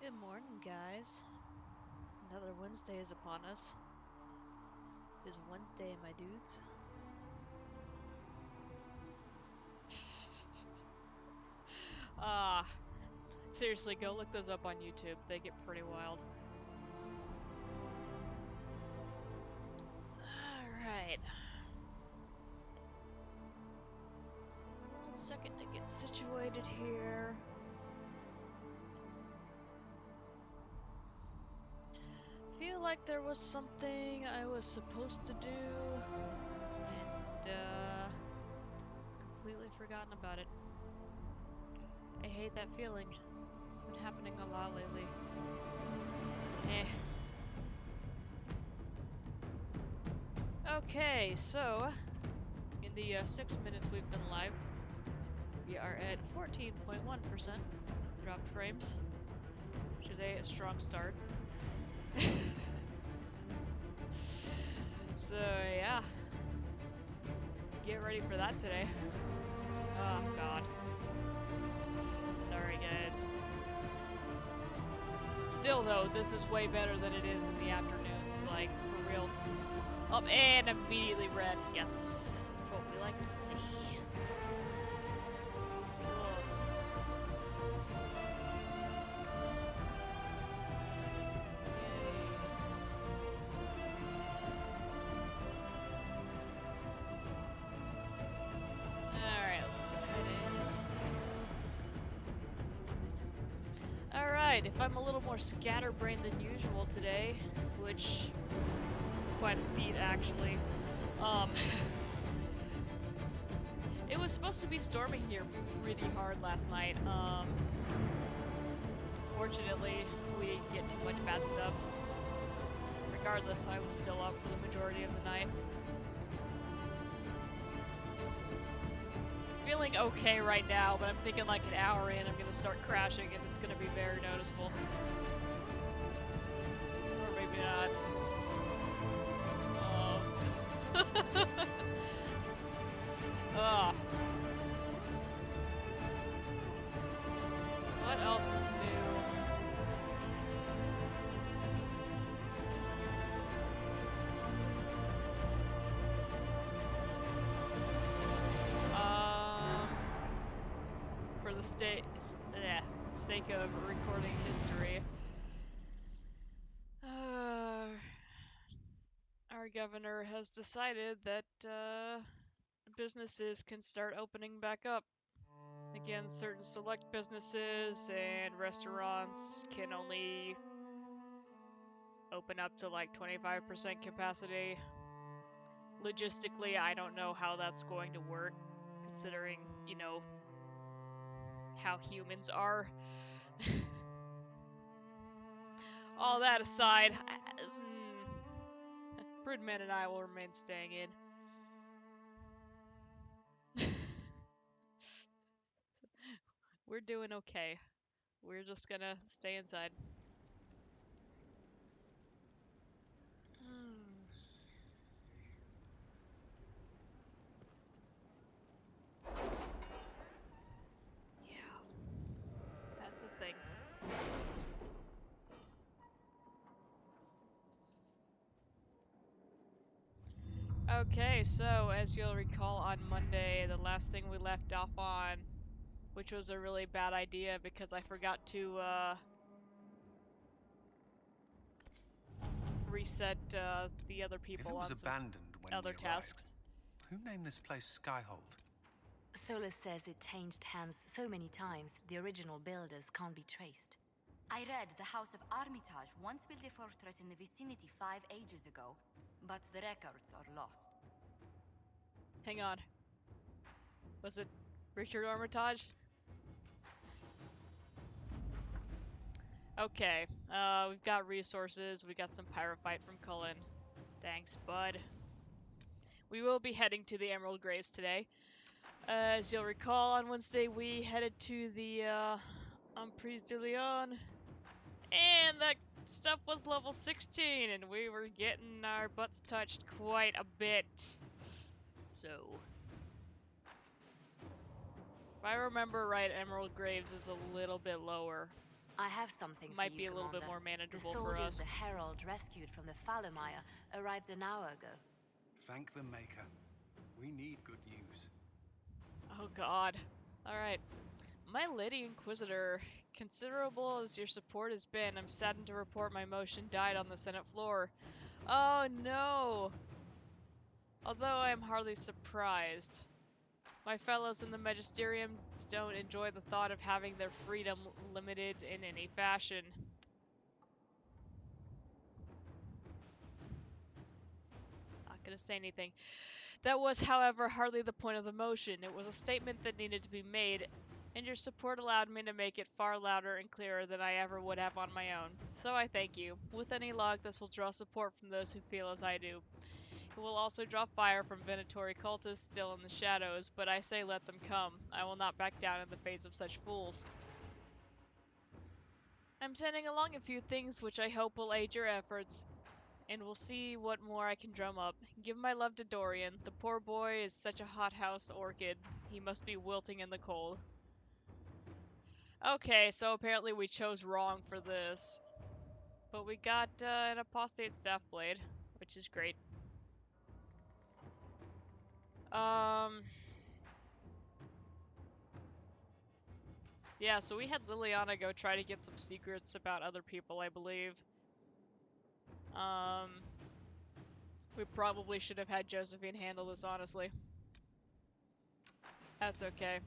Good morning, guys. Another Wednesday is upon us. It's Wednesday, my dudes. Ah, seriously, go look those up on YouTube. They get pretty wild. Alright. 1 second to get situated here. Feel like there was something I was supposed to do, and, completely forgotten about it. I hate that feeling. It's been happening a lot lately. Okay, so, in the 6 minutes we've been live, we are at 14.1% dropped frames, which is a strong start. So, yeah. Get ready for that today. Oh, God. Sorry, guys. Still, though, this is way better than it is in the afternoons, like, for real. Oh, and immediately red. Yes, that's what we like to see. Alright, let's go ahead and... Alright, if I'm a little more scatterbrained than usual today, which is quite a feat actually, it was supposed to be storming here pretty hard last night. Fortunately, we didn't get too much bad stuff. Regardless, I was still up for the majority of the night. Feeling okay right now, but I'm thinking like an hour in I'm gonna start crashing and it's gonna be very noticeable. Or maybe not. Ugh. What else is new? For the sake of recording history, our governor has decided that businesses can start opening back up. Again, certain select businesses and restaurants can only open up to like 25% capacity. Logistically, I don't know how that's going to work, considering, you know, how humans are. All that aside, Broodman and I will remain staying in. We're doing okay. We're just gonna stay inside. Yeah, that's a thing. Okay, so as you'll recall on Monday, the last thing we left off on, which was a really bad idea because I forgot to reset the other people on some other tasks. Who named this place Skyhold? Solus says it changed hands so many times, the original builders can't be traced. I read the House of Armitage once built a fortress in the vicinity 5 ages ago, but the records are lost. Hang on. Was it Richard Armitage? Okay, we've got resources, we got some pyrophyte from Cullen. Thanks, bud. We will be heading to the Emerald Graves today. As you'll recall, on Wednesday we headed to the Emprise de Leon, and that stuff was level 16, and we were getting our butts touched quite a bit. So, if I remember right, Emerald Graves is a little bit lower. I have something Might for be you, a little bit Commander. more manageable The for soldiers us. the Herald rescued from the Fallermire arrived an hour ago. Thank the Maker. We need good news. Oh god. Alright. My Lady Inquisitor, considerable as your support has been, I'm saddened to report my motion died on the Senate floor. Oh no! Although I am hardly surprised. My fellows in the Magisterium don't enjoy the thought of having their freedom limited in any fashion. Not gonna say anything. That was, however, hardly the point of the motion. It was a statement that needed to be made, and your support allowed me to make it far louder and clearer than I ever would have on my own. So I thank you. With any luck, this will draw support from those who feel as I do. It will also draw fire from Venatori cultists still in the shadows, but I say let them come. I will not back down in the face of such fools. I'm sending along a few things which I hope will aid your efforts, and we'll see what more I can drum up. Give my love to Dorian. The poor boy is such a hothouse orchid. He must be wilting in the cold. Okay, so apparently we chose wrong for this. But we got an apostate staff blade, which is great. Yeah, so we had Liliana go try to get some secrets about other people, I believe. We probably should have had Josephine handle this, honestly. That's okay.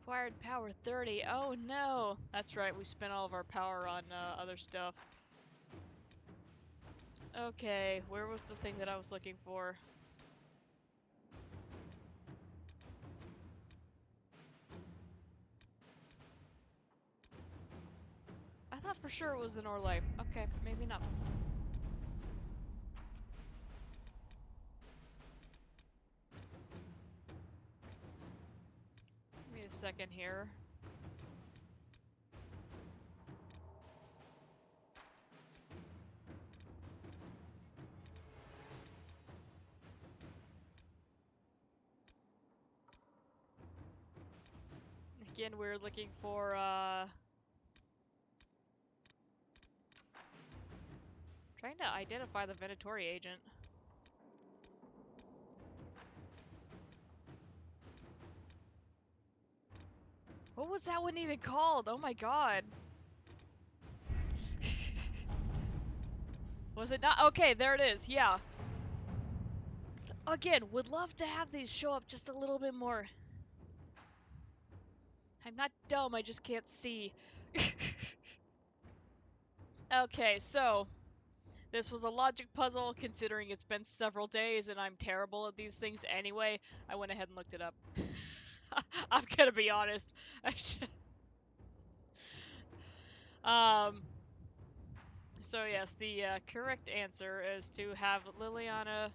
Required power 30. Oh no! That's right, we spent all of our power on other stuff. Okay, where was the thing that I was looking for? I thought for sure it was in Orlais. Okay, maybe not. Give me a second here. Again, we're looking for, trying to identify the Venatori agent. What was that one even called? Oh my god. Was it not? Okay, there it is, yeah. Again, would love to have these show up just a little bit more. I'm not dumb, I just can't see. Okay, so this was a logic puzzle, considering it's been several days and I'm terrible at these things anyway. I went ahead and looked it up. I'm gonna be honest. So yes, the correct answer is to have Liliana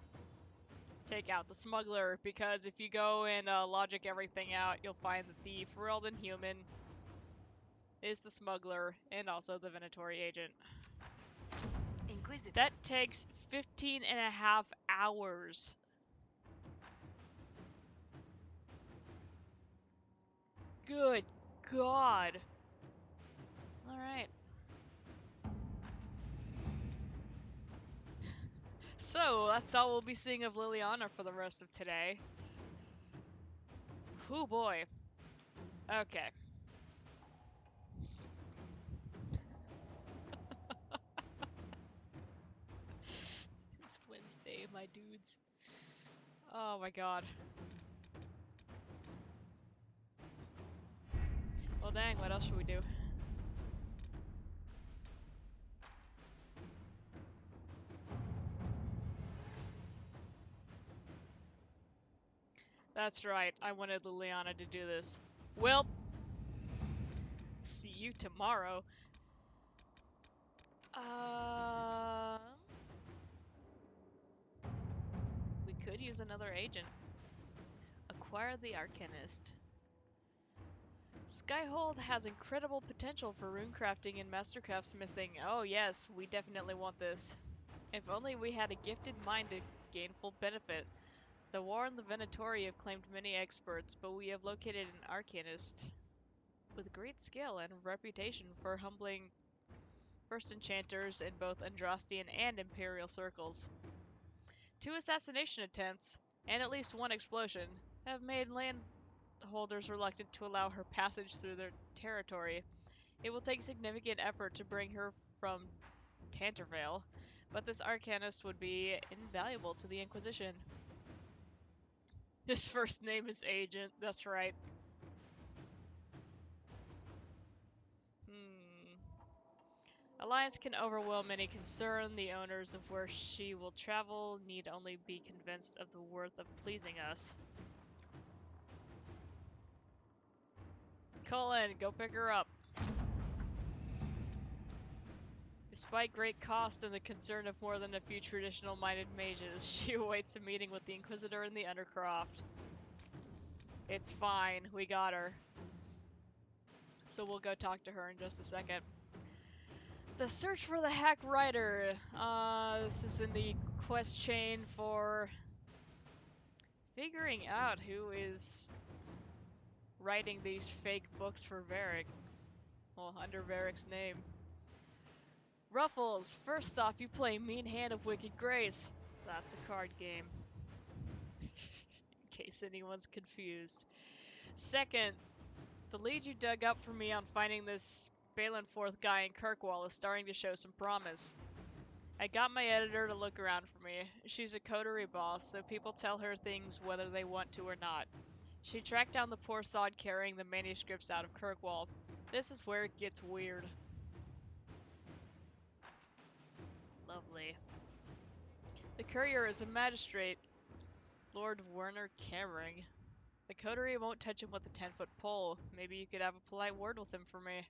take out the smuggler, because if you go and logic everything out, you'll find that the Ferelden human is the smuggler and also the Venatori agent. Inquisitor. That takes 15 and a half hours. Good God. Alright. So, that's all we'll be seeing of Liliana for the rest of today. Whew boy. Okay. It's Wednesday, my dudes. Oh my god. Well dang, what else should we do? That's right, I wanted Liliana to do this. Well, see you tomorrow. We could use another agent. Acquire the Arcanist. Skyhold has incredible potential for runecrafting and mastercraft smithing. Oh yes, we definitely want this. If only we had a gifted mind to gain full benefit. The war and the Venatori have claimed many experts, but we have located an arcanist with great skill and reputation for humbling first enchanters in both Andrastian and Imperial circles. 2 assassination attempts, and at least 1 explosion, have made landholders reluctant to allow her passage through their territory. It will take significant effort to bring her from Tantervale, but this arcanist would be invaluable to the Inquisition. His first name is Agent, that's right. Alliance can overwhelm any concern. The owners of where she will travel need only be convinced of the worth of pleasing us. Cullen, go pick her up. Despite great cost and the concern of more than a few traditional-minded mages, she awaits a meeting with the Inquisitor in the Undercroft. It's fine, we got her. So we'll go talk to her in just a second. The search for the hack writer. This is in the quest chain for figuring out who is writing these fake books for Varric. Well, under Varric's name. Ruffles, first off, you play Mean Hand of Wicked Grace. That's a card game. In case anyone's confused. Second, the lead you dug up for me on finding this Balenforth guy in Kirkwall is starting to show some promise. I got my editor to look around for me. She's a coterie boss, so people tell her things whether they want to or not. She tracked down the poor sod carrying the manuscripts out of Kirkwall. This is where it gets weird. Lovely. The courier is a magistrate, Lord Werner Caring. The coterie won't touch him with a 10-foot pole. Maybe you could have a polite word with him for me.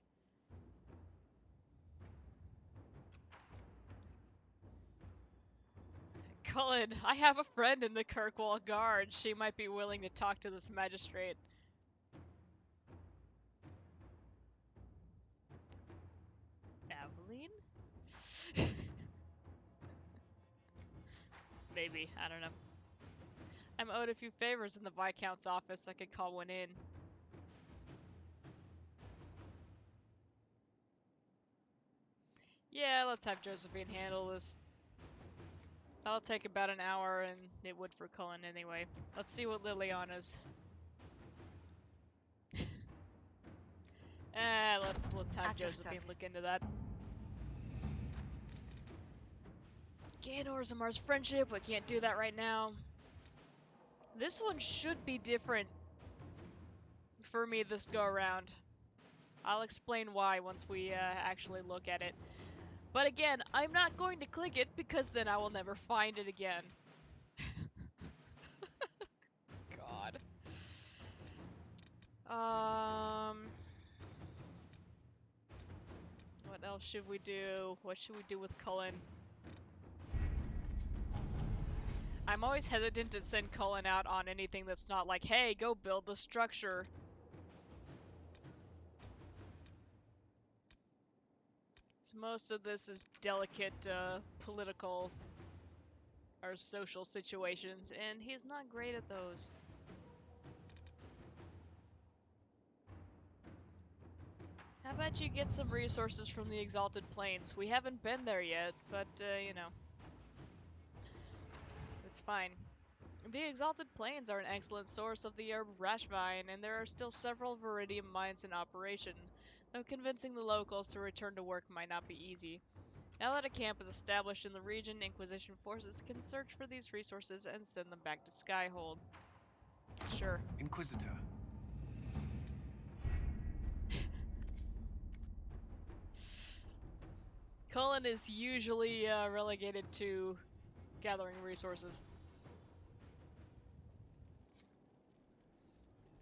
Cullen, I have a friend in the Kirkwall Guard. She might be willing to talk to this magistrate. Aveline? Maybe, I don't know. I'm owed a few favors in the Viscount's office. I could call one in. Yeah, let's have Josephine handle this. That'll take about an hour, and it would for Cullen anyway. Let's see what Liliana's. Let's have At your Josephine look service. into that. Gain Orzamar's friendship. We can't do that right now. This one should be different for me this go around. I'll explain why once we actually look at it. But again, I'm not going to click it because then I will never find it again. God. What else should we do? What should we do with Cullen? I'm always hesitant to send Cullen out on anything that's not like, hey, go build the structure. So most of this is delicate political or social situations, and he's not great at those. How about you get some resources from the Exalted Plains? We haven't been there yet, but, you know. It's fine. The Exalted Plains are an excellent source of the herb Rashvine, and there are still several Viridium mines in operation, though convincing the locals to return to work might not be easy. Now that a camp is established in the region, Inquisition forces can search for these resources and send them back to Skyhold. Sure. Inquisitor. Cullen is usually relegated to gathering resources.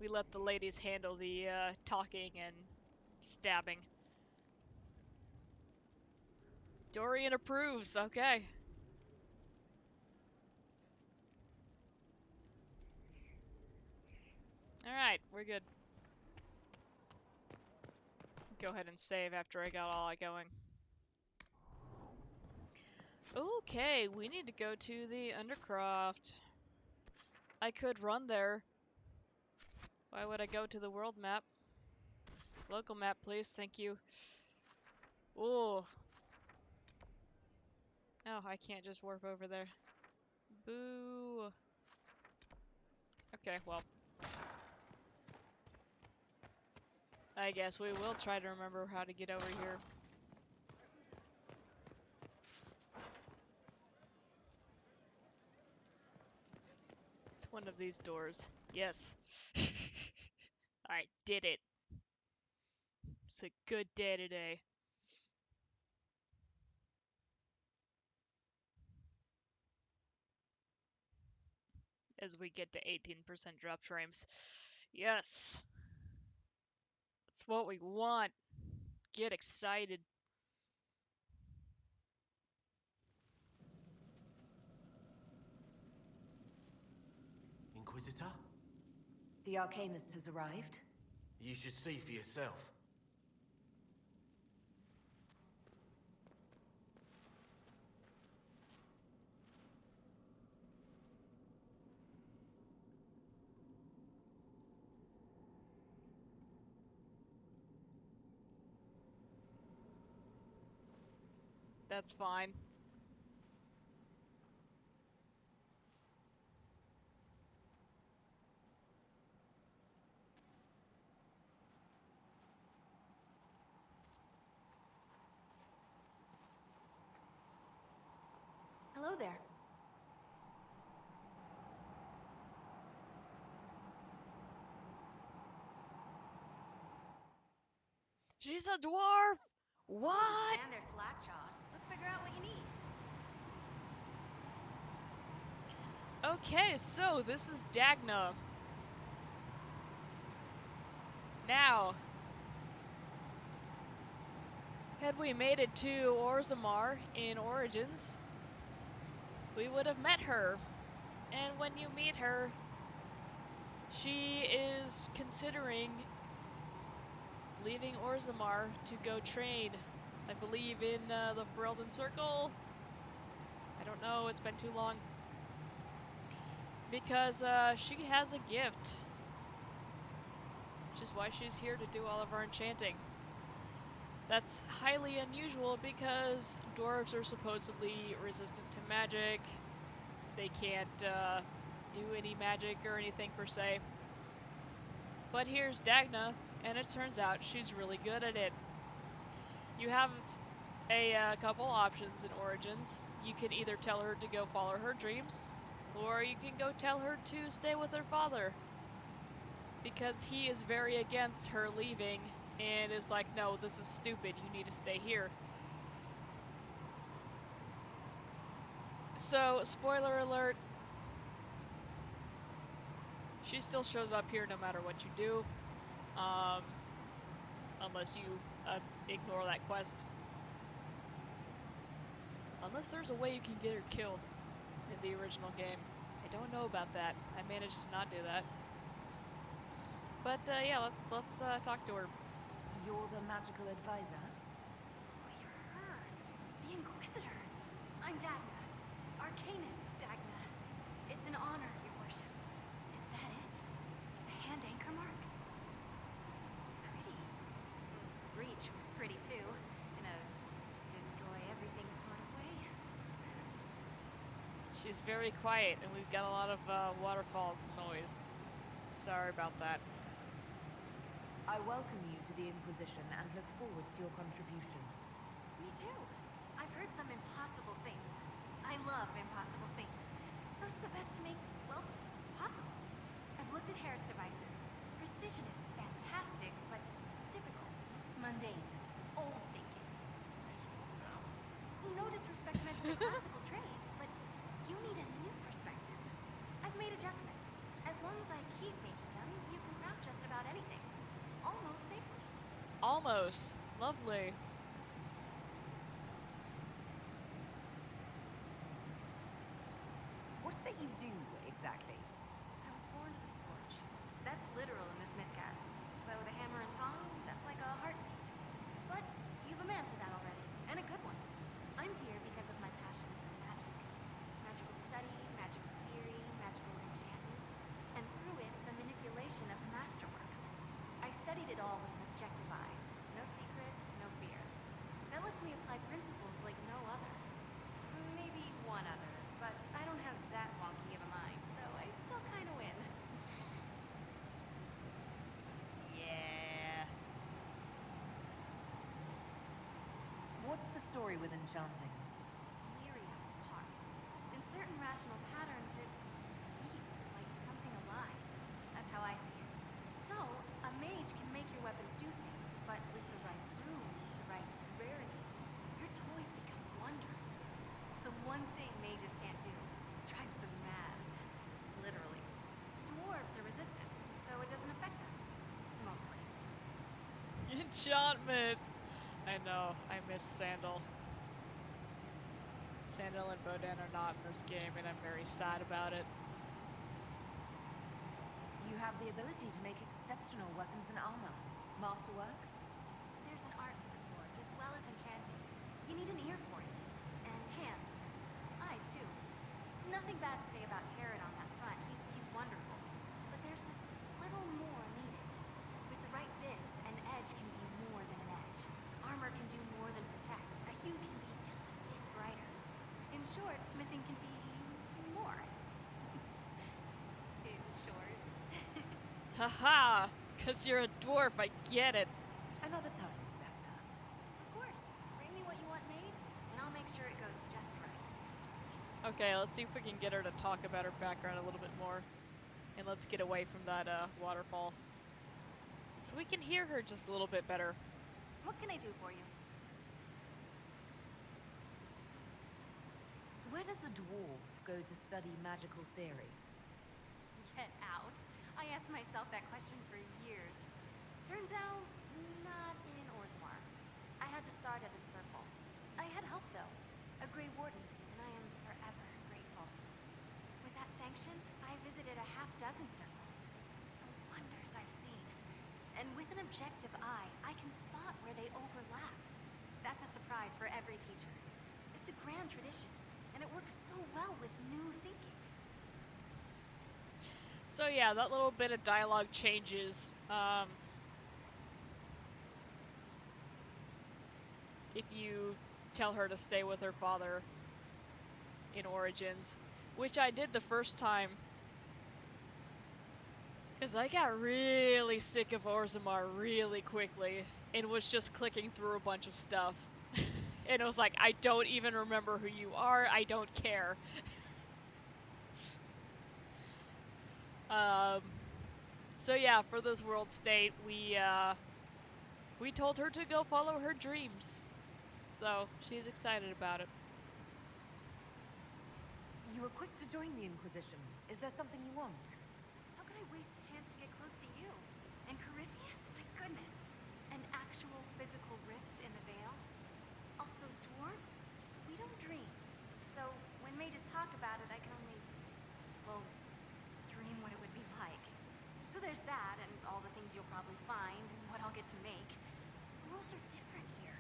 We let the ladies handle the talking and stabbing. Dorian approves, okay. Alright, we're good. Go ahead and save after I got all that going. Okay, we need to go to the Undercroft. I could run there. Why would I go to the world map? Local map, please. Thank you. Ooh. Oh, I can't just warp over there. Boo. Okay, well. I guess we will try to remember how to get over here. It's one of these doors. Yes. I did it. It's a good day today. As we get to 18% drop frames. Yes. That's what we want. Get excited. Inquisitor? The Arcanist has arrived. You should see for yourself. That's fine. Hello there. She's a dwarf! What? Stand there, slackjaw. Let's figure out what you need. Okay, so this is Dagna. Now, had we made it to Orzammar in Origins, we would have met her. And when you meet her, she is considering leaving Orzammar to go train, I believe, in the Ferelden Circle. I don't know, it's been too long. Because she has a gift, which is why she's here to do all of our enchanting. That's highly unusual because dwarves are supposedly resistant to magic. They can't do any magic or anything per se. But here's Dagna, and it turns out she's really good at it. You have a couple options in Origins. You can either tell her to go follow her dreams, or you can go tell her to stay with her father. Because he is very against her leaving and is like, no, this is stupid, you need to stay here. So, spoiler alert, she still shows up here no matter what you do. Unless you ignore that quest. Unless there's a way you can get her killed in the original game. I don't know about that. I managed to not do that. But yeah, let's talk to her. You're the magical advisor? Oh, you're her. The Inquisitor. I'm Dagna. Arcanist Dagna. It's an honor, your worship. Is that it? The hand anchor mark? It's pretty. Reach was pretty too. In a destroy everything sort of way. She's very quiet, and we've got a lot of waterfall noise. Sorry about that. I welcome you to the Inquisition and look forward to your contribution. Me too. I've heard some impossible things. I love impossible things. Those are the best to make, well, possible. I've looked at Harrod's devices. Precision is fantastic, but typical. Mundane. Old thinking. No disrespect meant to the classical trades, but you need a new perspective. I've made adjustments. As long as I keep making them, you can craft just about anything. Almost safely. Almost. Lovely. What is it you do, exactly? I was born to the forge. That's literal in this mythcast. So the hammer and tong, that's like a heartbeat. But you've a man for that already, and a good one. I'm here because of my passion for magic. Magical study, magical theory, magical enchantment. story with enchanting. Lyria is the heart. In certain rational patterns, it beats like something alive. That's how I see it. So, a mage can make your weapons do things, but with the right runes, the right rarities, your toys become wonders. It's the one thing mages can't do. Drives them mad. Literally. Dwarves are resistant, so it doesn't affect us. Mostly. Enchantment! I know, I miss Sandal. Sandal and Boden are not in this game, and I'm very sad about it. You have the ability to make exceptional weapons and armor. Masterworks? There's an art to the forge, as well as enchanting. You need an ear for it. And hands. Eyes, too. Nothing bad to say about Herod on that front. He's wonderful. But there's this little more needed. With the right bits, an edge can be more than an edge. Armor can do more than protect. A hue can be just a bit brighter. In short, smithing can be more. In short. Haha! Cause you're a dwarf, I get it. Another time, Dagna. Of course. Bring me what you want made, and I'll make sure it goes just right. Okay, let's see if we can get her to talk about her background a little bit more. And let's get away from that waterfall. So we can hear her just a little bit better. What can I do for you? Where does a dwarf go to study magical theory? Get out. I asked myself that question for years. Turns out, not in Orzammar. I had to start at a circle. I had help, though. A Grey Warden, and I am forever grateful. With that sanction, I visited a half-dozen circles. The wonders I've seen. And with an objective eye, I can spot where they overlap. That's a surprise for every teacher. It's a grand tradition, and it works so well with new thinking. So yeah, that little bit of dialogue changes. If you tell her to stay with her father in Origins, which I did the first time, because I got really sick of Orzammar really quickly and was just clicking through a bunch of stuff. And it was like, I don't even remember who you are, I don't care. So yeah, for this world state, we told her to go follow her dreams. So she's excited about it. You were quick to join the Inquisition. Is there something you want? How could I waste a chance to get close to you? And Corypheus? My goodness. And actual physical rifts in the Veil? Also, dwarves? We don't dream. So, when mages talk about it, I can only, well, dream what it would be like. So there's that, and all the things you'll probably find, and what I'll get to make. The rules are different here.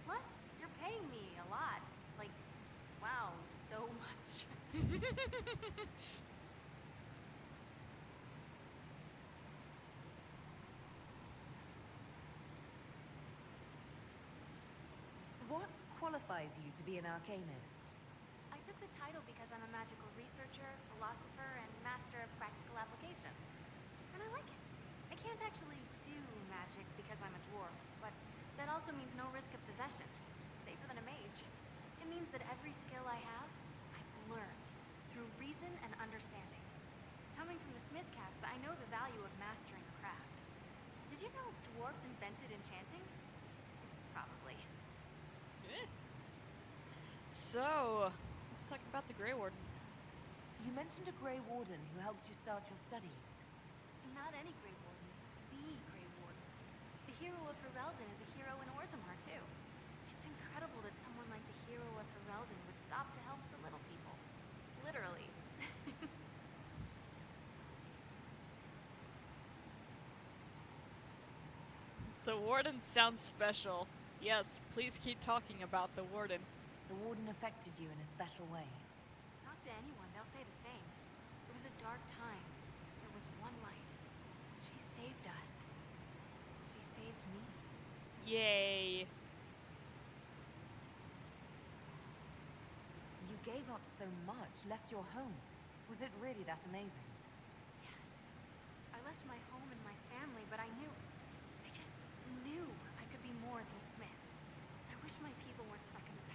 Plus, you're paying me a lot. Like, wow, so much. What qualifies you to be an arcanist? I took the title because I'm a magical researcher, philosopher, and master of practical application. And I like it. I can't actually do magic because I'm a dwarf, but that also means no risk of possession. Safer than a mage. It means that every skill I have, I've learned through reason and understanding. Coming from the Smith caste, I know the value of mastering a craft. Did you know dwarves invented enchanting? Probably. So, let's talk about the Grey Warden. You mentioned a Grey Warden who helped you start your studies. Not any Grey Warden. The Grey Warden. The hero of Ferelden is a hero in Orzammar, too. It's incredible that someone like the hero of Ferelden would stop to help the little people. Literally. The Warden sounds special. Yes, please keep talking about the Warden. The Warden affected you in a special way. Talk to anyone, they'll say the same. It was a dark time. There was one light. She saved us. She saved me. Yay. You gave up so much, left your home. Was it really that amazing? Yes. I left my home and my family, but I just knew I could be more than a smith. I wish my people weren't stuck in the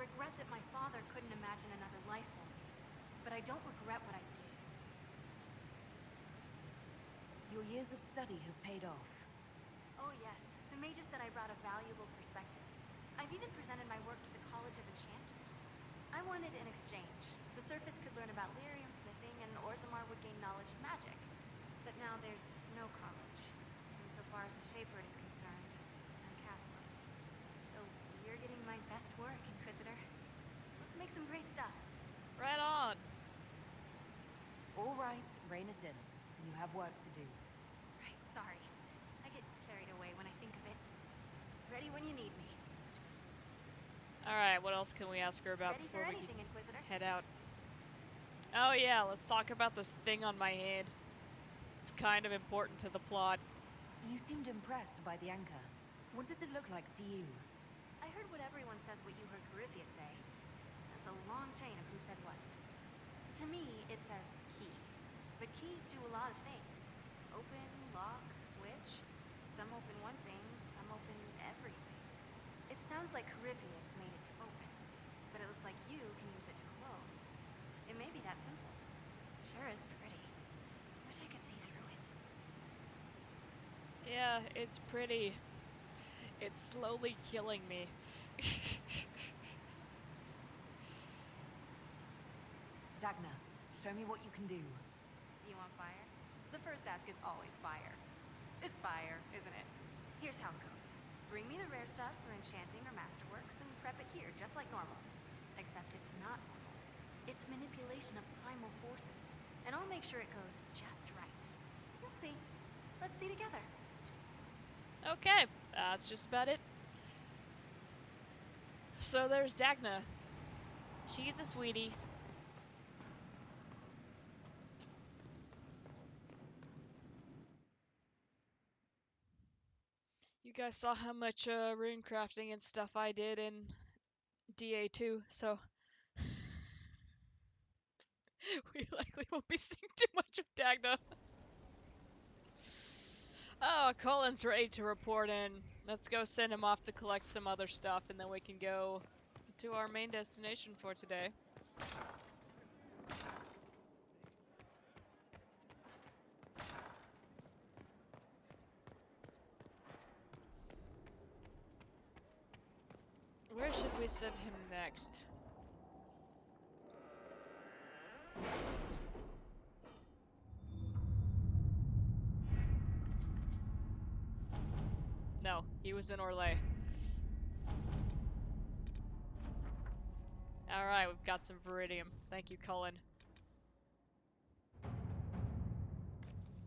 regret that my father couldn't imagine another life for me, but I don't regret what I did. Your years of study have paid off. Oh yes, the mages said I brought a valuable perspective. I've even presented my work to the College of Enchanters. I wanted an exchange. The Surface could learn about lyrium smithing, and Orzammar would gain knowledge of magic. But now there's no college. And so far as the Shaper is concerned, I'm castless. So you're getting my best work, Inquisitor. Let's make some great stuff. Right on. All right, rein it in. You have work to do. Right, sorry. I get carried away when I think of it. Ready when you need me. Alright, what else can we ask her about Ready before for we anything, Inquisitor. head out? Oh yeah, let's talk about this thing on my hand. It's kind of important to the plot. You seemed impressed by the anchor. What does it look like to you? I heard what everyone says what you heard Garithia say. That's a long chain of who said what's. To me, it says key. But keys do a lot of things. Open, lock, switch. Some open one thing, some open everything. It sounds like Corypheus made it to open, but it looks like you can use it to close. It may be that simple. It sure is pretty. Wish I could see through it. Yeah, it's pretty. It's slowly killing me. Dagna, show me what you can do. Do you want fire? The first ask is always fire. It's fire, isn't it? Here's how it goes. Bring me the rare stuff for enchanting or masterworks and prep it here, just like normal. Except it's not normal. It's manipulation of primal forces. And I'll make sure it goes just right. You'll see. Let's see together. Okay, that's just about it. So there's Dagna. She's a sweetie. You guys saw how much rune crafting and stuff I did in DA2, so we likely won't be seeing too much of Dagna. Oh, Colin's ready to report in. Let's go send him off to collect some other stuff, and then we can go to our main destination for today. Where should we send him next? No, he was in Orlais. Alright, we've got some Viridium. Thank you, Cullen.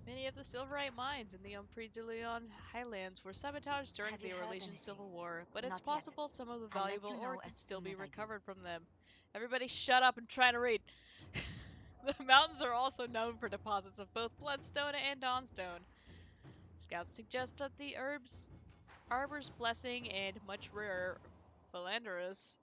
Many of the Silverite mines in the Umpre de Leon Highlands were sabotaged during Have the you heard Orlesian anything? Civil War, but it's Not yet. possible some of the I'll let valuable you know ore as could still soon be as I do. recovered from them. Everybody shut up and try to read. The mountains are also known for deposits of both bloodstone and dawnstone. Scouts suggest that the Arbor's Blessing and much rarer Philanderous,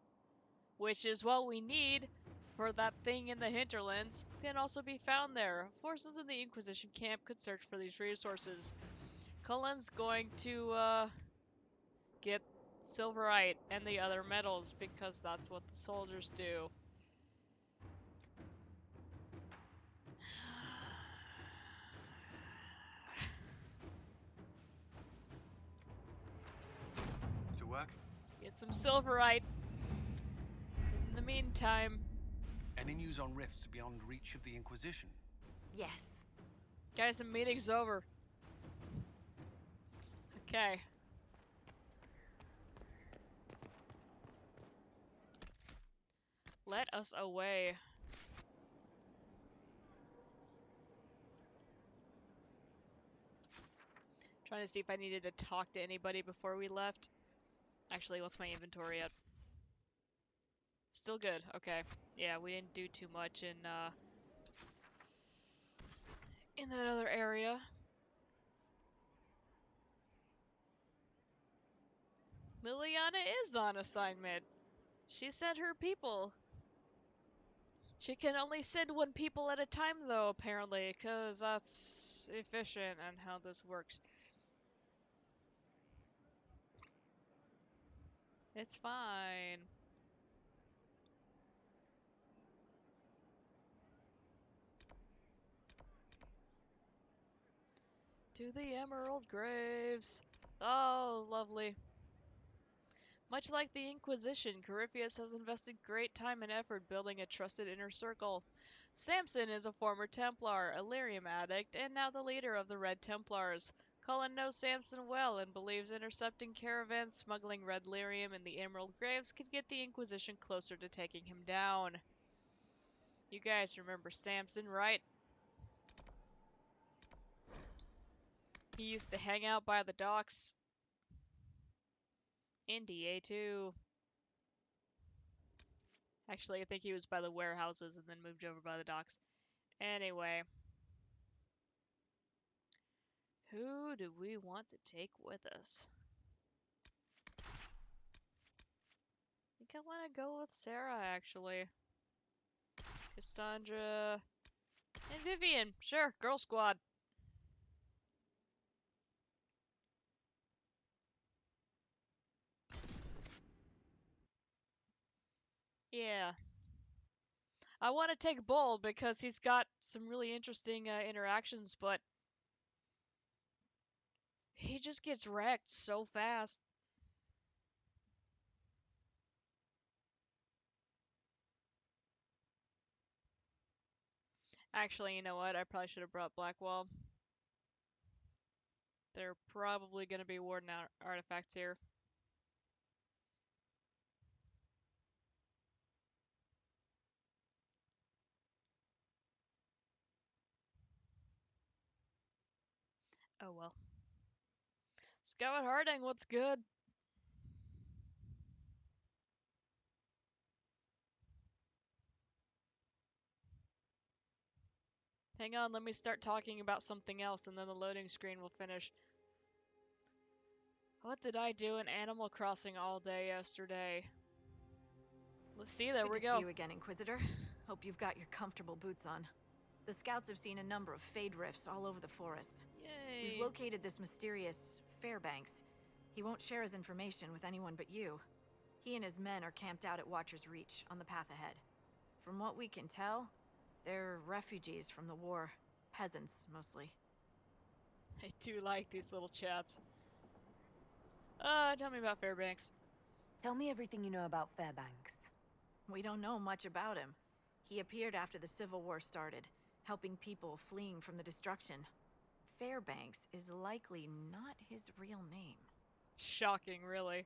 which is what we need for that thing in the hinterlands, can also be found there. Forces in the Inquisition camp could search for these resources. Cullen's going to get Silverite and the other metals because that's what the soldiers do. To work? Get some Silverite. In the meantime, Any news on rifts beyond reach of the Inquisition? Yes. guys, the meeting's over. Okay. Let us away. Trying to see if I needed to talk to anybody before we left. Actually, what's my inventory at? Still good. Okay. Yeah, we didn't do too much in that other area. Liliana is on assignment. She sent her people. She can only send one people at a time, though, apparently, because that's efficient and how this works. It's fine. To the Emerald Graves. Oh, lovely. Much like the Inquisition, Corypheus has invested great time and effort building a trusted inner circle. Samson is a former Templar, a lyrium addict, and now the leader of the Red Templars. Cullen knows Samson well and believes intercepting caravans smuggling red lyrium in the Emerald Graves could get the Inquisition closer to taking him down. You guys remember Samson, right? He used to hang out by the docks in DA2. Actually, I think he was by the warehouses and then moved over by the docks. Anyway. Who do we want to take with us? I think I want to go with Sarah, actually. Cassandra. And Vivian. Sure, Girl Squad. Yeah. I want to take Bull because he's got some really interesting interactions, but he just gets wrecked so fast. Actually, you know what? I probably should have brought Blackwall. They're probably going to be warden artifacts here. Oh well. Scout Harding, what's good? Hang on, let me start talking about something else and then the loading screen will finish. What did I do in Animal Crossing all day yesterday? Let's see, there we Good to go. see you again, Inquisitor. Hope you've got your comfortable boots on. The scouts have seen a number of fade rifts all over the forest. Yay. We've located this mysterious Fairbanks. He won't share his information with anyone but you. He and his men are camped out at Watcher's Reach, on the path ahead. From what we can tell, they're refugees from the war. Peasants, mostly. I do like these little chats. Tell me about Fairbanks. Tell me everything you know about Fairbanks. We don't know much about him. He appeared after the Civil War started, helping people fleeing from the destruction. Fairbanks is likely not his real name. Shocking, really.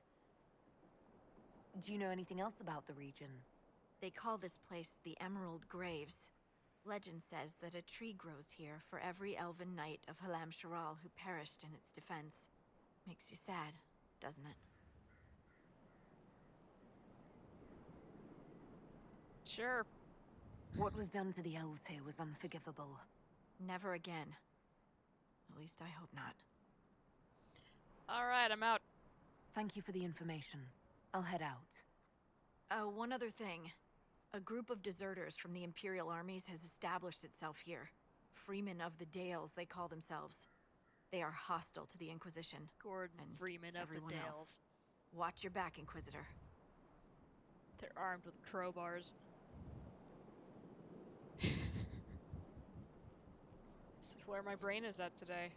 Do you know anything else about the region? They call this place the Emerald Graves. Legend says that a tree grows here for every elven knight of Halam Sharal who perished in its defense. Makes you sad, doesn't it? Sure. What was done to the elves here was unforgivable. Never again. At least I hope not. Alright, I'm out. Thank you for the information. I'll head out. One other thing. A group of deserters from the Imperial armies has established itself here. Freemen of the Dales, they call themselves. They are hostile to the Inquisition. Gordon and Freeman of the everyone Dales. else. Watch your back, Inquisitor. They're armed with crowbars. This is where my brain is at today.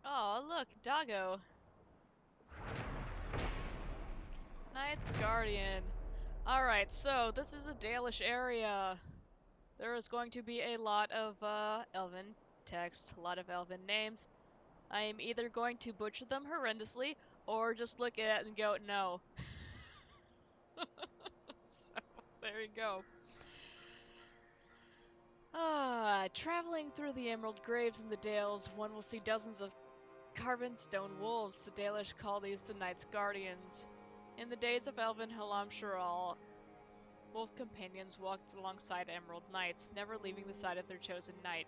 Oh, look, Doggo. Knight's Guardian. Alright, so this is a Dalish area. There is going to be a lot of Elven text, a lot of Elven names. I am either going to butcher them horrendously, or just look at it and go, no. So, there you go. Traveling through the Emerald Graves in the Dales, one will see dozens of carven stone wolves. The Dalish call these the Knight's Guardians. In the days of Elven Halam Sharal, wolf companions walked alongside Emerald Knights, never leaving the side of their chosen knight.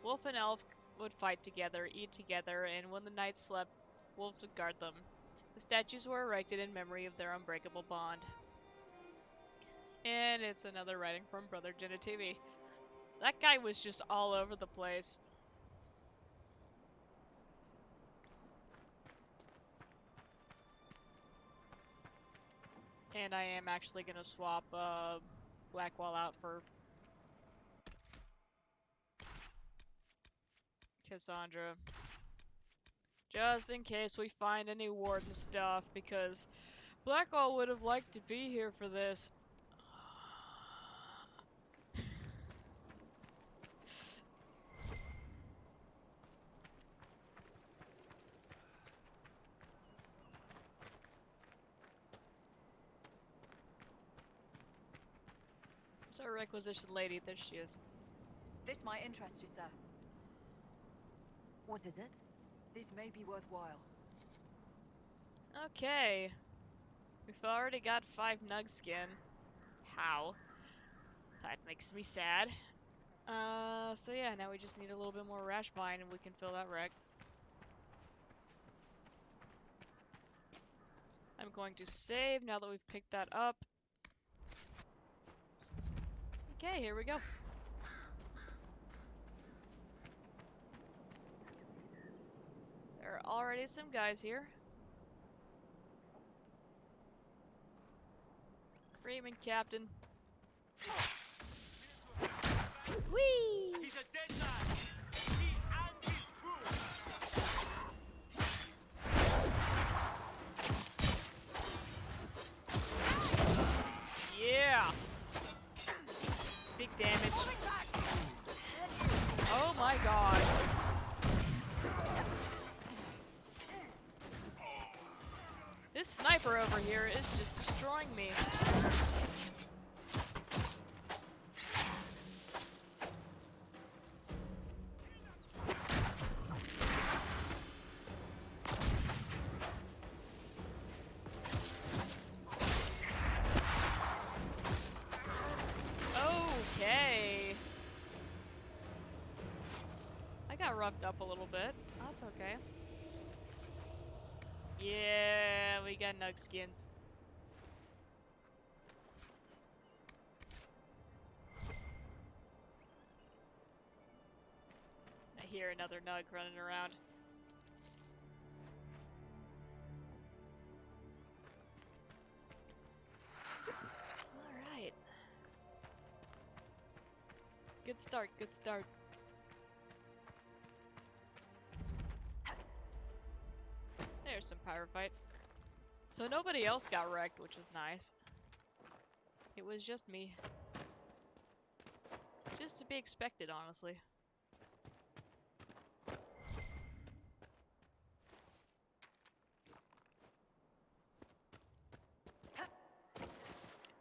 Wolf and elf would fight together, eat together, and when the knights slept, wolves would guard them. The statues were erected in memory of their unbreakable bond. And it's another writing from Brother Genitivi. That guy was just all over the place. And I am actually gonna swap Blackwall out for Cassandra. Just in case we find any warden stuff, because Blackwall would have liked to be here for this. Where's our requisition lady? There she is. This might interest you, sir. What is it? This may be worthwhile. Okay. We've already got 5 nug skin. How? That makes me sad. So yeah, now we just need a little bit more rash vine and we can fill that wreck. I'm going to save now that we've picked that up. Okay, here we go. There are already some guys here. Freeman, Captain. Whee! He's a dead man! He and his crew! Yeah! Big damage. Oh my god. This sniper over here is just destroying me. Okay. I got roughed up a little bit. That's okay. Yeah, we got nug skins. I hear another nug running around. Alright. Good start, good start. There's some pyrophyte. So nobody else got wrecked, which was nice. It was just me. Just to be expected, honestly.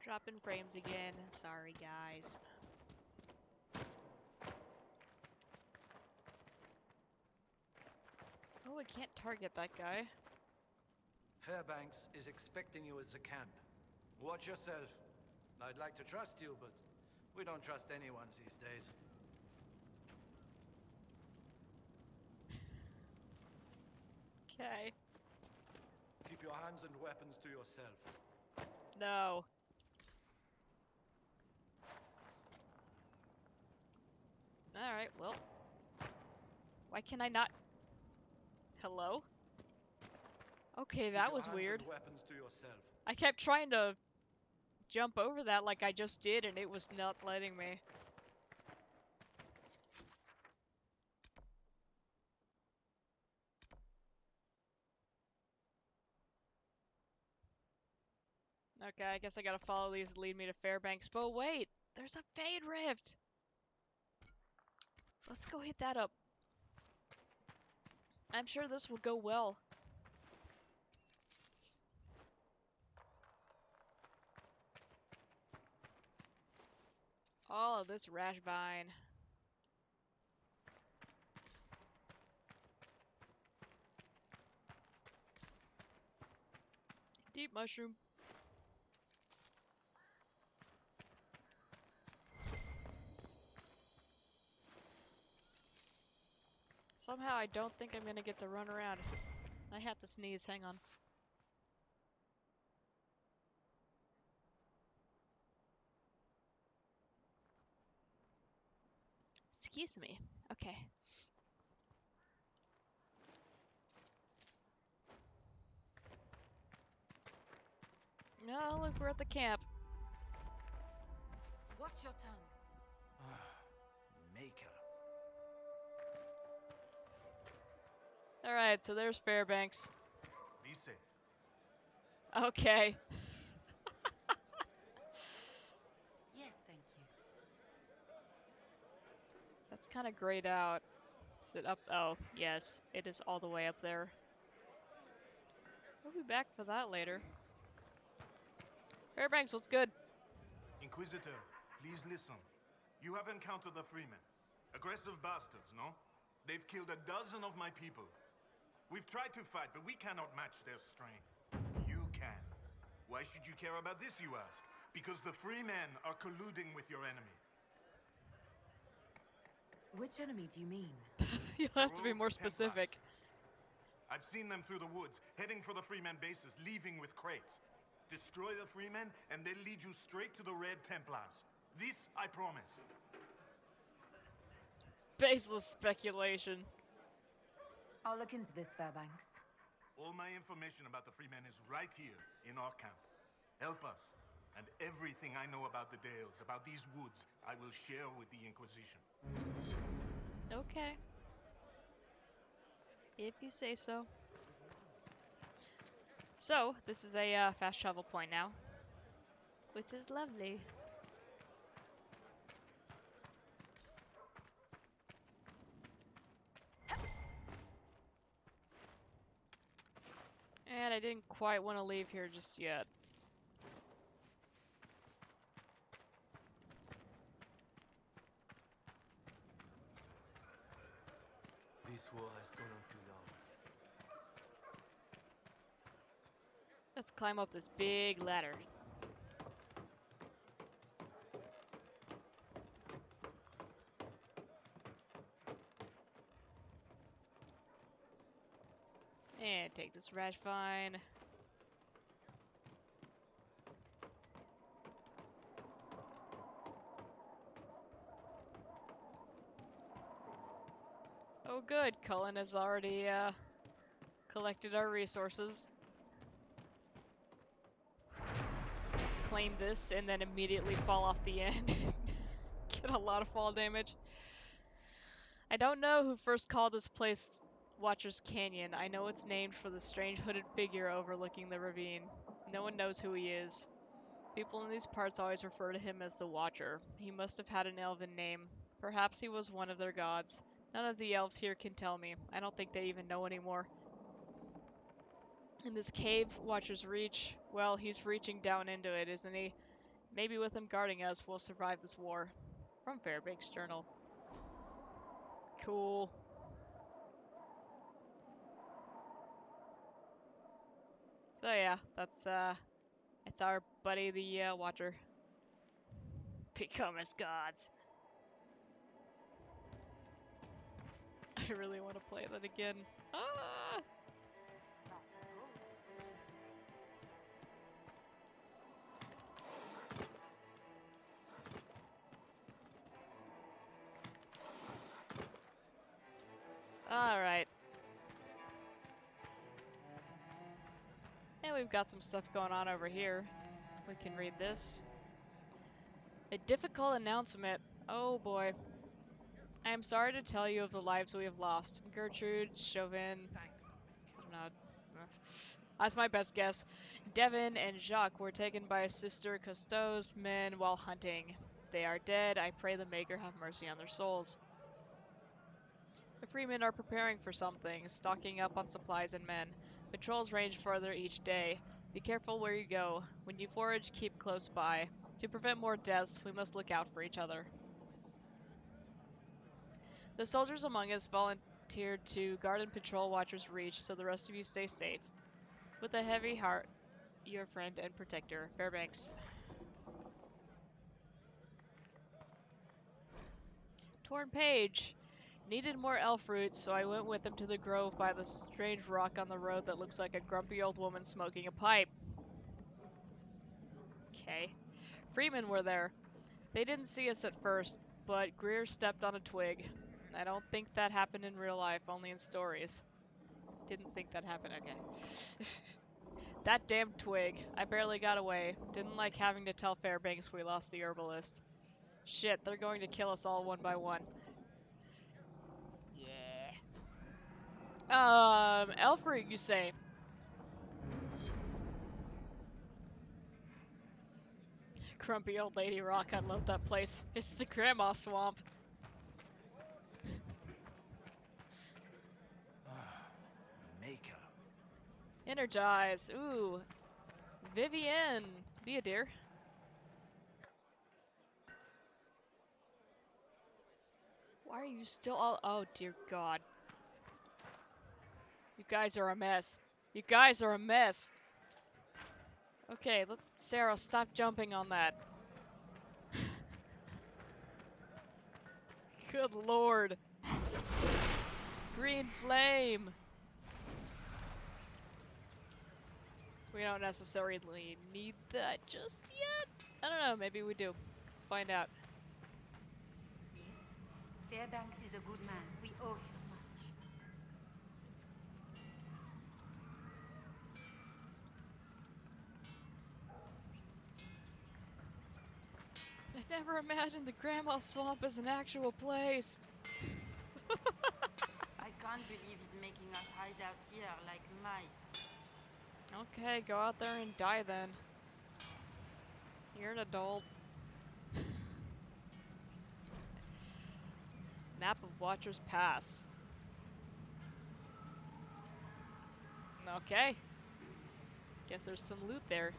Dropping frames again. Sorry, guys. Oh, I can't target that guy. Fairbanks is expecting you at the camp. Watch yourself. I'd like to trust you, but we don't trust anyone these days. Okay. Keep your hands and weapons to yourself. No. Alright, well. Why can I not... Hello? Okay, Keep that your was hands weird. and weapons to yourself. I kept trying to jump over that like I just did, and it was not letting me. Okay, I guess I gotta follow these to lead me to Fairbanks. But wait! There's a Fade Rift! Let's go hit that up. I'm sure this will go well. All of this rash vine. Deep mushroom. Somehow I don't think I'm gonna get to run around. I have to sneeze, hang on. Excuse me. Okay. Oh, look, we're at the camp. Watch your tongue. Maker. Alright, so there's Fairbanks. Be safe. Okay. Yes, thank you. That's kind of grayed out. Is it up? Oh, yes. It is all the way up there. We'll be back for that later. Fairbanks, what's good? Inquisitor, please listen. You have encountered the Freemen. Aggressive bastards, no? They've killed a dozen of my people. We've tried to fight, but we cannot match their strength. You can. Why should you care about this, you ask? Because the Freemen are colluding with your enemy. Which enemy do you mean? You'll have to be Rogue more Templars. specific. I've seen them through the woods, heading for the Freeman bases, leaving with crates. Destroy the Freemen, and they'll lead you straight to the Red Templars. This I promise. Baseless speculation. I'll look into this, Fairbanks. All my information about the Freemen is right here, in our camp. Help us, and everything I know about the Dales, about these woods, I will share with the Inquisition. Okay. If you say so. So, this is a fast travel point now. Which is lovely. And I didn't quite want to leave here just yet. This war has gone on too long. Let's climb up this big ladder. And take this rash vine. Oh good, Cullen has already collected our resources. Let's claim this and then immediately fall off the end. Get a lot of fall damage. I don't know who first called this place Watcher's Canyon. I know it's named for the strange hooded figure overlooking the ravine. No one knows who he is. People in these parts always refer to him as the Watcher. He must have had an elven name. Perhaps he was one of their gods. None of the elves here can tell me. I don't think they even know anymore. In this cave, Watcher's Reach, well, he's reaching down into it, isn't he? Maybe with him guarding us, we'll survive this war. From Fairbanks' journal. Cool. So yeah, it's our buddy the Watcher. Become as gods. I really want to play that again. Ah! Alright. And we've got some stuff going on over here. We can read this. A difficult announcement. Oh boy. I am sorry to tell you of the lives we have lost. Gertrude, Chauvin, I don't know. That's my best guess. Devin and Jacques were taken by Sister Cousteau's men while hunting. They are dead. I pray the Maker have mercy on their souls. The Freemen are preparing for something, stocking up on supplies and men. Patrols range further each day. Be careful where you go. When you forage, keep close by. To prevent more deaths, we must look out for each other. The soldiers among us volunteered to guard and patrol Watcher's Reach, so the rest of you stay safe. With a heavy heart, your friend and protector, Fairbanks. Torn page. Needed more elf roots, so I went with them to the grove by the strange rock on the road that looks like a grumpy old woman smoking a pipe. Okay. Freemen were there. They didn't see us at first, but Greer stepped on a twig. I don't think that happened in real life, only in stories. Didn't think that happened, okay. That damn twig. I barely got away. Didn't like having to tell Fairbanks we lost the herbalist. Shit, they're going to kill us all one by one. Yeah. Elfrig, you say? Grumpy old lady rock, I love that place. It's the grandma swamp. Maker. Energize. Ooh. Vivienne. Be a dear. Why are you still all— oh dear god. You guys are a mess. You guys are a mess. Okay, Sarah, stop jumping on that. Good lord. Green flame. We don't necessarily need that just yet. I don't know, maybe we do. Find out. Yes. Fairbanks is a good man. We owe him much. I never imagined the Grandma Swamp as an actual place. I can't believe he's making us hide out here like mice. Okay, go out there and die then. You're an adult. Map of Watcher's Pass. Okay. Guess there's some loot there.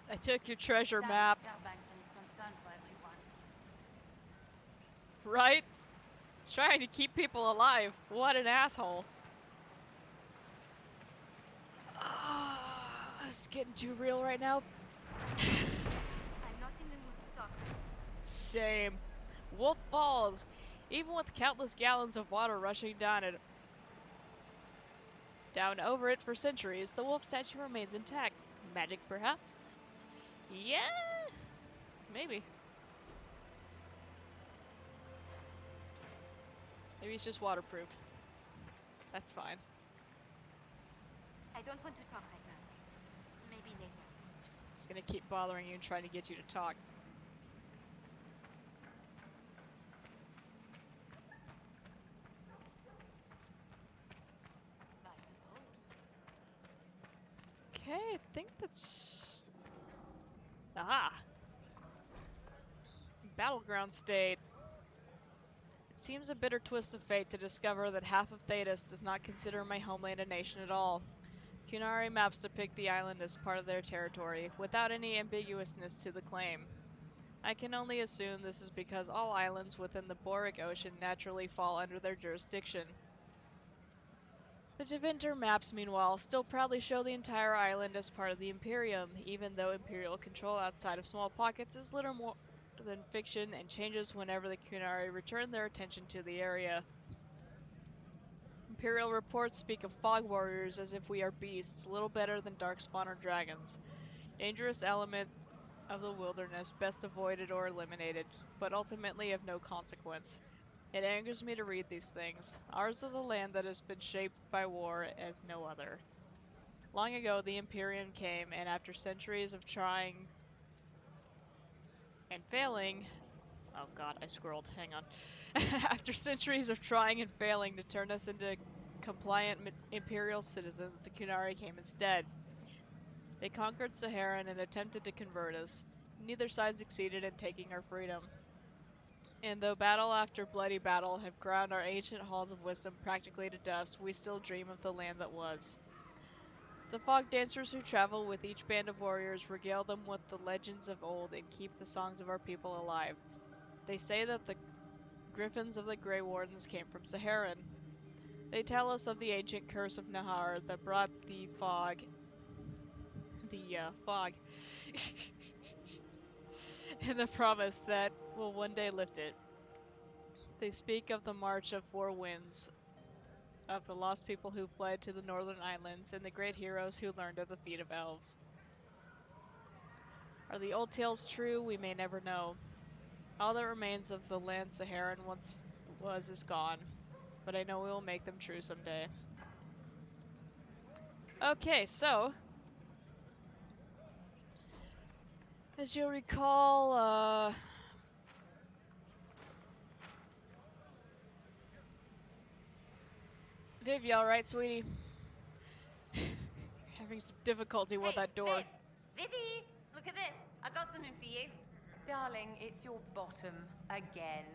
I took your treasure map. Fairbanks and his concern for everyone. Right? Trying to keep people alive. What an asshole. It's getting too real right now. I'm not in the mood to talk. Same. Wolf Falls. Even with countless gallons of water rushing down over it for centuries, the wolf statue remains intact. Magic, perhaps? Yeah, maybe. Maybe it's just waterproof. That's fine. I don't want to talk right now. Maybe later. It's gonna keep bothering you and trying to get you to talk. I suppose. Okay, I think that's... Aha! Battleground State. It seems a bitter twist of fate to discover that half of Thetis does not consider my homeland a nation at all. Cunari maps depict the island as part of their territory, without any ambiguousness to the claim. I can only assume this is because all islands within the Boric Ocean naturally fall under their jurisdiction. The Deventer maps, meanwhile, still proudly show the entire island as part of the Imperium, even though Imperial control outside of small pockets is little more than fiction and changes whenever the Cunari return their attention to the area. Imperial reports speak of fog warriors as if we are beasts, little better than darkspawn or dragons. Dangerous element of the wilderness, best avoided or eliminated, but ultimately of no consequence. It angers me to read these things. Ours is a land that has been shaped by war as no other. Long ago, the Imperium came, and after centuries of trying and failing... Oh god, I scrolled. Hang on. After centuries of trying and failing to turn us into compliant Imperial citizens, the Cunari came instead. They conquered Saharan and attempted to convert us. Neither side succeeded in taking our freedom. And though battle after bloody battle have ground our ancient halls of wisdom practically to dust, we still dream of the land that was. The fog dancers who travel with each band of warriors regale them with the legends of old and keep the songs of our people alive. They say that the griffins of the Grey Wardens came from Saharan. They tell us of the ancient curse of Nahar that brought the fog, and the promise that will one day lift it. They speak of the march of four winds, of the lost people who fled to the northern islands, and the great heroes who learned at the feet of elves. Are the old tales true? We may never know. All that remains of the land Saharan once was is gone, but I know we will make them true someday. Okay, so as you'll recall, Viv, you alright, sweetie? Having some difficulty with that door. Viv! Vivi! Look at this! I got something for you. Darling, it's your bottom again.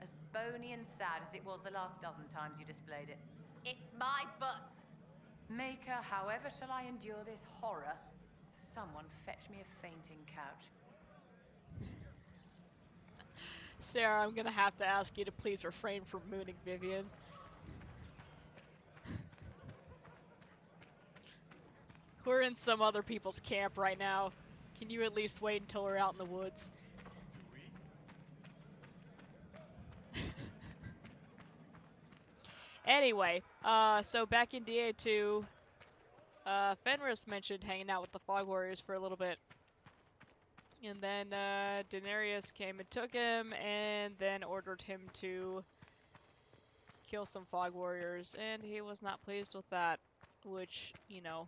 As bony and sad as it was the last dozen times you displayed it. It's my butt! Maker, however shall I endure this horror? Someone fetch me a fainting couch. Sarah, I'm gonna have to ask you to please refrain from mooning Vivian. We're in some other people's camp right now. Can you at least wait until we're out in the woods? Anyway, so back in DA2, Fenris mentioned hanging out with the Fog Warriors for a little bit. And then, Daenerys came and took him, and then ordered him to kill some Fog Warriors, and he was not pleased with that, which, you know,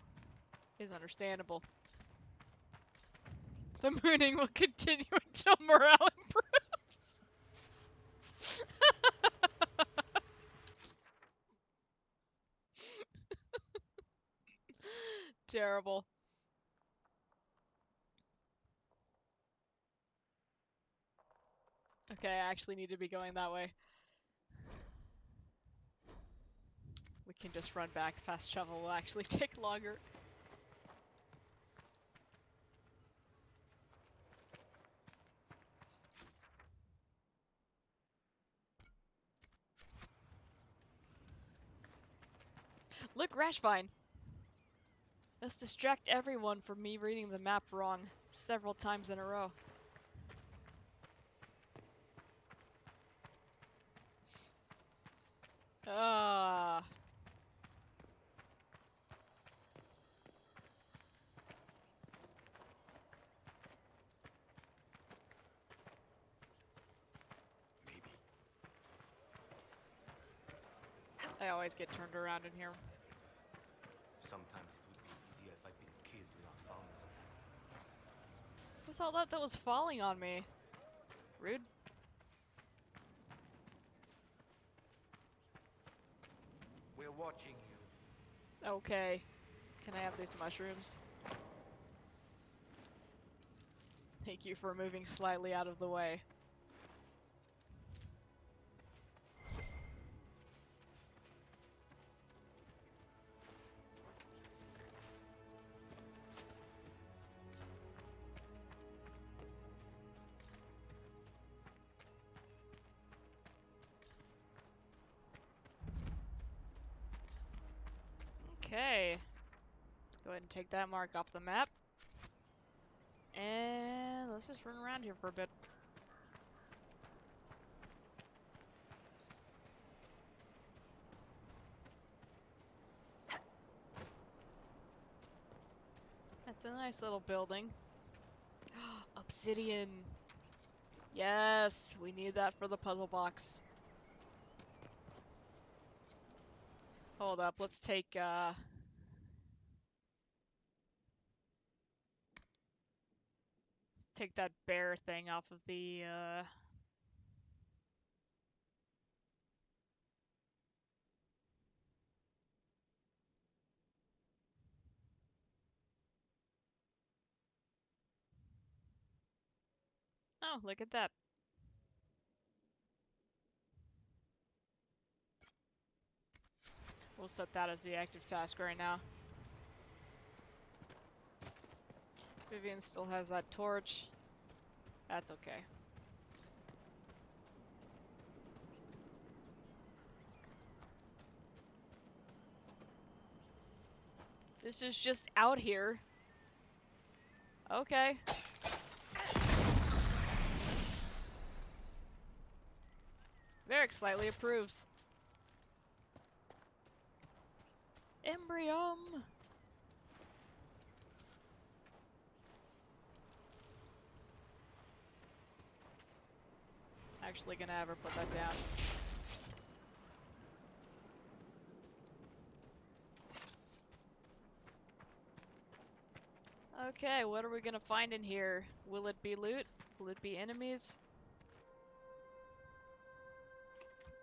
is understandable. The mooning will continue until morale improves. Terrible. Okay, I actually need to be going that way. We can just run back. Fast travel will actually take longer. Look, Rashvine! Let's distract everyone from me reading the map wrong several times in a row. Ah. I always get turned around in here. Sometimes it would be easier if I'd been killed without falling sometimes. What's all that was falling on me? Rude. We're watching you. Okay. Can I have these mushrooms? Thank you for moving slightly out of the way. Okay. Let's go ahead and take that mark off the map. And let's just run around here for a bit. That's a nice little building. Obsidian! Yes! We need that for the puzzle box. Hold up, let's take, take that bear thing off of the, Oh, look at that. We'll set that as the active task right now. Vivian still has that torch. That's okay. This is just out here. Okay. Varric slightly approves. Embryum! Actually gonna have her put that down. Okay, what are we gonna find in here? Will it be loot? Will it be enemies?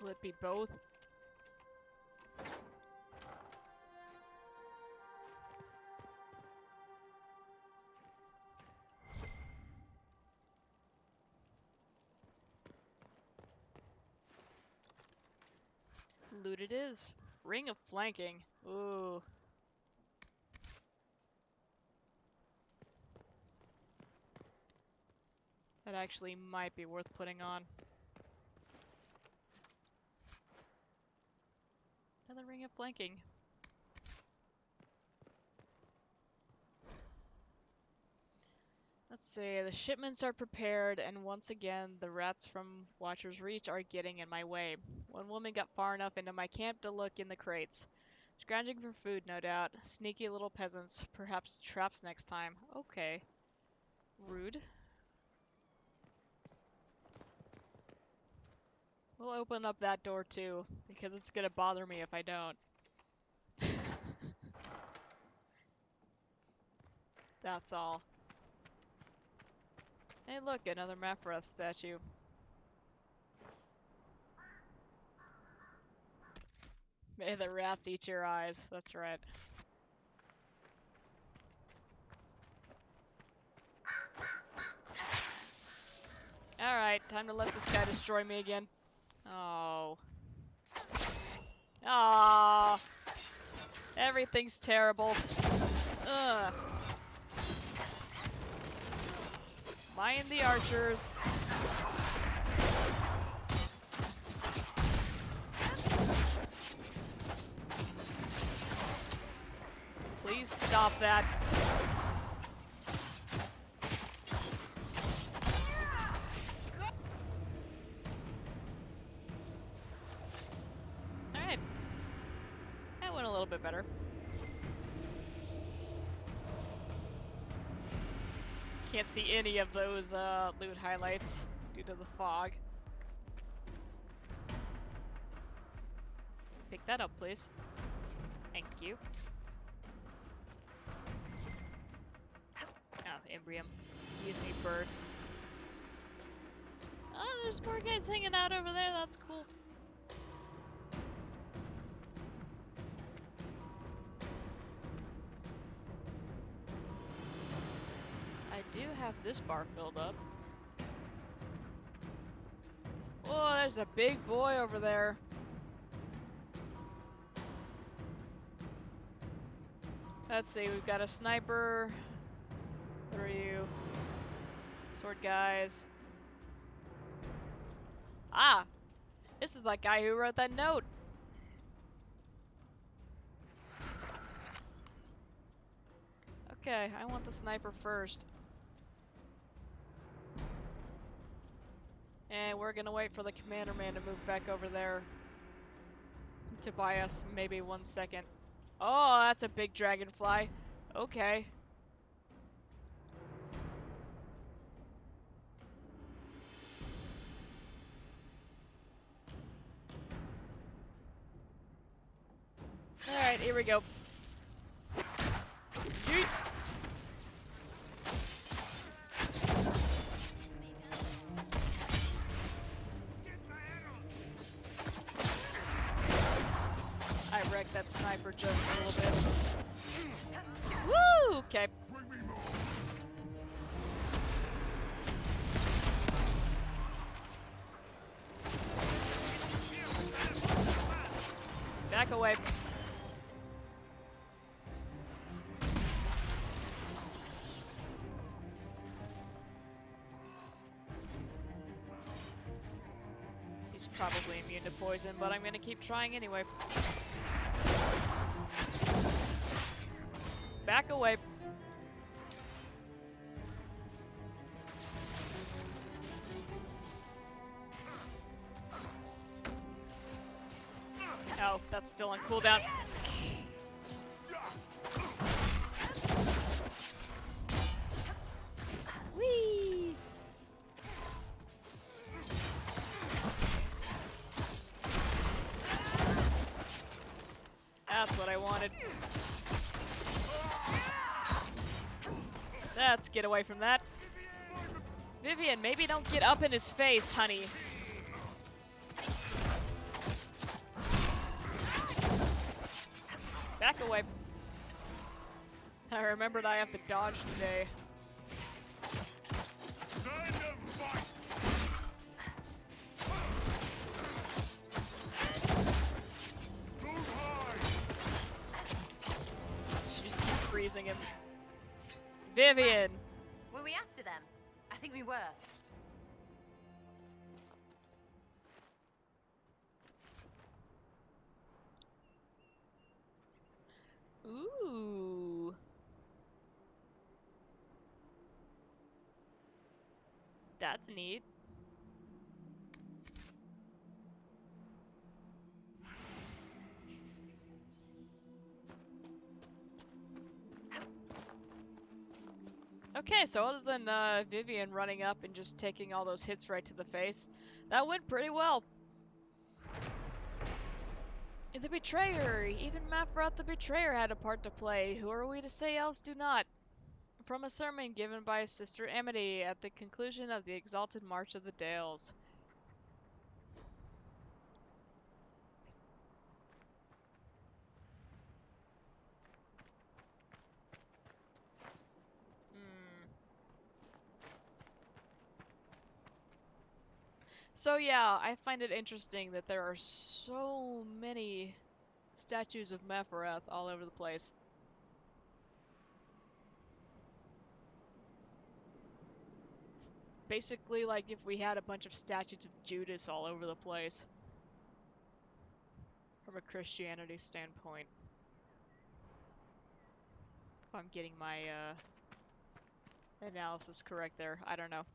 Will it be both? Loot it is. Ring of flanking. Ooh. That actually might be worth putting on. Another ring of flanking. Let's see, the shipments are prepared, and once again, the rats from Watcher's Reach are getting in my way. One woman got far enough into my camp to look in the crates. Scrounging for food, no doubt. Sneaky little peasants. Perhaps traps next time. Okay. Rude. We'll open up that door too, because it's gonna bother me if I don't. That's all. Hey look, another Mafroth statue. May the rats eat your eyes, that's right. Alright, time to let this guy destroy me again. Oh. Ah. Everything's terrible. Ugh. Mind the archers. Please stop that. Alright. That went a little bit better. Can't see any of those loot highlights due to the fog. Pick that up, please. Thank you. Oh, Imbrium. Excuse me, bird. Oh, there's more guys hanging out over there. That's cool. I do have this bar filled up. Oh, there's a big boy over there. Let's see, we've got a sniper. What are you? Sword guys. Ah! This is that guy who wrote that note. Okay, I want the sniper first. And we're gonna wait for the commander man to move back over there to buy us maybe 1 second. Oh, that's a big dragonfly. Okay. Alright, here we go. Yeet. I wrecked that sniper just a little bit. Woo! Okay. Back away. He's probably immune to poison, but I'm gonna keep trying anyway. Back away. Oh, that's still on cooldown. Whee! That's what I wanted. Let's get away from that. Vivian, maybe don't get up in his face, honey. Back away. I remembered I have to dodge today. She just keeps freezing him. Vivian! Were we after them? I think we were. Ooh. That's neat. Okay, so other than Vivian running up and just taking all those hits right to the face, that went pretty well. The Betrayer! Even Mafrat the Betrayer had a part to play. Who are we to say elves do not? From a sermon given by Sister Amity at the conclusion of the Exalted March of the Dales. So yeah, I find it interesting that there are so many statues of Mephareth all over the place. It's basically like if we had a bunch of statues of Judas all over the place. From a Christianity standpoint. If I'm getting my analysis correct there, I don't know.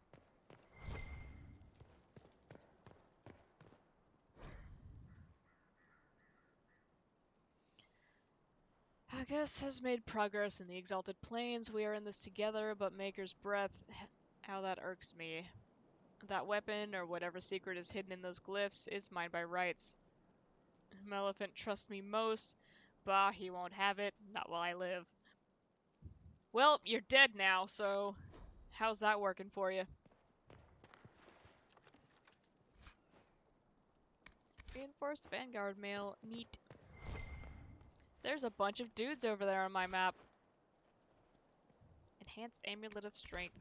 Haggis has made progress in the Exalted Plains. We are in this together, but Maker's Breath, how that irks me. That weapon, or whatever secret is hidden in those glyphs, is mine by rights. Maleficent trusts me most. Bah, he won't have it, not while I live. Well, you're dead now, so how's that working for you? Reinforced Vanguard mail, neat. There's a bunch of dudes over there on my map. Enhanced Amulet of Strength.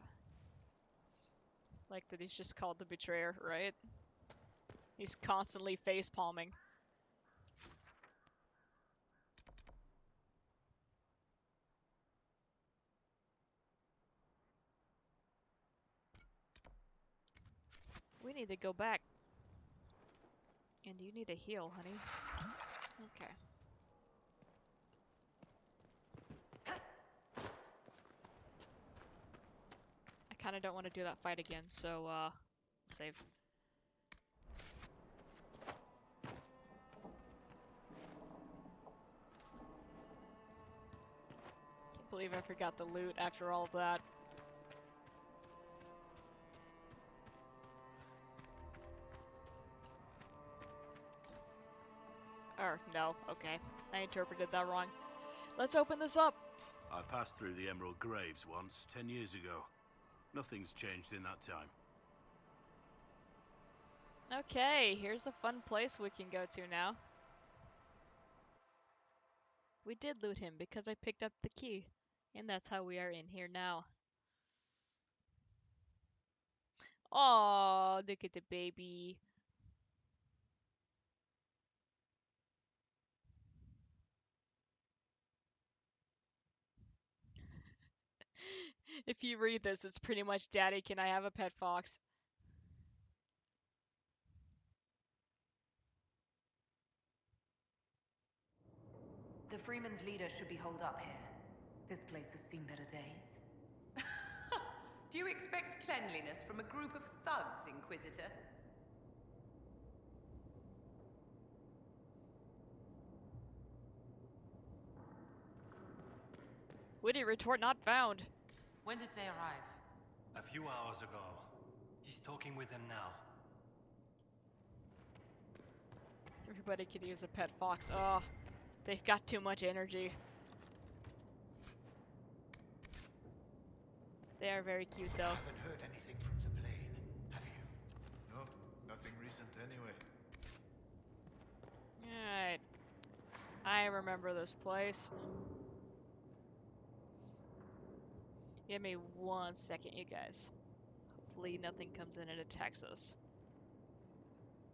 Like that he's just called the Betrayer, right? He's constantly face-palming. We need to go back. And you need a heal, honey. Okay. I kinda don't want to do that fight again, so, save. Can't believe I forgot the loot after all of that. Or, no, okay. I interpreted that wrong. Let's open this up! I passed through the Emerald Graves once, 10 years ago. Nothing's changed in that time. Okay, here's a fun place we can go to now. We did loot him because I picked up the key. And that's how we are in here now. Aww, look at the baby. If you read this, it's pretty much, Daddy, can I have a pet fox? The Freeman's leader should be holed up here. This place has seen better days. Do you expect cleanliness from a group of thugs, Inquisitor? Witty retort not found. When did they arrive? A few hours ago. He's talking with them now. Everybody could use a pet fox. Oh, they've got too much energy. They are very cute, You though. haven't heard anything from the plane, have you? No, nothing recent anyway. Alright. I remember this place. Give me 1 second, you guys. Hopefully nothing comes in and attacks us.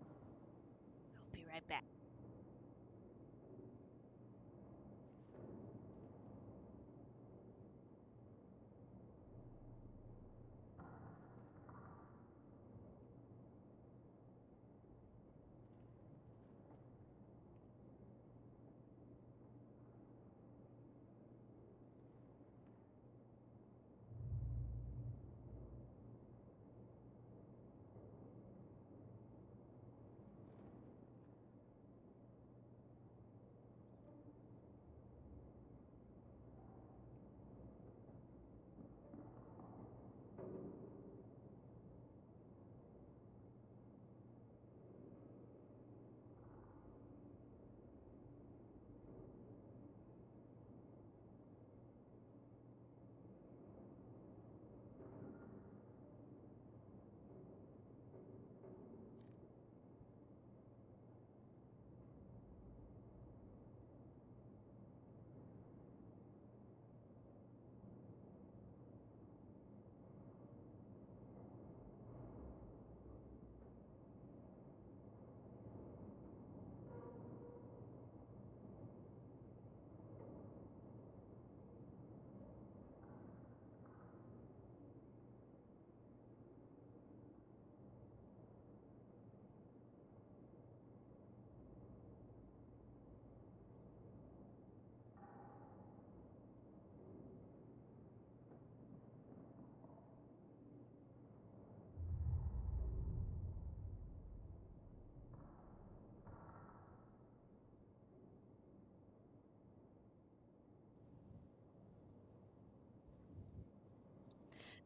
I'll be right back.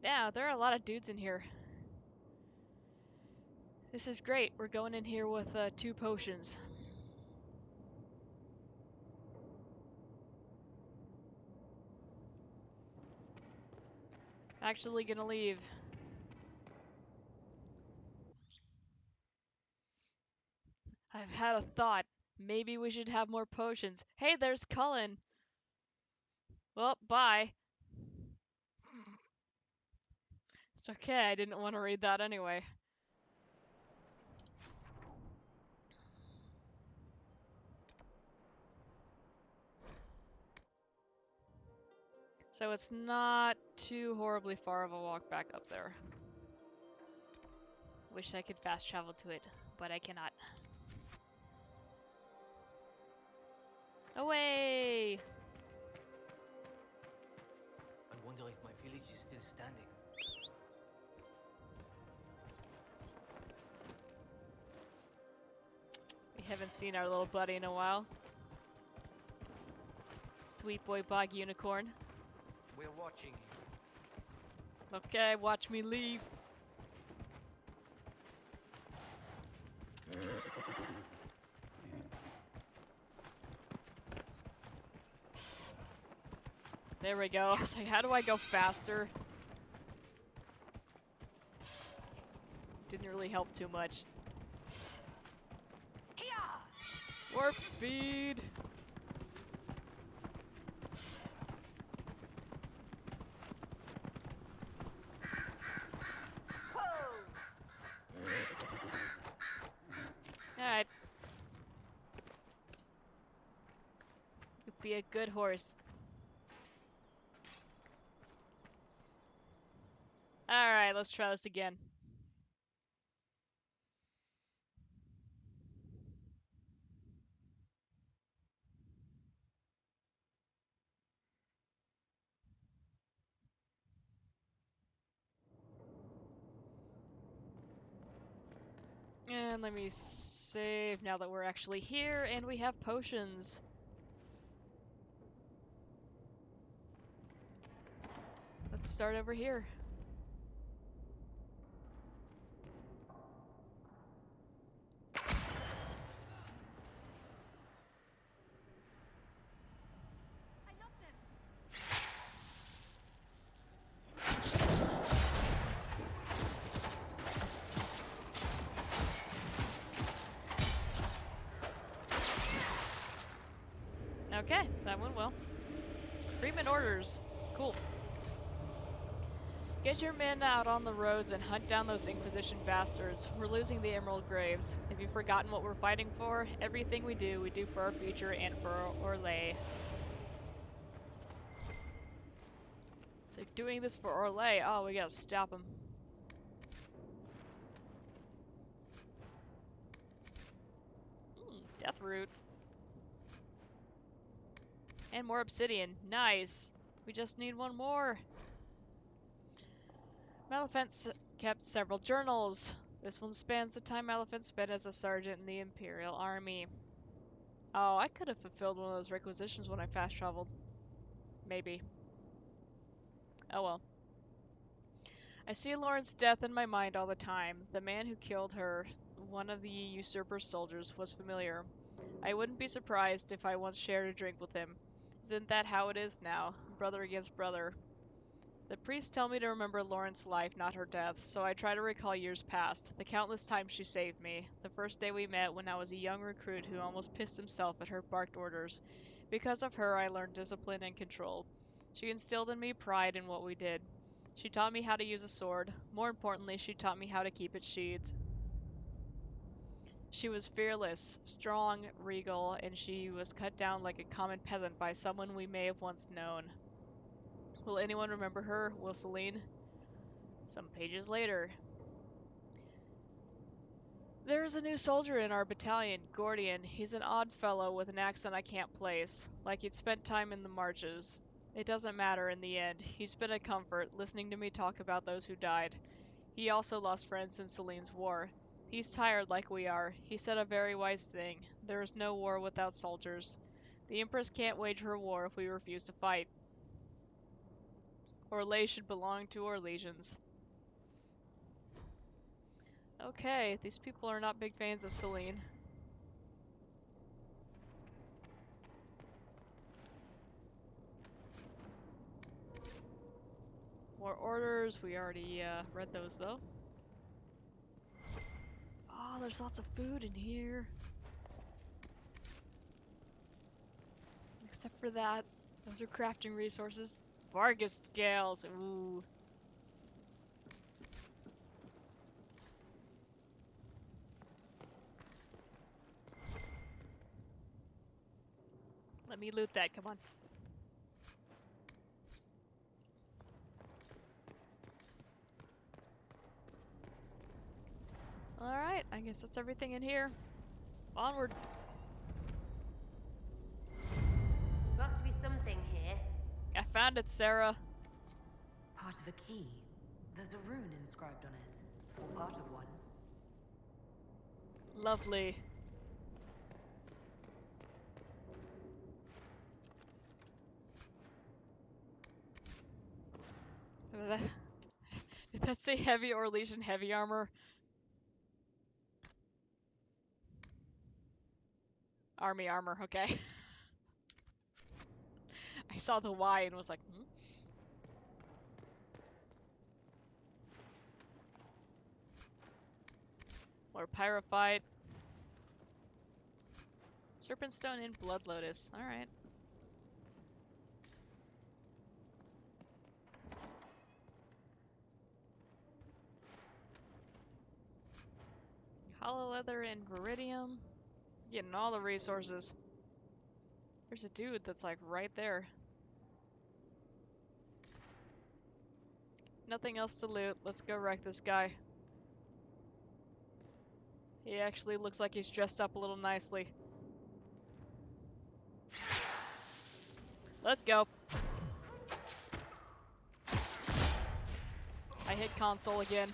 Now, there are a lot of dudes in here. This is great. We're going in here with 2 potions. Actually gonna leave. I've had a thought. Maybe we should have more potions. Hey, there's Cullen! Well, bye. It's okay, I didn't want to read that anyway. So it's not too horribly far of a walk back up there. Wish I could fast travel to it, but I cannot. Away! I wonder if my village is still standing. We haven't seen our little buddy in a while. Sweet boy bog unicorn. We're watching you. Okay, watch me leave. There we go. I was like, how do I go faster? Didn't really help too much. Warp speed! Alright. You'd be a good horse. Alright, let's try this again. And let me save now that we're actually here and we have potions. Let's start over here. Okay, that went well. Freeman orders. Cool. Get your men out on the roads and hunt down those Inquisition bastards. We're losing the Emerald Graves. Have you forgotten what we're fighting for? Everything we do for our future and for Orlais. They're doing this for Orlais. Oh, we gotta stop them. Death root. And more obsidian. Nice. We just need one more. Maleficent kept several journals. This one spans the time Maleficent spent as a sergeant in the Imperial Army. Oh, I could have fulfilled one of those requisitions when I fast traveled. Maybe. Oh well. I see Lauren's death in my mind all the time. The man who killed her, one of the usurper's soldiers, was familiar. I wouldn't be surprised if I once shared a drink with him. Isn't that how it is now? Brother against brother. The priests tell me to remember Lauren's life, not her death, so I try to recall years past, the countless times she saved me. The first day we met when I was a young recruit who almost pissed himself at her barked orders. Because of her, I learned discipline and control. She instilled in me pride in what we did. She taught me how to use a sword. More importantly, she taught me how to keep it sheathed. She was fearless, strong, regal, and she was cut down like a common peasant by someone we may have once known. Will anyone remember her? Will Celine? Some pages later. There's a new soldier in our battalion, Gordian. He's an odd fellow with an accent I can't place, like he'd spent time in the marches. It doesn't matter in the end. He's been a comfort, listening to me talk about those who died. He also lost friends in Celine's war. He's tired like we are. He said a very wise thing. There is no war without soldiers. The Empress can't wage her war if we refuse to fight. Orlais should belong to our legions. Okay, these people are not big fans of Celine. More orders. We already read those though. Oh, there's lots of food in here. Except for that, those are crafting resources. Vargas scales. Ooh. Let me loot that. Come on. Alright, I guess that's everything in here. Onward. Got to be something here. I found it, Sarah. Part of a key. There's a rune inscribed on it. Or part of one. Lovely. Did that say heavy or Legion heavy armor? Army armor, okay. I saw the Y and was like, hmm? More Pyrophyte. Serpent Stone and Blood Lotus. Alright. Hollow Leather and Viridium. Getting all the resources. There's a dude that's like right there. Nothing else to loot. Let's go wreck this guy. He actually looks like he's dressed up a little nicely. Let's go. I hit console again.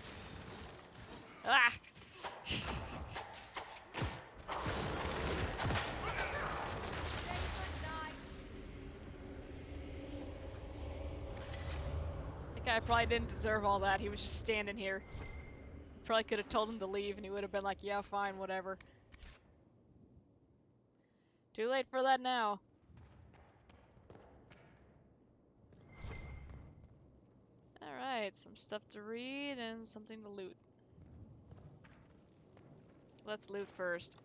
Ah! That guy probably didn't deserve all that. He was just standing here. Probably could have told him to leave and he would have been like, yeah, fine, whatever. Too late for that now. Alright, some stuff to read and something to loot. Let's loot first.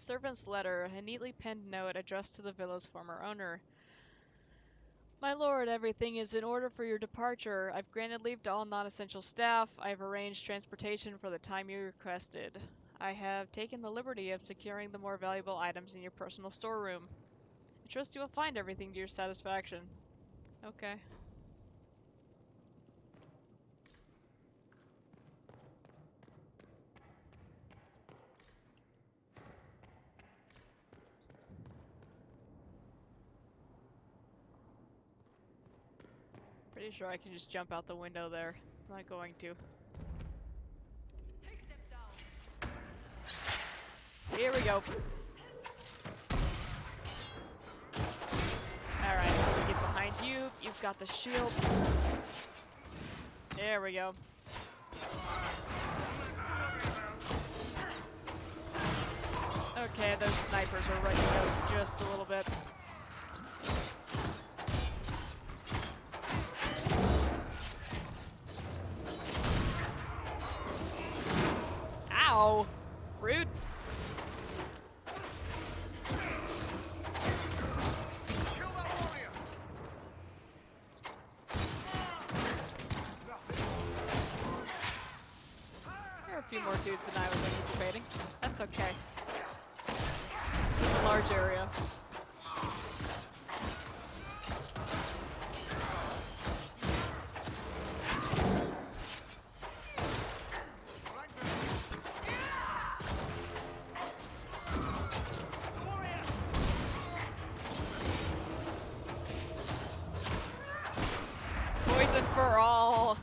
Servant's letter, a neatly penned note addressed to the villa's former owner. My lord, everything is in order for your departure. I've granted leave to all non-essential staff. I've arranged transportation for the time you requested. I have taken the liberty of securing the more valuable items in your personal storeroom. I trust you will find everything to your satisfaction. Okay. Pretty sure I can just jump out the window there. I'm not going to. Here we go. Alright, let me get behind you. You've got the shield. There we go. Okay, those snipers are running us just a little bit. Ow! Rude. There are a few more dudes than I was anticipating. That's okay. This is a large area. Poison for all.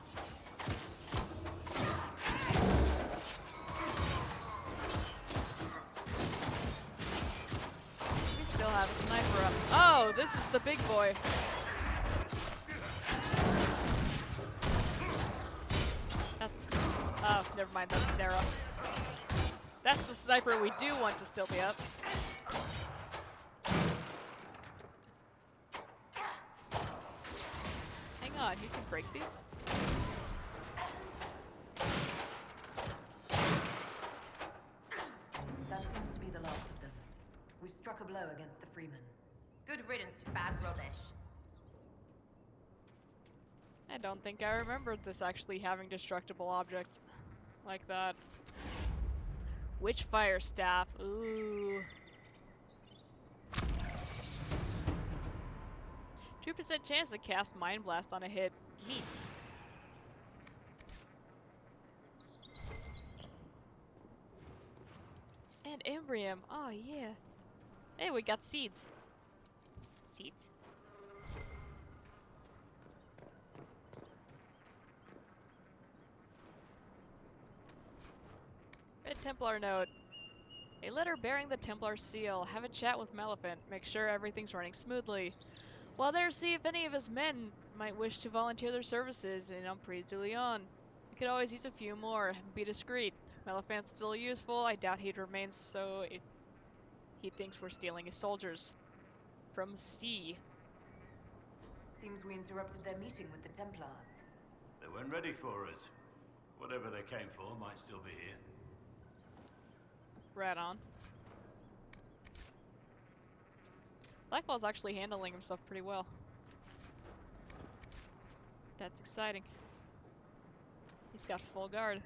We still have a sniper up. Oh, this is the big boy. That's... Oh, never mind, that's Sarah. That's the sniper we do want to still be up. Hang on, you can break these? That seems to be the last of them. We've struck a blow against the Freemen. Good riddance to bad rubbish. I don't think I remembered this actually having destructible objects like that. Witchfire staff. Ooh. 2% chance to cast Mind Blast on a hit. Neat. And Embrium. Oh, yeah. Hey, we got seeds. Seeds. Red Templar note. A letter bearing the Templar seal. Have a chat with Maleficent. Make sure everything's running smoothly. While there, see if any of his men might wish to volunteer their services in Emprise de Leon. We could always use a few more. Be discreet. Maleficent's still useful. I doubt he'd remain so if he thinks we're stealing his soldiers. From C. Seems we interrupted their meeting with the Templars. They weren't ready for us. Whatever they came for might still be here. Right on. Blackwell's actually handling himself pretty well. That's exciting. He's got full guard.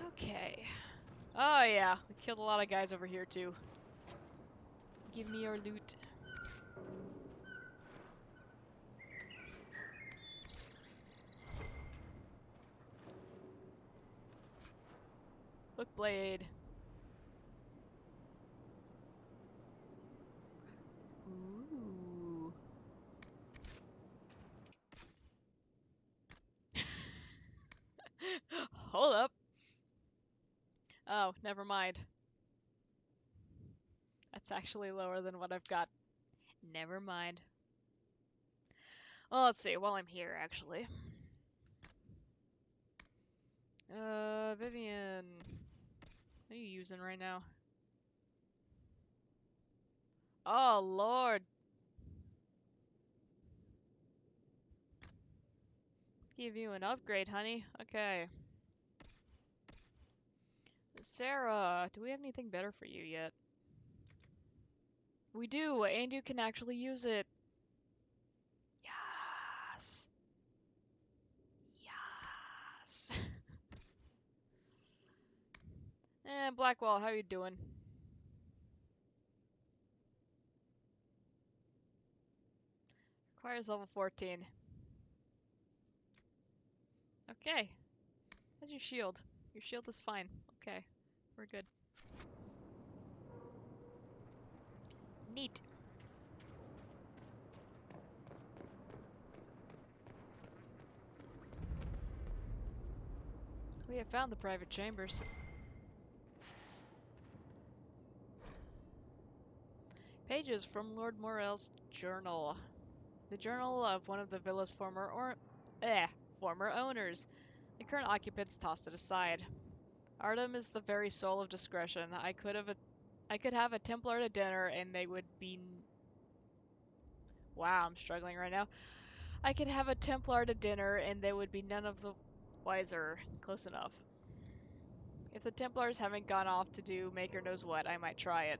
Okay. Oh yeah, we killed a lot of guys over here too. Give me your loot. Hook blade. Ooh. Hold up. Oh, never mind. That's actually lower than what I've got. Never mind. Well, let's see, while I'm here, actually. Vivian. What are you using right now? Oh, Lord. Give you an upgrade, honey. Okay. Sarah, do we have anything better for you yet? We do, and you can actually use it. Yes. Yes. Blackwall, how you doing? Requires level 14. Okay. How's your shield? Your shield is fine. Okay. We're good. Neat. We have found the private chambers. Pages from Lord Morel's journal. The journal of one of the villa's former owners. The current occupants tossed it aside. Artem is the very soul of discretion. I could have a Templar at a dinner and they would be... Wow, I'm struggling right now. I could have a Templar at a dinner and they would be none of the wiser. Close enough. If the Templars haven't gone off to do Maker knows what, I might try it.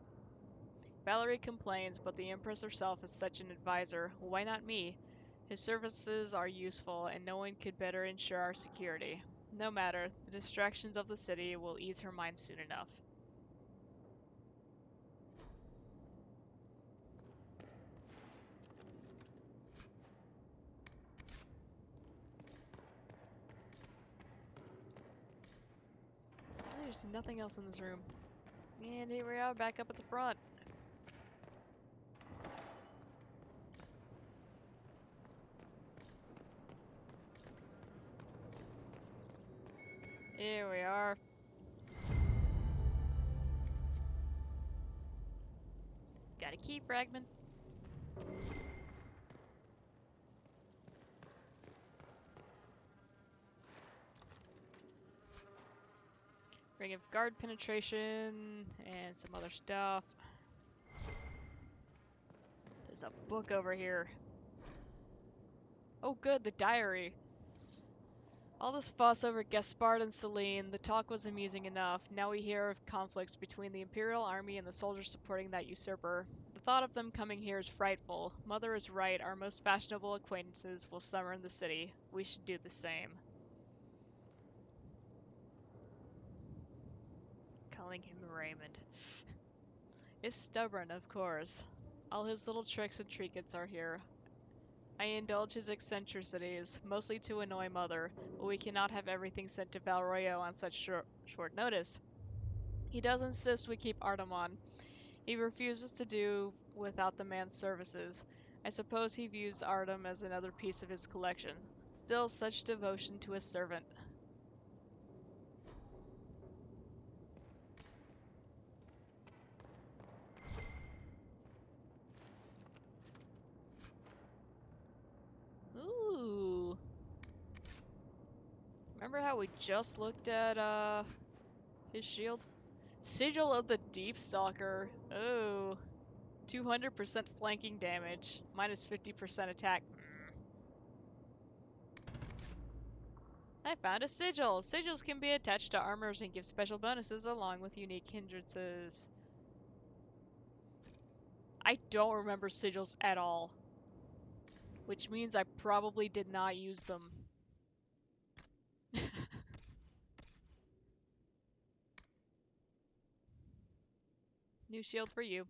Valerie complains, but the Empress herself is such an advisor. Why not me? His services are useful, and no one could better ensure our security. No matter, the distractions of the city will ease her mind soon enough. There's nothing else in this room. And here we are, back up at the front. Here we are. Got a key fragment. Ring of guard penetration and some other stuff. There's a book over here. Oh good, the diary. All this fuss over Gaspard and Celine, the talk was amusing enough. Now we hear of conflicts between the Imperial Army and the soldiers supporting that usurper. The thought of them coming here is frightful. Mother is right, our most fashionable acquaintances will summer in the city. We should do the same. Calling him Raymond. Is stubborn, of course. All his little tricks and trinkets are here. I indulge his eccentricities, mostly to annoy Mother, but we cannot have everything sent to Valroyo on such short notice. He does insist we keep Artem on. He refuses to do without the man's services. I suppose he views Artem as another piece of his collection. Still, such devotion to a servant. Ooh. Remember how we just looked at, his shield? Sigil of the Deep Stalker. Oh. 200% flanking damage. Minus 50% attack. I found a sigil. Sigils can be attached to armors and give special bonuses along with unique hindrances. I don't remember sigils at all. Which means I probably did not use them. New shield for you.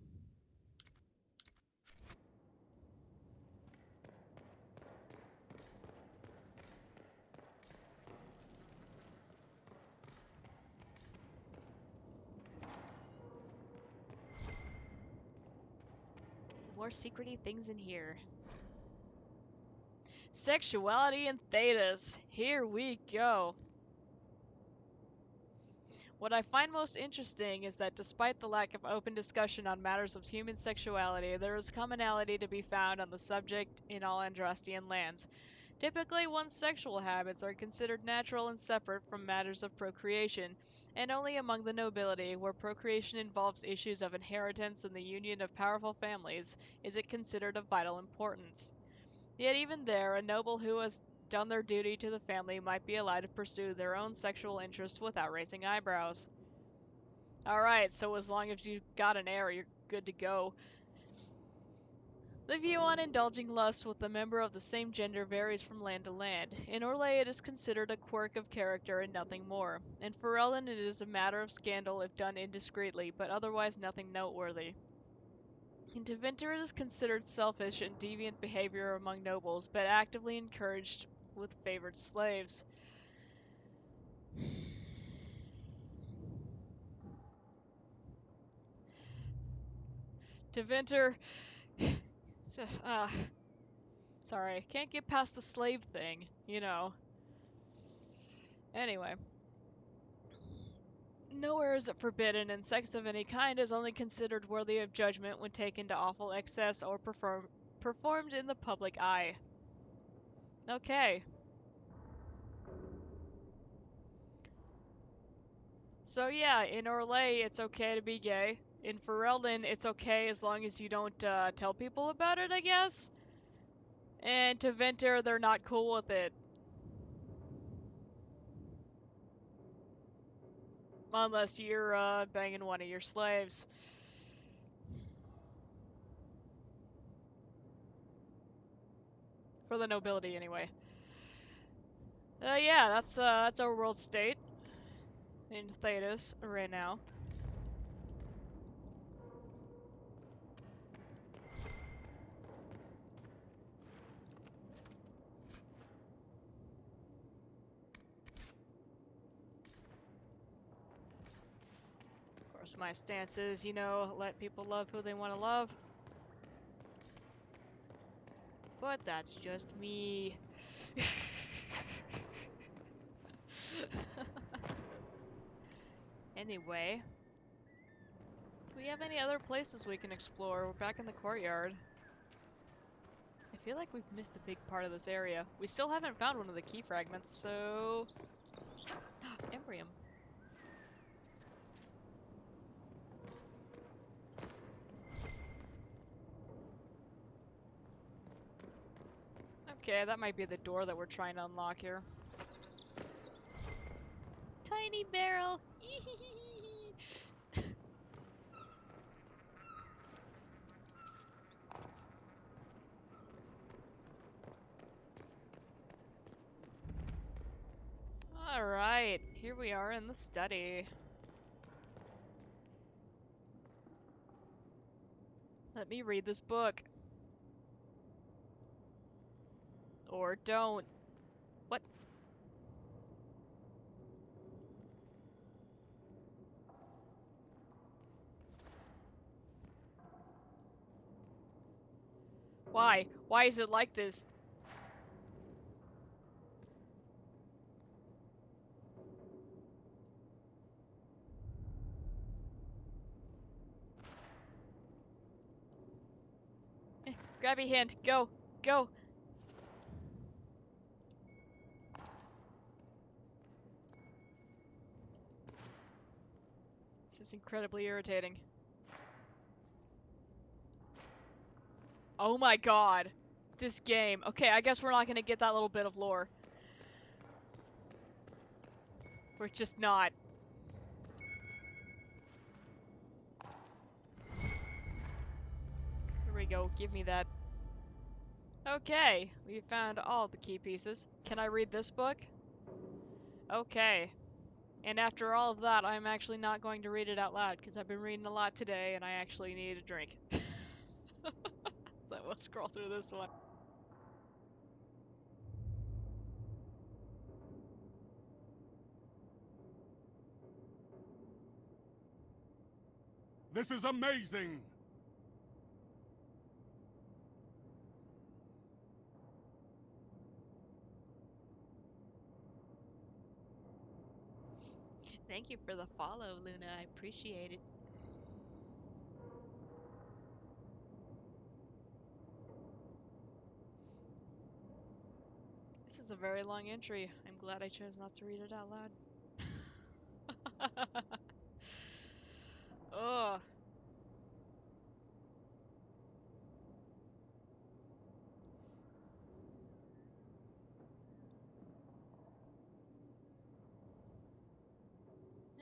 More secrety things in here. Sexuality and Thetas. Here we go. What I find most interesting is that despite the lack of open discussion on matters of human sexuality, there is commonality to be found on the subject in all Andrastian lands. Typically, one's sexual habits are considered natural and separate from matters of procreation, and only among the nobility, where procreation involves issues of inheritance and the union of powerful families, is it considered of vital importance. Yet even there, a noble who has done their duty to the family might be allowed to pursue their own sexual interests without raising eyebrows. Alright, so as long as you've got an heir, you're good to go. The view on indulging lust with a member of the same gender varies from land to land. In Orlais it is considered a quirk of character and nothing more. In Ferelden it is a matter of scandal if done indiscreetly, but otherwise nothing noteworthy. In Tevinter it is considered selfish and deviant behavior among nobles, but actively encouraged with favored slaves. Tevinter... sorry, can't get past the slave thing, you know. Anyway. Nowhere is it forbidden, and sex of any kind is only considered worthy of judgment when taken to awful excess or performed in the public eye. Okay. So yeah, in Orlais it's okay to be gay. In Ferelden it's okay as long as you don't tell people about it, I guess. And to Venter, they're not cool with it. Unless you're banging one of your slaves. For the nobility, anyway. Yeah, that's our world state in Thetis right now. Of course, my stance is, you know, let people love who they want to love. But that's just me. Anyway. Do we have any other places we can explore? We're back in the courtyard. I feel like we've missed a big part of this area. We still haven't found one of the key fragments, so... Embrium. Okay, that might be the door that we're trying to unlock here. Tiny barrel! Alright, here we are in the study. Let me read this book. Or don't. What? Why? Why is it like this? Grab your hand. Go. Go. This is incredibly irritating. Oh my god. This game. Okay, I guess we're not gonna get that little bit of lore. We're just not. Here we go. Give me that. Okay, we found all the key pieces. Can I read this book? Okay. And after all of that, I'm actually not going to read it out loud, because I've been reading a lot today, and I actually need a drink. So we'll scroll through this one. This is amazing! Thank you for the follow, Luna. I appreciate it. This is a very long entry. I'm glad I chose not to read it out loud. Ugh.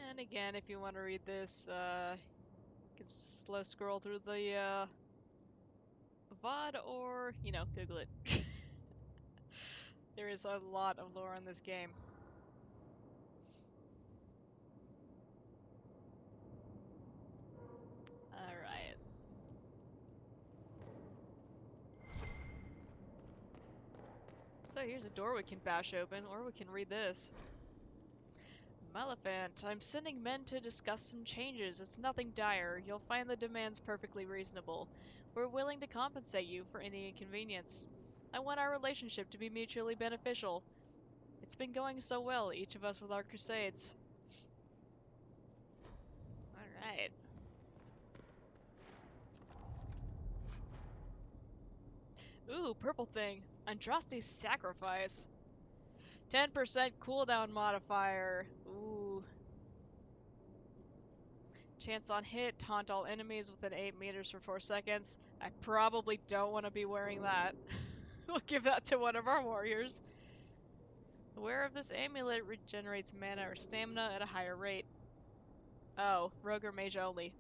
And again, if you want to read this, you can slow scroll through the VOD or, you know, Google it. There is a lot of lore in this game. Alright. So here's a door we can bash open, or we can read this. Maleficent, I'm sending men to discuss some changes. It's nothing dire. You'll find the demands perfectly reasonable. We're willing to compensate you for any inconvenience. I want our relationship to be mutually beneficial. It's been going so well, each of us with our crusades. Alright. Ooh, purple thing. Andraste's Sacrifice. 10% cooldown modifier. Ooh. Chance on hit, taunt all enemies within 8 meters for 4 seconds. I probably don't want to be wearing that. We'll give that to one of our warriors. The wearer of this amulet regenerates mana or stamina at a higher rate. Oh, rogue or mage only.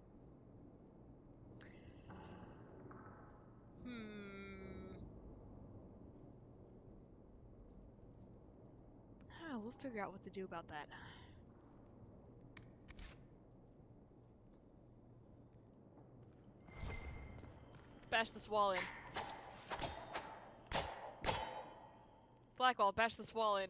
I don't know, we'll figure out what to do about that. Let's bash this wall in. Blackwall, bash this wall in.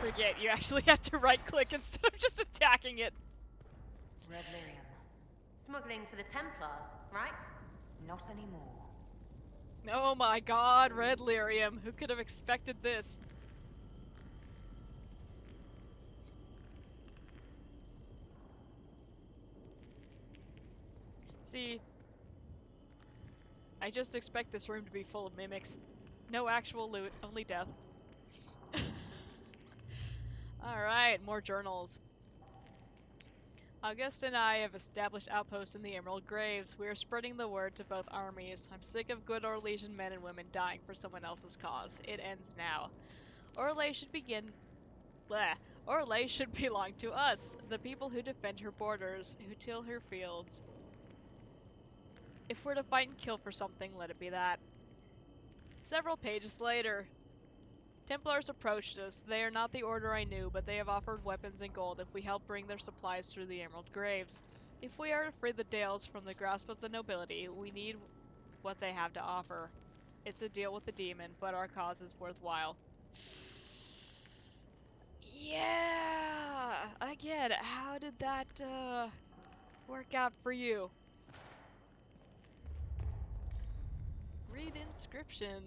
Forget, you actually have to right-click instead of just attacking it. Red Lyrium. Smuggling for the Templars, right? Not anymore. Oh my god, Red Lyrium. Who could have expected this? See, I just expect this room to be full of mimics. No actual loot, only death. Alright, more journals. August and I have established outposts in the Emerald Graves. We are spreading the word to both armies. I'm sick of good Orlesian men and women dying for someone else's cause. It ends now. Orlais should begin... Bleh. Orlais should belong to us, the people who defend her borders, who till her fields. If we're to fight and kill for something, let it be that. Several pages later. Templars approached us. They are not the order I knew, but they have offered weapons and gold if we help bring their supplies through the Emerald Graves. If we are to free the Dales from the grasp of the nobility, we need what they have to offer. It's a deal with the demon, but our cause is worthwhile. Yeah! Again, how did that, work out for you? Read inscription.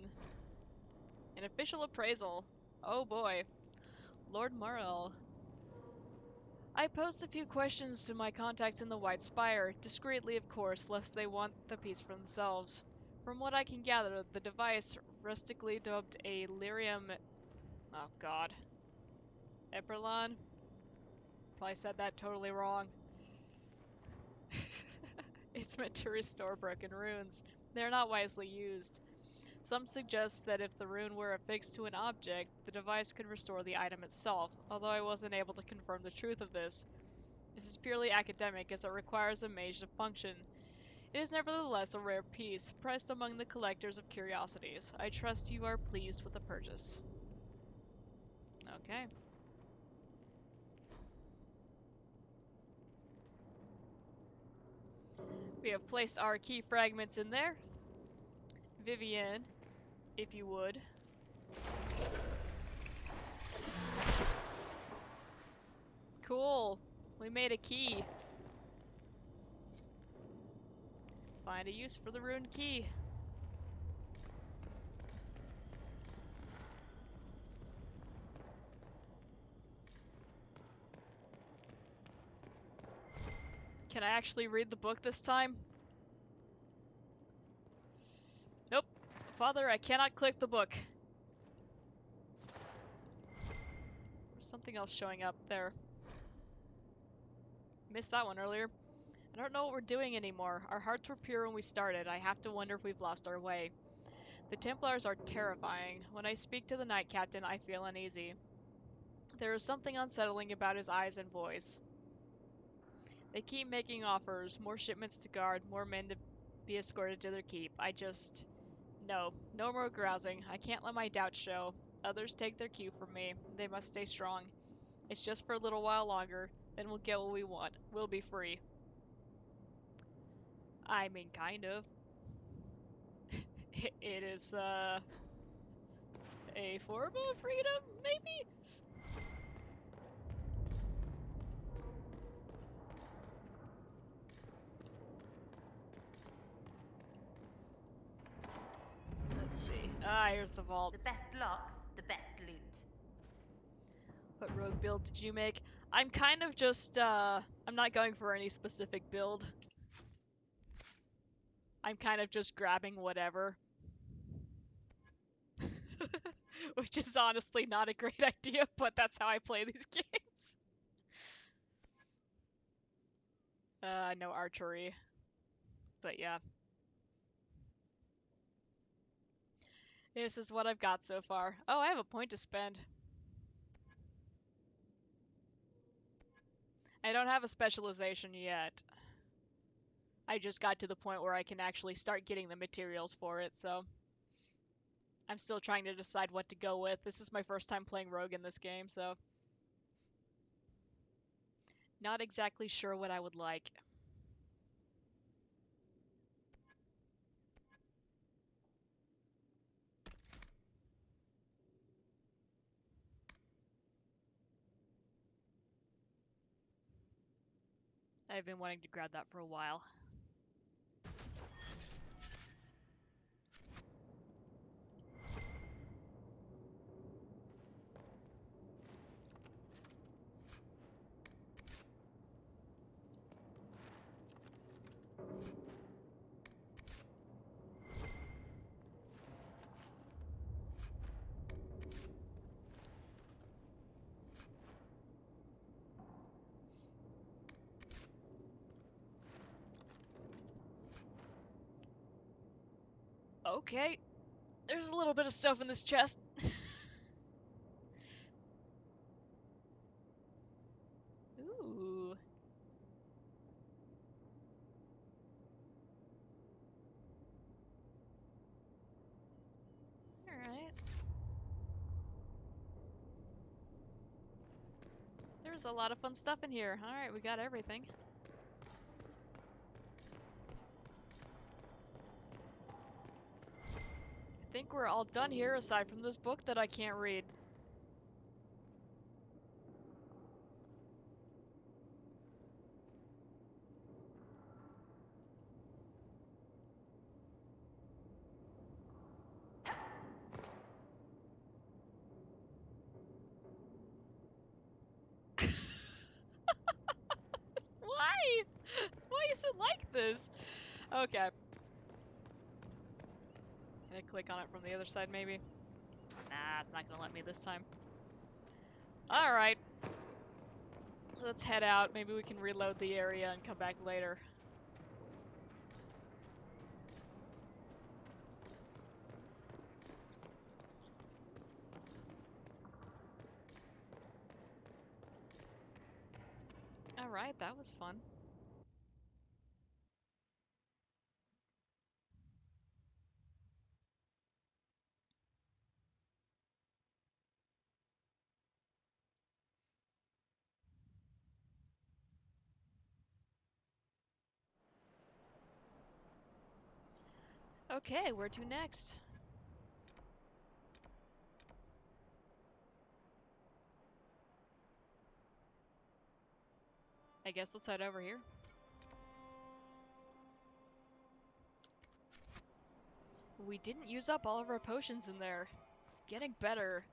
An official appraisal. Oh boy. Lord Morrell. I posed a few questions to my contacts in the White Spire, discreetly of course, lest they want the piece for themselves. From what I can gather, the device, rustically dubbed a lyrium... Oh god. Eperlon? Probably said that totally wrong. It's meant to restore broken runes. They are not wisely used. Some suggest that if the rune were affixed to an object, the device could restore the item itself, although I wasn't able to confirm the truth of this. This is purely academic, as it requires a mage to function. It is nevertheless a rare piece, priced among the collectors of curiosities. I trust you are pleased with the purchase. Okay. We have placed our key fragments in there. Vivienne, if you would. Cool. We made a key. Find a use for the ruined key. Can I actually read the book this time? Nope. Father, I cannot click the book. There's something else showing up there. Missed that one earlier. I don't know what we're doing anymore. Our hearts were pure when we started. I have to wonder if we've lost our way. The Templars are terrifying. When I speak to the Knight Captain, I feel uneasy. There is something unsettling about his eyes and voice. They keep making offers, more shipments to guard, more men to be escorted to their keep. No more grousing. I can't let my doubts show. Others take their cue from me. They must stay strong. It's just for a little while longer, then we'll get what we want. We'll be free. I mean, kind of. It is, a form of freedom, maybe? Let's see. Ah, here's the vault. The best locks, the best loot. What rogue build did you make? I'm kind of just, I'm not going for any specific build. I'm kind of just grabbing whatever. Which is honestly not a great idea, but that's how I play these games. No archery. But yeah. This is what I've got so far. Oh, I have a point to spend. I don't have a specialization yet. I just got to the point where I can actually start getting the materials for it, so... I'm still trying to decide what to go with. This is my first time playing Rogue in this game, so... Not exactly sure what I would like. I've been wanting to grab that for a while. Okay. There's a little bit of stuff in this chest. Ooh. Alright. There's a lot of fun stuff in here. Alright, we got everything. I think we're all done here, aside from this book that I can't read. Why? Why is it like this? Okay. Can I click on it from the other side, maybe? Nah, it's not gonna let me this time. Alright. Let's head out. Maybe we can reload the area and come back later. Alright, that was fun. Okay, where to next? I guess let's head over here. We didn't use up all of our potions in there. Getting better.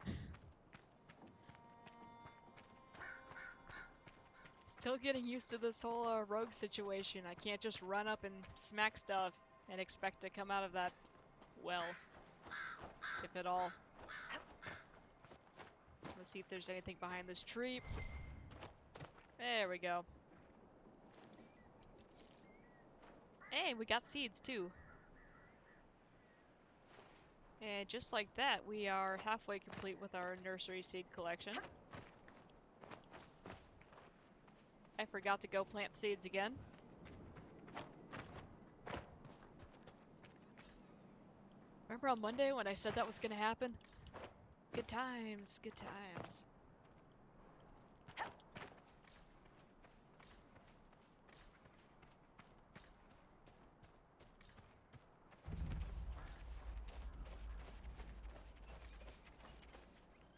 Still getting used to this whole rogue situation. I can't just run up and smack stuff and expect to come out of that well, if at all. Let's see if there's anything behind this tree. There we go. Hey, we got seeds too. And just like that, we are halfway complete with our nursery seed collection. I forgot to go plant seeds again. Remember on Monday when I said that was gonna happen? Good times, good times.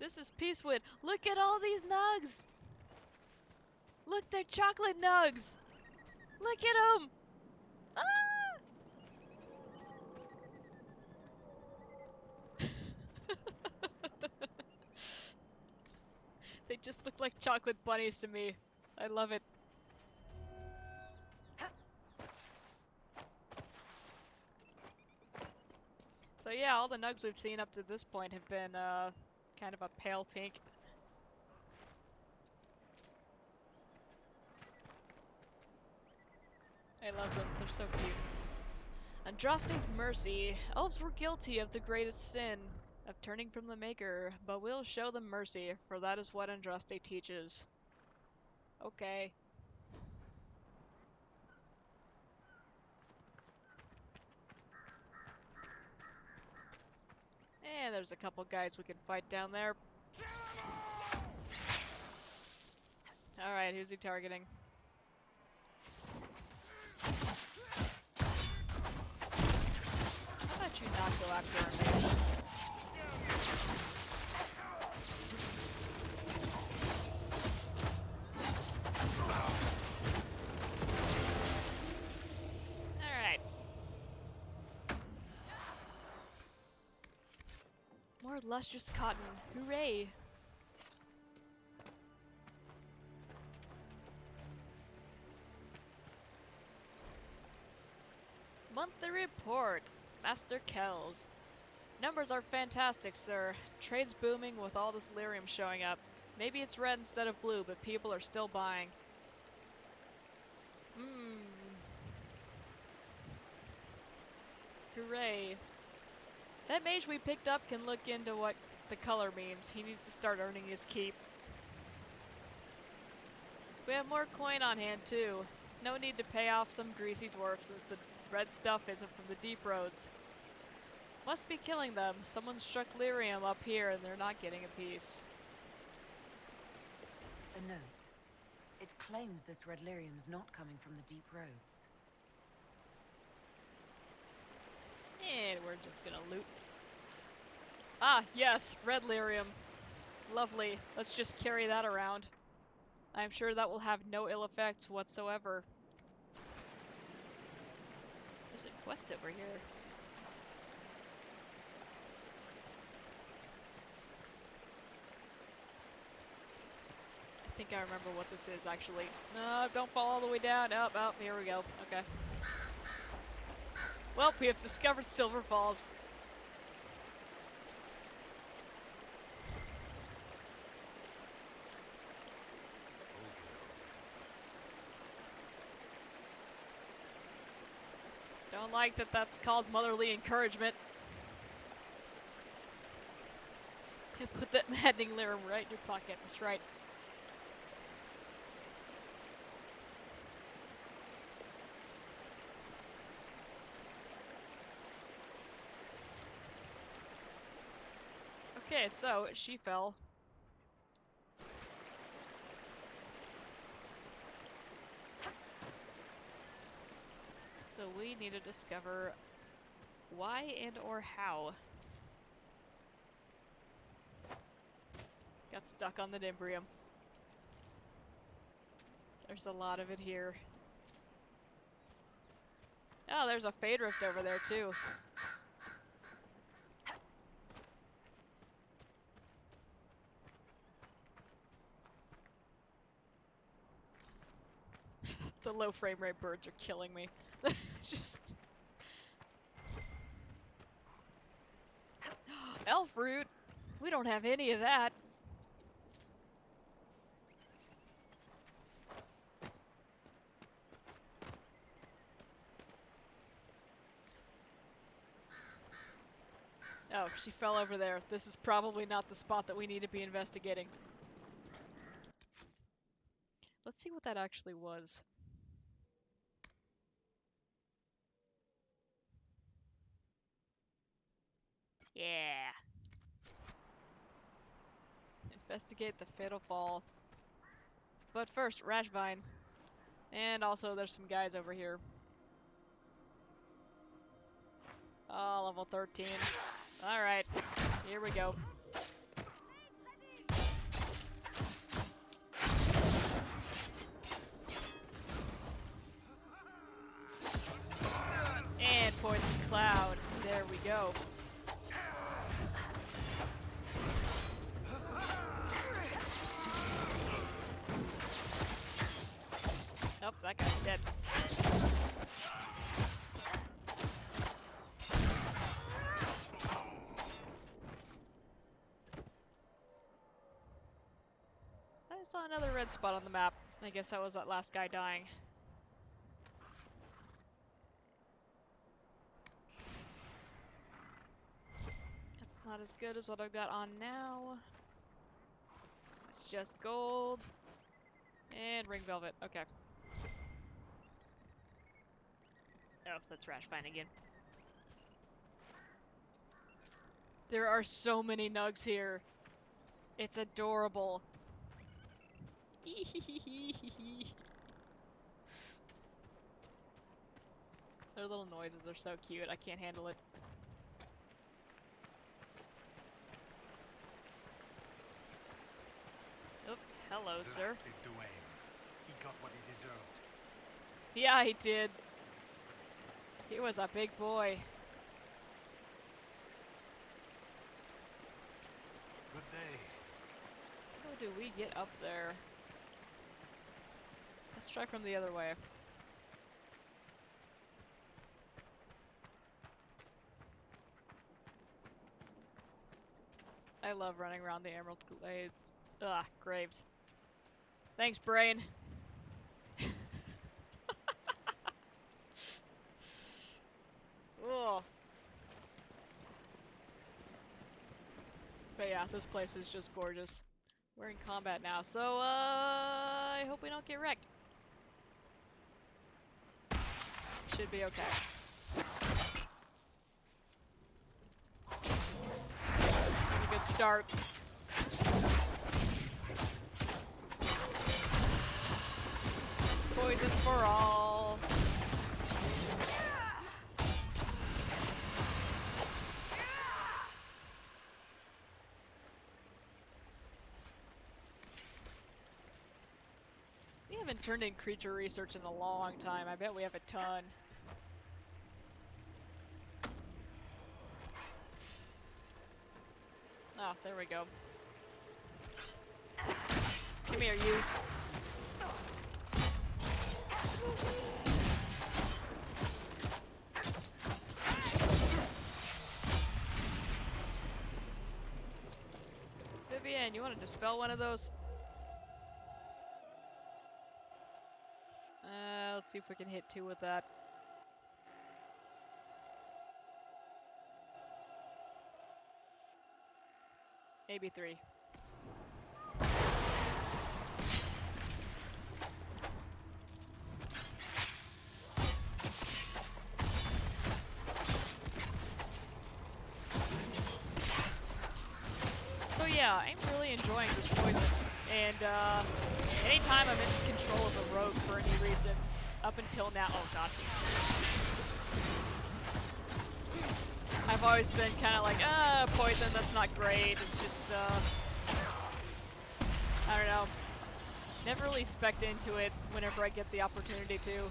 This is Peacewood. Look at all these nugs! Look, they're chocolate nugs! Look at them! Ah! They just look like chocolate bunnies to me. I love it. So yeah, all the nugs we've seen up to this point have been kind of a pale pink. I love them, they're so cute. Andraste's mercy. Elves were guilty of the greatest sin, of turning from the Maker, but we'll show them mercy, for that is what Andraste teaches. Okay. And there's a couple guys we can fight down there. Alright, who's he targeting? How about you not go after him? Alright. More lustrous cotton. Hooray! Monthly report. Master Kells. Numbers are fantastic, sir. Trade's booming with all this lyrium showing up. Maybe it's red instead of blue, but people are still buying. Hooray. That mage we picked up can look into what the color means. He needs to start earning his keep. We have more coin on hand, too. No need to pay off some greasy dwarf since the red stuff isn't from the deep roads. Must be killing them. Someone struck lyrium up here and they're not getting a piece. A note. It claims this red lyrium's not coming from the deep roads. And we're just gonna loot. Ah, yes, red lyrium. Lovely. Let's just carry that around. I'm sure that will have no ill effects whatsoever. There's a quest over here. I think I remember what this is, actually. No, don't fall all the way down. Oh, here we go. Okay. Well, we have discovered Silver Falls. Don't like that that's called motherly encouragement. Put that maddening lyrium right in your pocket, that's right. Okay, so she fell. So we need to discover why and or how. Got stuck on the Nimbrium. There's a lot of it here. Oh, there's a Fade Rift over there too. The low frame rate birds are killing me. Just... Elf root! We don't have any of that. Oh, she fell over there. This is probably not the spot that we need to be investigating. Let's see what that actually was. Yeah. Investigate the fatal fall. But first, Rashvine. And also there's some guys over here. Oh, level 13. Alright, here we go. And poison cloud. There we go. Oh, that guy's dead. I saw another red spot on the map. I guess that was that last guy dying. That's not as good as what I've got on now. It's just gold. And ring velvet. Okay. Oh, that's Rashvine again. There are so many nugs here. It's adorable. Their little noises are so cute. I can't handle it. Oh, hello, sir. He got what he deserved. Yeah, he did. He was a big boy. Good day. How do we get up there? Let's try from the other way. I love running around the Emerald Glades. Ugh, graves. Thanks, brain. Ugh. But yeah, this place is just gorgeous. We're in combat now, so I hope we don't get wrecked. Should be okay. Pretty good start. Poison for all. We haven't turned in creature research in a long time. I bet we have a ton. Oh, there we go. Come here, you. Vivian, you want to dispel one of those? Let's see if we can hit 2 with that. Maybe 3. So yeah, I'm really enjoying this poison. And anytime I'm in control of a rogue for any reason, up until now, oh gosh. I've always been kind of like, poison, that's not great. It's just, I don't know. Never really spec'd into it whenever I get the opportunity to.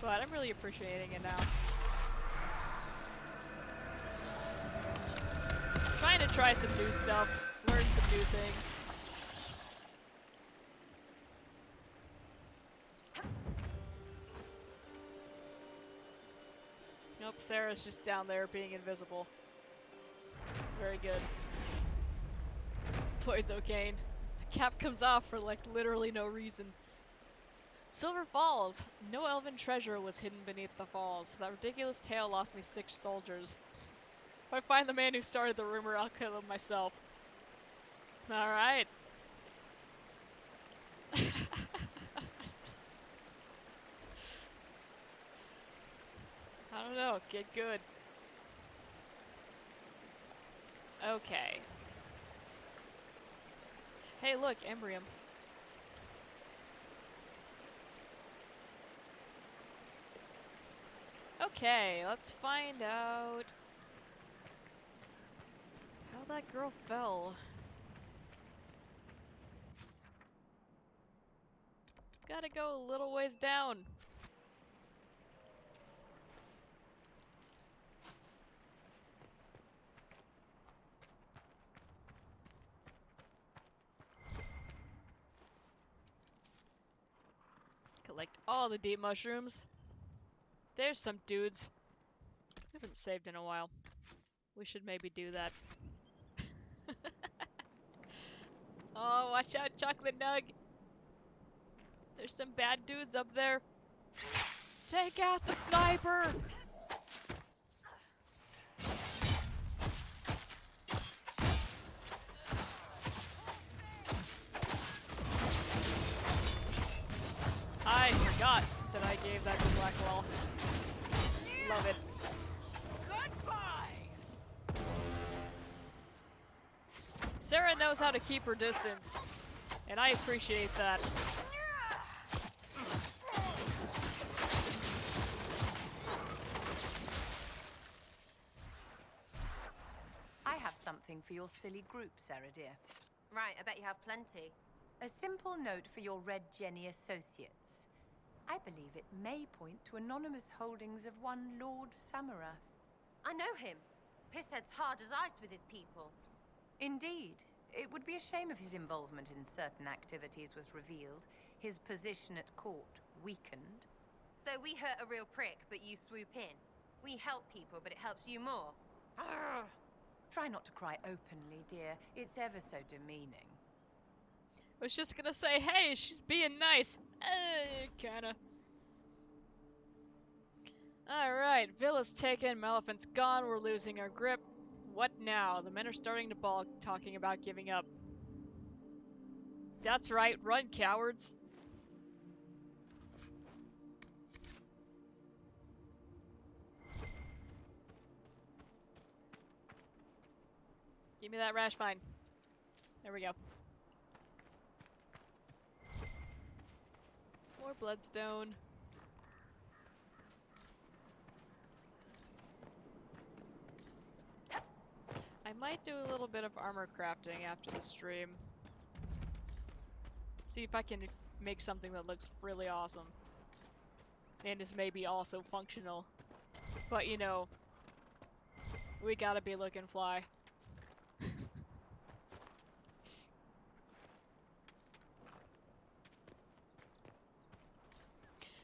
But I'm really appreciating it now. Trying to try some new stuff, learn some new things. Nope, Sarah's just down there being invisible. Very good. Poisocane. The cap comes off for like literally no reason. Silver Falls. No elven treasure was hidden beneath the falls. That ridiculous tale lost me 6 soldiers. If I find the man who started the rumor, I'll kill him myself. Alright. I don't know, get good. Okay. Hey look, Embrium. Okay, let's find out how that girl fell. Gotta go a little ways down. Collect all the deep mushrooms. There's some dudes. We haven't saved in a while. We should maybe do that. Oh, watch out, Chocolate Nug! There's some bad dudes up there. Take out the sniper! I forgot that I gave that to Blackwell. Love it. Sarah knows how to keep her distance, and I appreciate that. I have something for your silly group, Sarah dear. Right, I bet you have plenty. A simple note for your Red Jenny associates. I believe it may point to anonymous holdings of one Lord Samarath. I know him. Pisshead's hard as ice with his people. Indeed. It would be a shame if his involvement in certain activities was revealed, his position at court weakened. So we hurt a real prick, but you swoop in. We help people, but it helps you more. Arrgh. Try not to cry openly, dear. It's ever so demeaning. I was just gonna say, hey, she's being nice. Kinda. Alright, Villa's taken, Maleficent's gone, we're losing our grip. What now? The men are starting to balk, talking about giving up. That's right, run, cowards! Give me that rash vine. There we go. More bloodstone. I might do a little bit of armor crafting after the stream. See if I can make something that looks really awesome. And is maybe also functional. But you know, we gotta be looking fly.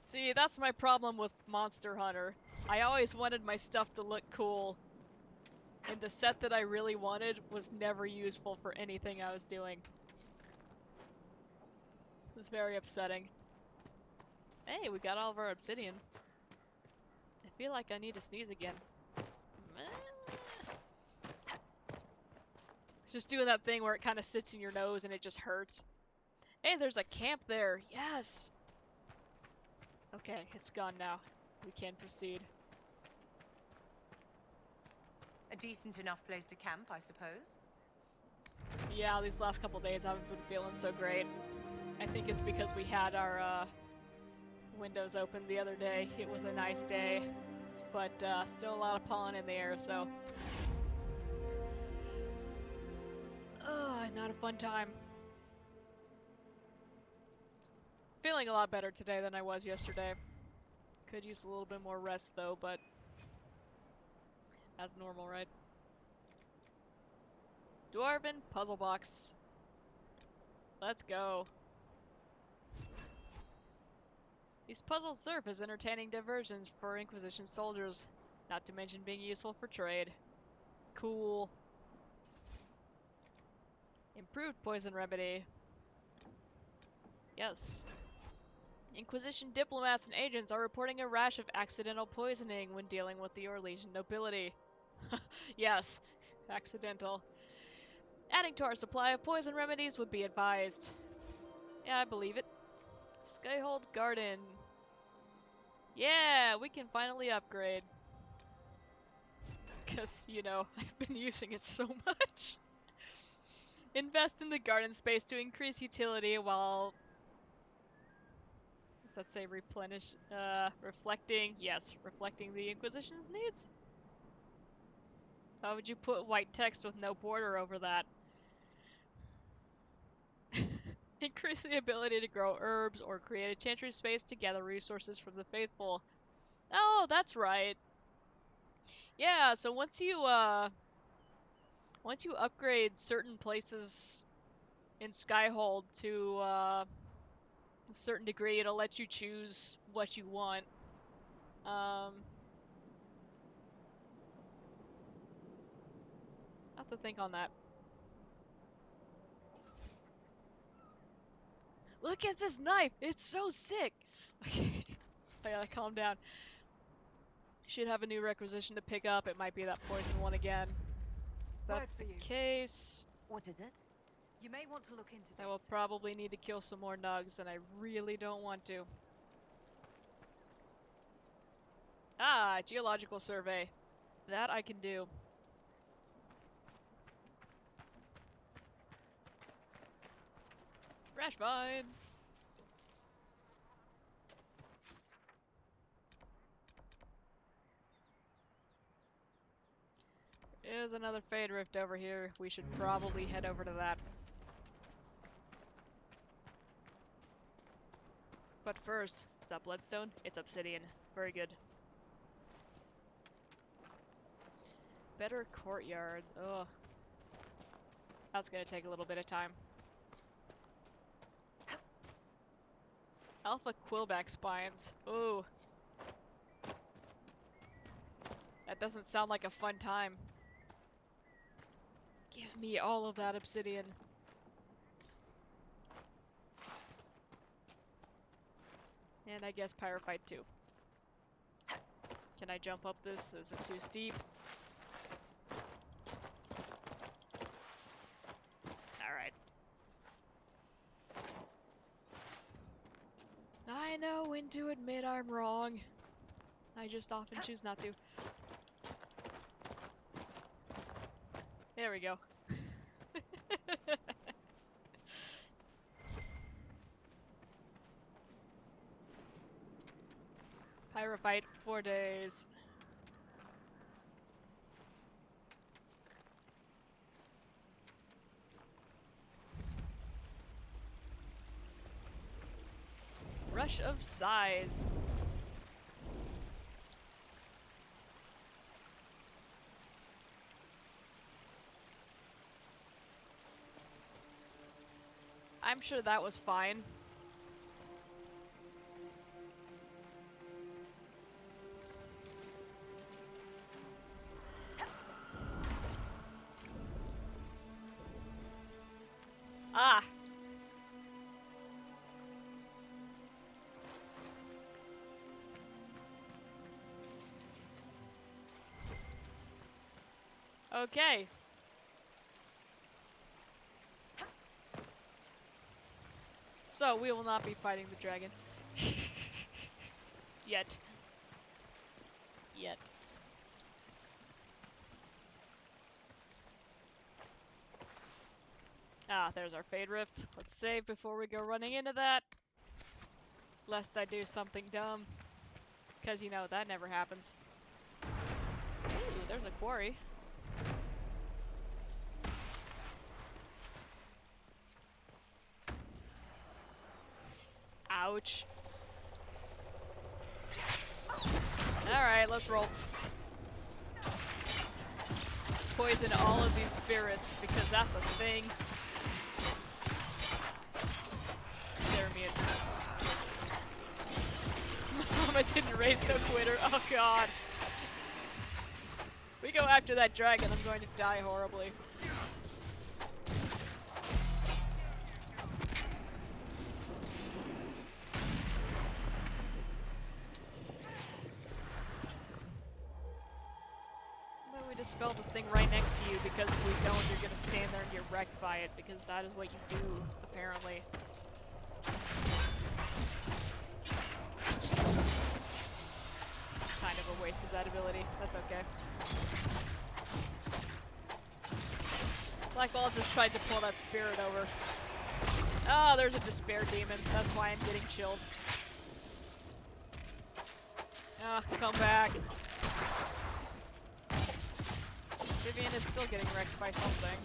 See, that's my problem with Monster Hunter. I always wanted my stuff to look cool. And the set that I really wanted was never useful for anything I was doing. It was very upsetting. Hey, we got all of our obsidian. I feel like I need to sneeze again. It's just doing that thing where it kind of sits in your nose and it just hurts. Hey, there's a camp there. Yes! Okay, it's gone now. We can proceed. A decent enough place to camp, I suppose? Yeah, these last couple days I haven't been feeling so great. I think it's because we had our windows open the other day. It was a nice day, but still a lot of pollen in the air, so... not a fun time. Feeling a lot better today than I was yesterday. Could use a little bit more rest though, but... as normal, right? Dwarven puzzle box. Let's go. These puzzles serve as entertaining diversions for Inquisition soldiers, not to mention being useful for trade. Cool. Improved poison remedy. Yes. Inquisition diplomats and agents are reporting a rash of accidental poisoning when dealing with the Orlesian nobility. Yes, accidental. Adding to our supply of poison remedies would be advised. Yeah, I believe it. Skyhold Garden. Yeah, we can finally upgrade. Because, you know, I've been using it so much. Invest in the garden space to increase utility while... Does that say replenish? Reflecting. Yes, reflecting the Inquisition's needs. How would you put white text with no border over that? Increase the ability to grow herbs or create a chantry space to gather resources from the faithful. Oh, that's right. Yeah, so once you upgrade certain places in Skyhold to a certain degree, it'll let you choose what you want. I'll have to think on that. Look at this knife! It's so sick! Okay, I gotta calm down. Should have a new requisition to pick up. It might be that poison one again. If that's the case, What is it? You may want to look into I will probably need to kill some more nugs, and I really don't want to. Ah, geological survey. That I can do. Rash vine! There's another Fade Rift over here. We should probably head over to that. But first, is that bloodstone? It's obsidian. Very good. Better courtyards. Ugh. That's gonna take a little bit of time. Alpha Quillback spines. Ooh. That doesn't sound like a fun time. Give me all of that obsidian. And I guess Pyrophyte too. Can I jump up this? Is it too steep? Alright. I know when to admit I'm wrong. I just often choose not to. There we go. Pyrophyte, 4 days. Rush of size. I'm sure that was fine. Ah! Okay. So, we will not be fighting the dragon. Yet. Yet. Ah, there's our Fade Rift. Let's save before we go running into that. Lest I do something dumb. Because, you know, that never happens. Ooh, there's a quarry. Ouch. Alright, let's roll. Poison all of these spirits, because that's a thing. Jeremy. Mama didn't raise no quitter. Oh god. We go after that dragon, I'm going to die horribly. dispel the thing right next to you, because if we don't, you're gonna stand there and get wrecked by it, because that is what you do, apparently. Kind of a waste of that ability. That's okay. Black Ball just tried to pull that spirit over. Oh, there's a despair demon. That's why I'm getting chilled. Ah, come back. Vivian is still getting wrecked by something.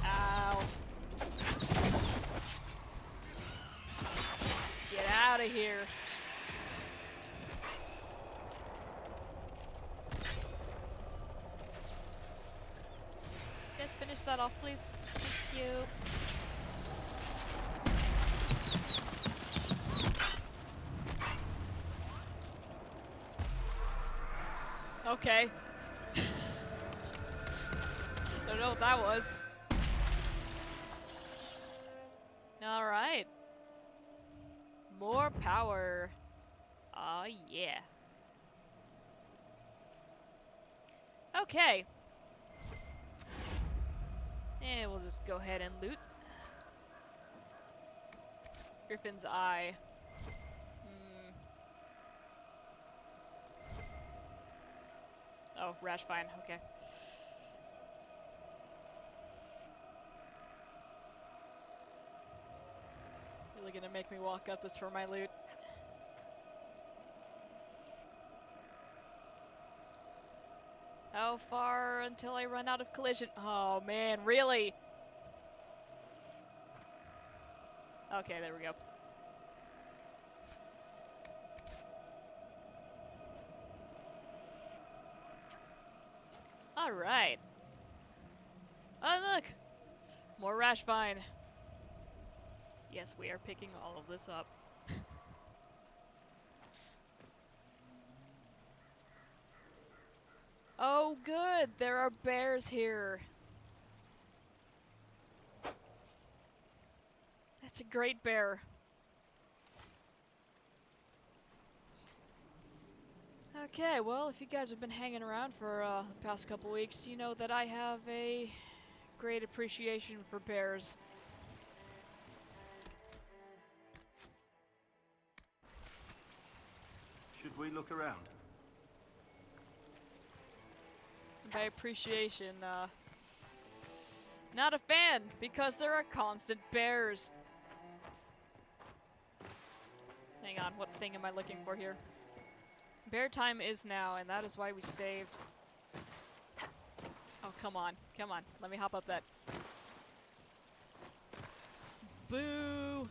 Ow. Get out of here. Guys, finish that off, please. Thank you. Okay. Don't know what that was. Alright. More power. Aw, yeah. Okay. And we'll just go ahead and loot. Griffin's Eye. Oh, Rash Vine, okay. Really gonna make me walk up this for my loot. How far until I run out of collision? Oh man, really? Okay, there we go. Alright. Oh look! More Rash Vine. Yes, we are picking all of this up. Oh good, there are bears here. That's a great bear. Okay, well, if you guys have been hanging around for the past couple weeks, you know that I have a great appreciation for bears. Should we look around? By appreciation, not a fan, because there are constant bears. Hang on, what thing am I looking for here? Bear time is now, and that is why we saved. Oh, come on, come on, let me hop up that. Boo!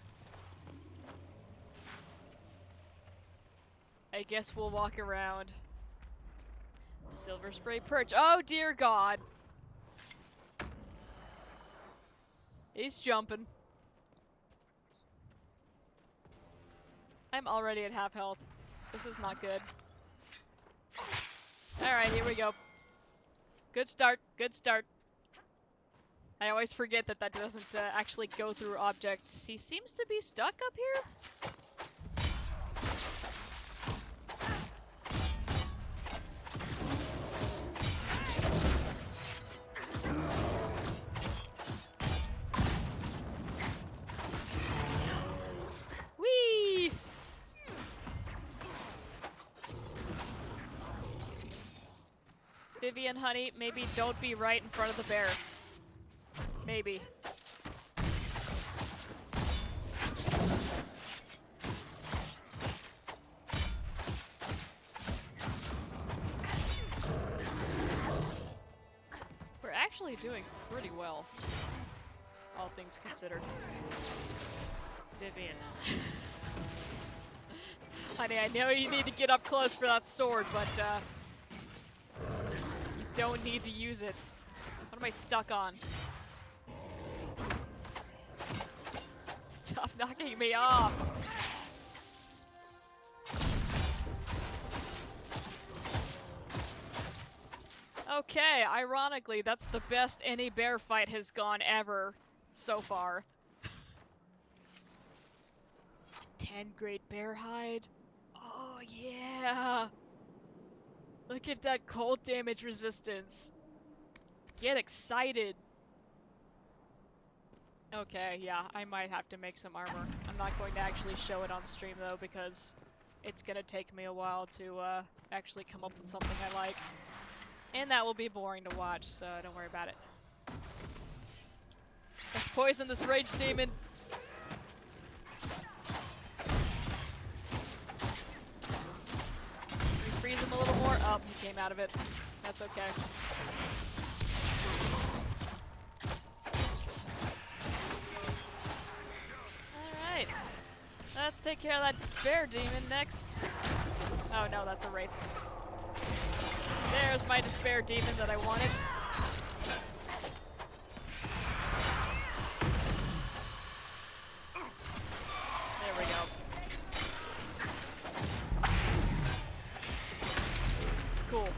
I guess we'll walk around. Silver Spray Perch. Oh dear God! He's jumping. I'm already at half health. This is not good. Alright, here we go. Good start, good start. I always forget that that doesn't actually go through objects. He seems to be stuck up here? Whee! Vivian, honey, maybe don't be right in front of the bear. Maybe. We're actually doing pretty well, all things considered. Vivian. Honey, I know you need to get up close for that sword, but you don't need to use it. What am I stuck on? Stop knocking me off! Okay, ironically, that's the best any bear fight has gone ever so far. 10 great bear hide. Oh yeah! Look at that cold damage resistance. Get excited. Okay, yeah, I might have to make some armor. I'm not going to actually show it on stream though, because it's gonna take me a while to actually come up with something I like. And that will be boring to watch, so don't worry about it. Let's poison this rage demon. Freeze him a little more. Oh, he came out of it. That's okay. Alright. Let's take care of that despair demon next. Oh no, that's a wraith. There's my despair demon that I wanted. There we go. Cool.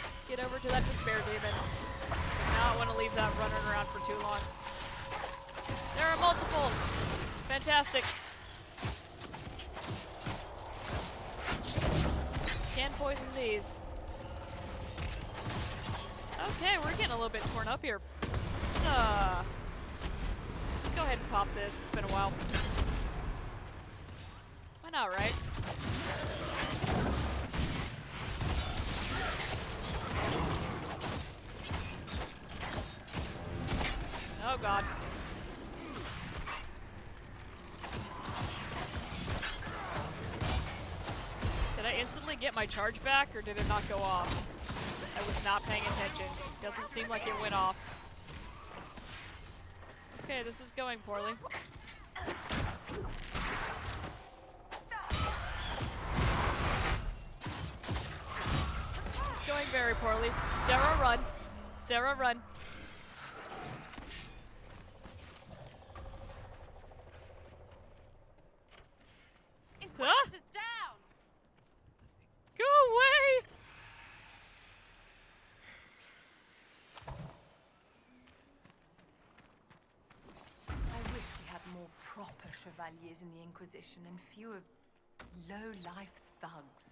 Let's get over to that despair demon. Now I want to leave that running around for too long. There are multiples! Fantastic. Can poison these. Okay, we're getting a little bit torn up here. Let's go ahead and pop this. It's been a while. Why not, right? Oh god. Did I instantly get my charge back, or did it not go off? I was not paying attention. Doesn't seem like it went off. Okay, this is going poorly. This is going very poorly. Sarah, run. Sarah, run. Inquisitor's down! Go away! I wish we had more proper chevaliers in the Inquisition and fewer low-life thugs.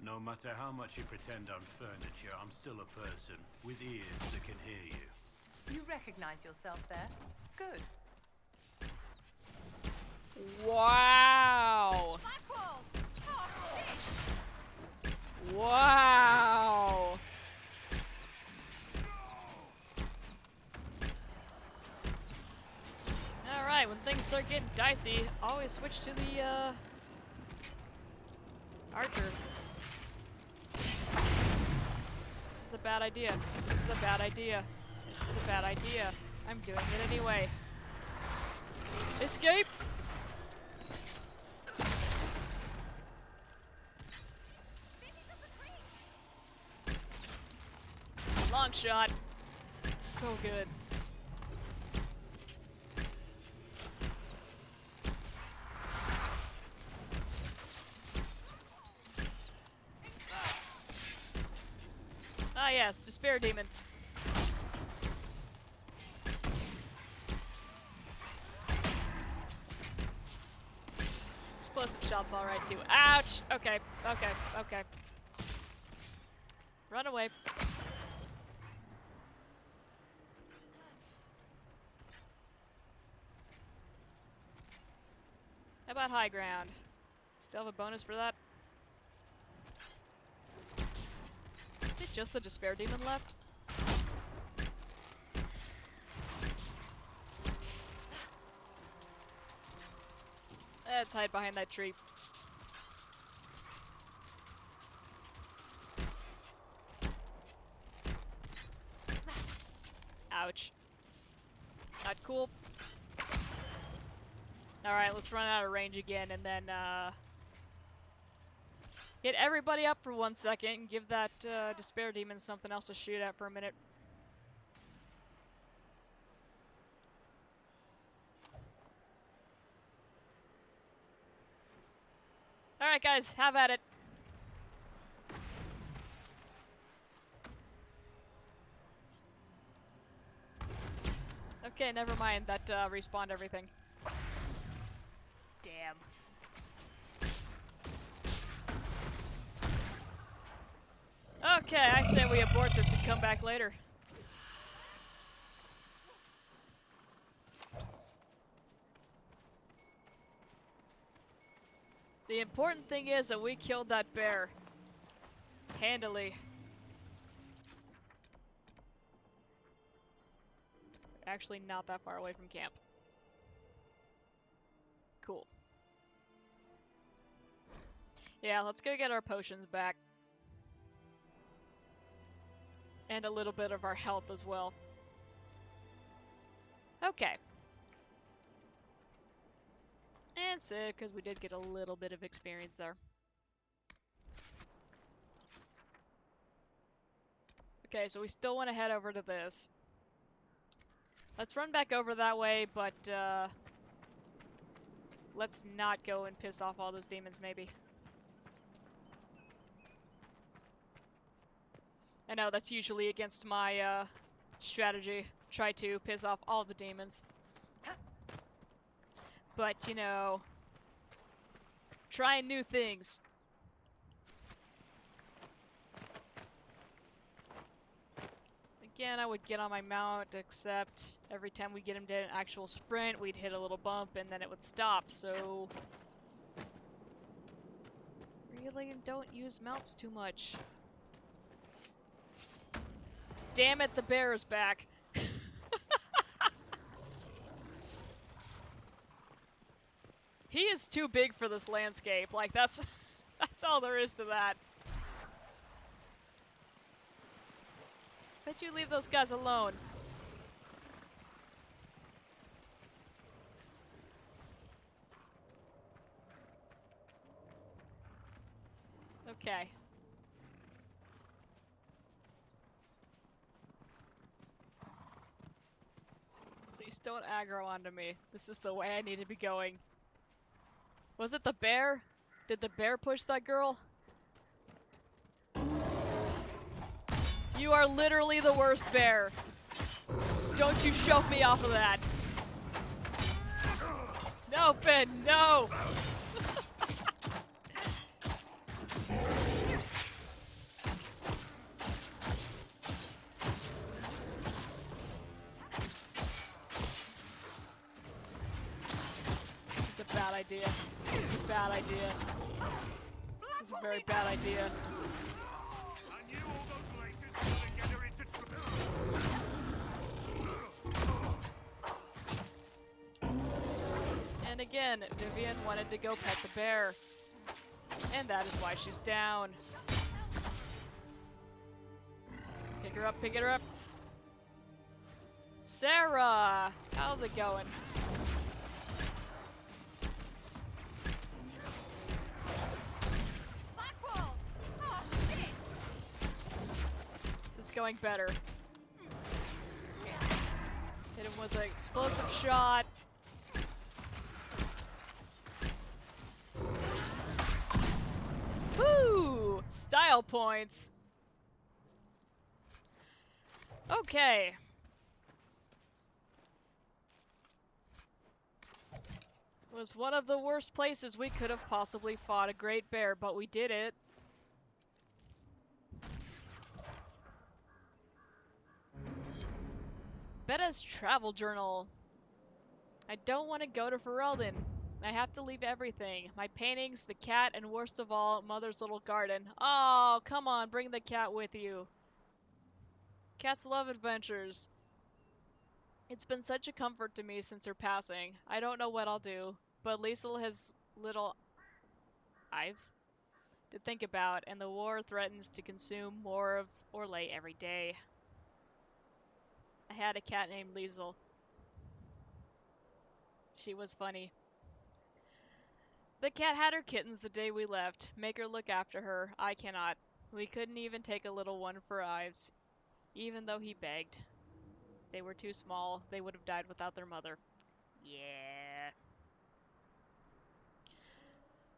No matter how much you pretend I'm furniture, I'm still a person with ears that can hear you. You recognize yourself there? Good. Wow! Blackwall! Oh, shit! Wow! Alright, when things start getting dicey, always switch to the, archer. This is a bad idea. This is a bad idea. This is a bad idea. I'm doing it anyway. Escape! Long shot. It's so good. Ah yes, despair demon. Explosive shot's alright too. Ouch! Okay, okay, okay. Run away. How about high ground? Still have a bonus for that? Is it just the despair demon left? Let's hide behind that tree. Ouch. Not cool. Alright, let's run out of range again and then, get everybody up for 1 second and give that, despair demon something else to shoot at for a minute. Alright guys, have at it. Okay, never mind. That respawned everything. Damn. Okay, I say we abort this and come back later. The important thing is that we killed that bear. Handily. Actually not that far away from camp. Cool. Yeah, let's go get our potions back. And a little bit of our health as well. Okay. And sick, because we did get a little bit of experience there. Okay, so we still want to head over to this. Let's run back over that way, but let's not go and piss off all those demons, maybe. I know, that's usually against my strategy. Try to piss off all the demons. But, you know, trying new things. Again, I would get on my mount, except every time we get him to an actual sprint, we'd hit a little bump and then it would stop, so... Really don't use mounts too much. Damn it, the bear is back. He is too big for this landscape, like that's all there is to that. Bet you leave those guys alone. Okay. Please don't aggro onto me. This is the way I need to be going. Was it the bear? Did the bear push that girl? You are literally the worst bear. Don't you shove me off of that. No, Finn, no! This is a bad idea. This is a bad idea. This is a very bad idea. And again, Vivian wanted to go pet the bear. And that is why she's down. Pick her up, pick her up. Sarah! How's it going? This is going better. Hit him with an explosive shot. Woo! Style points. Okay. It was one of the worst places we could have possibly fought a great bear, but we did it. Betta's travel journal. I don't want to go to Ferelden. I have to leave everything. My paintings, the cat, and worst of all, Mother's little garden. Oh, come on, bring the cat with you. Cats love adventures. It's been such a comfort to me since her passing. I don't know what I'll do, but Liesel has little Ives to think about, and the war threatens to consume more of Orlais every day. I had a cat named Liesel. She was funny. The cat had her kittens the day we left. Make her look after her. I cannot. We couldn't even take a little one for Ives, even though he begged. They were too small. They would have died without their mother. Yeah.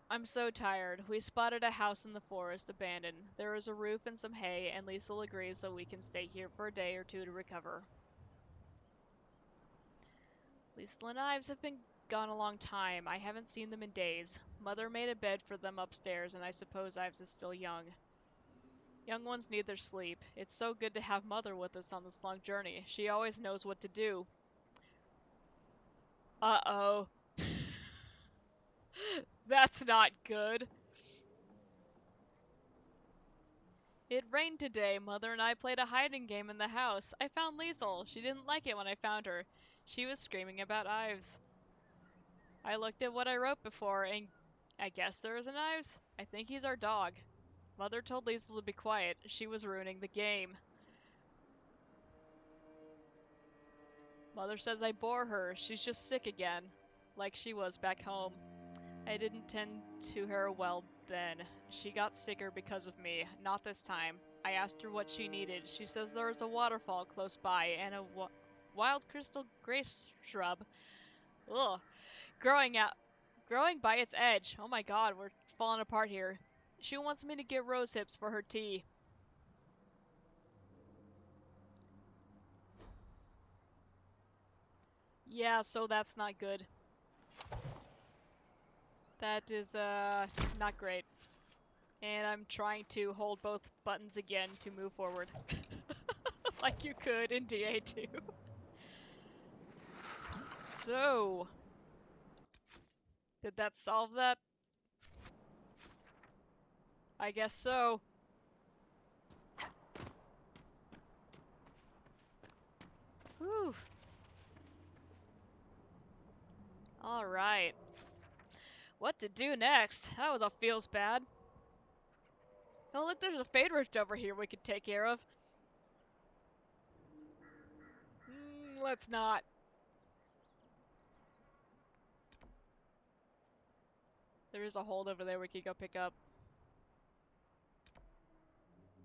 I'm so tired. We spotted a house in the forest, abandoned. There is a roof and some hay, and Liesel agrees that we can stay here for a day or two to recover. Liesl and Ives have been gone a long time. I haven't seen them in days. Mother made a bed for them upstairs, and I suppose Ives is still young. Young ones need their sleep. It's so good to have Mother with us on this long journey. She always knows what to do. Uh-oh. That's not good. It rained today. Mother and I played a hiding game in the house. I found Liesl. She didn't like it when I found her. She was screaming about Ives. I looked at what I wrote before, and I guess there is an Ives. I think he's our dog. Mother told Liesl to be quiet. She was ruining the game. Mother says I bore her. She's just sick again, like she was back home. I didn't tend to her well then. She got sicker because of me. Not this time. I asked her what she needed. She says there is a waterfall close by and a wild crystal grace shrub. Ugh. Growing by its edge. Oh my god, we're falling apart here. She wants me to get rose hips for her tea. Yeah, so that's not good. That is, not great. And I'm trying to hold both buttons again to move forward. Like you could in DA2. So... did that solve that? I guess so. Whew. Alright. What to do next? That was a feels bad. Oh look, there's a Fade Rift over here we could take care of. Let's not. There is a hold over there we could go pick up.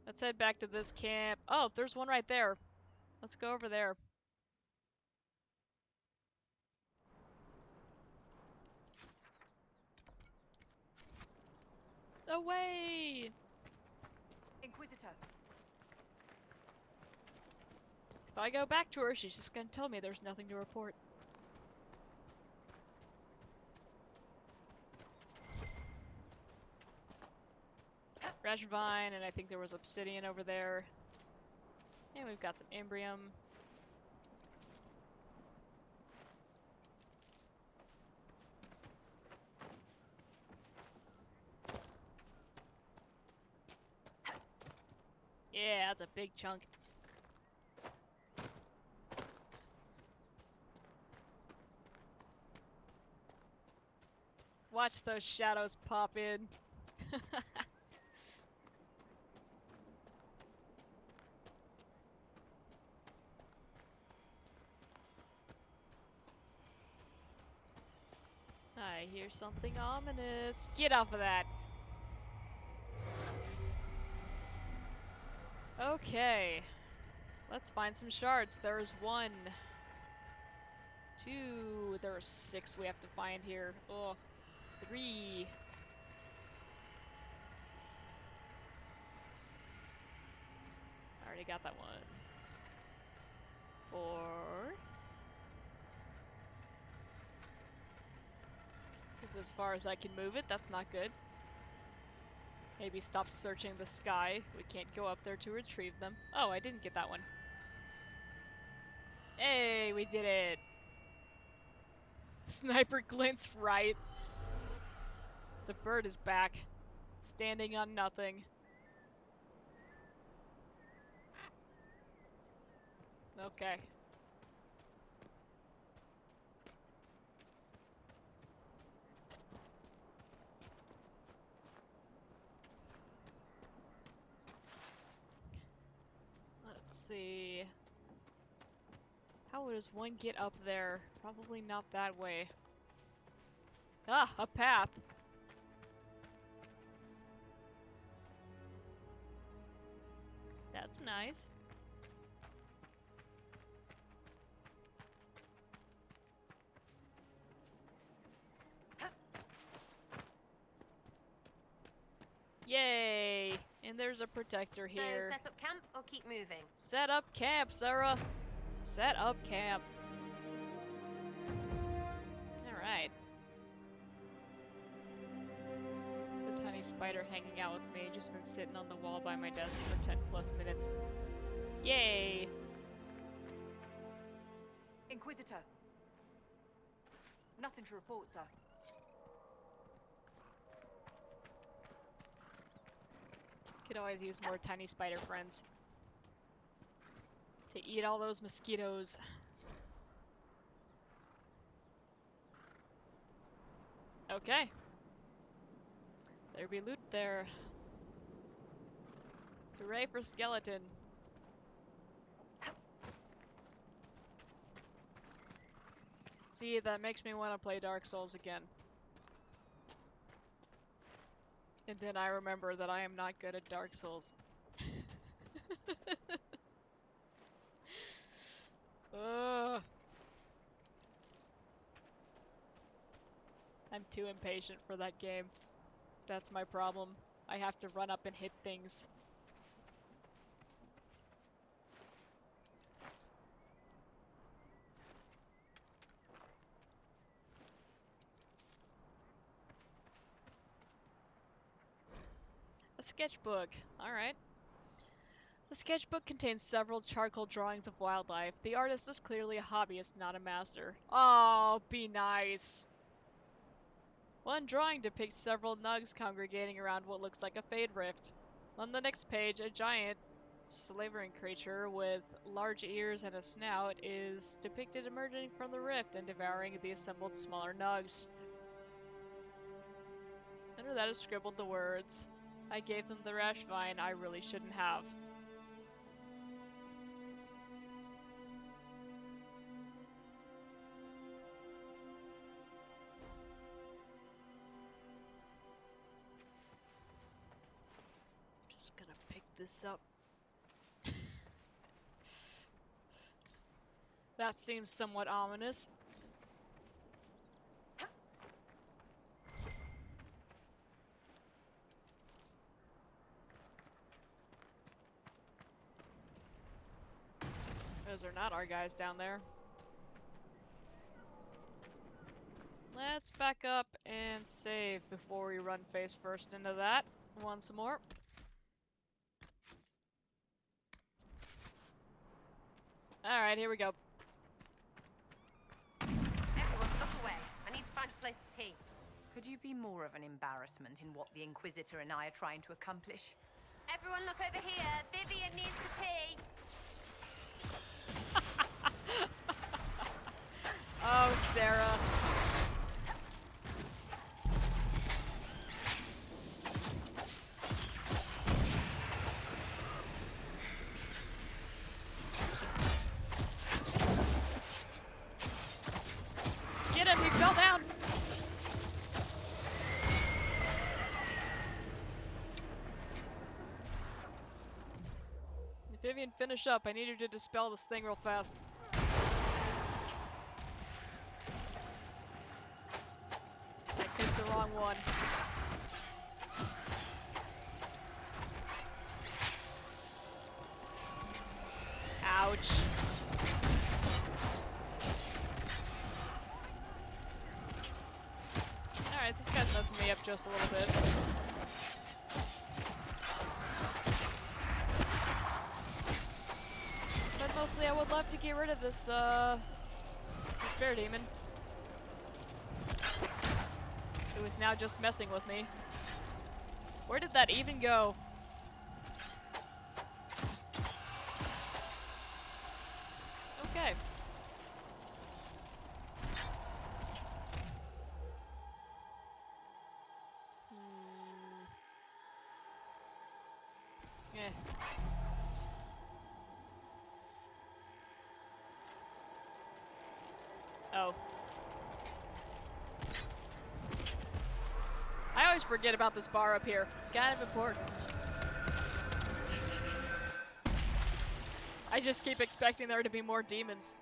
Let's head back to this camp. Oh, there's one right there. Let's go over there. Away! Inquisitor. If I go back to her, she's just gonna tell me there's nothing to report. Rashvine, and I think there was obsidian over there. And we've got some Imbrium. Yeah, that's a big chunk. Watch those shadows pop in. I hear something ominous. Get off of that. Okay. Let's find some shards. There's 1, 2, there are 6 we have to find here. Oh, 3. I already got that one. 4. This is as far as I can move it. That's not good. Maybe stop searching the sky. We can't go up there to retrieve them. Oh, I didn't get that one. Hey, we did it! Sniper glints right. The bird is back. Standing on nothing. Okay. Let's see. How does one get up there? Probably not that way. Ah, a path. That's nice. Yay! And there's a protector here. So set up camp or keep moving? Set up camp, Sarah. Set up camp. tiny spider hanging out with me, just been sitting on the wall by my desk for 10 plus minutes. Yay! Inquisitor. Nothing to report, sir. Could always use more tiny spider friends to eat all those mosquitoes. Okay. There be loot there. Hooray for skeleton. See, that makes me want to play Dark Souls again. And then I remember that I am not good at Dark Souls. Ugh. I'm too impatient for that game. That's my problem. I have to run up and hit things. A sketchbook. Alright. The sketchbook contains several charcoal drawings of wildlife. The artist is clearly a hobbyist, not a master. Oh, be nice. One drawing depicts several nugs congregating around what looks like a fade rift. On the next page, a giant, slavering creature with large ears and a snout is depicted emerging from the rift and devouring the assembled smaller nugs. Under that is scribbled the words, "I gave them the rash vine I really shouldn't have." Just gonna pick this up. That seems somewhat ominous. Those are not our guys down there. Let's back up and save before we run face first into that once more. Alright, here we go. Everyone, look away. I need to find a place to pee. Could you be more of an embarrassment in what the Inquisitor and I are trying to accomplish? Everyone look over here. Vivian needs to pee. Oh, Sarah. Get him, he fell down. Vivian, finish up. I need you to dispel this thing real fast. I picked the wrong one. Ouch. Alright, this guy's messing me up just a little bit. But mostly I would love to get rid of this, despair demon. Who is now just messing with me. Where did that even go? Okay. Eh. Oh. I always forget about this bar up here. Kind of important. I just keep expecting there to be more demons.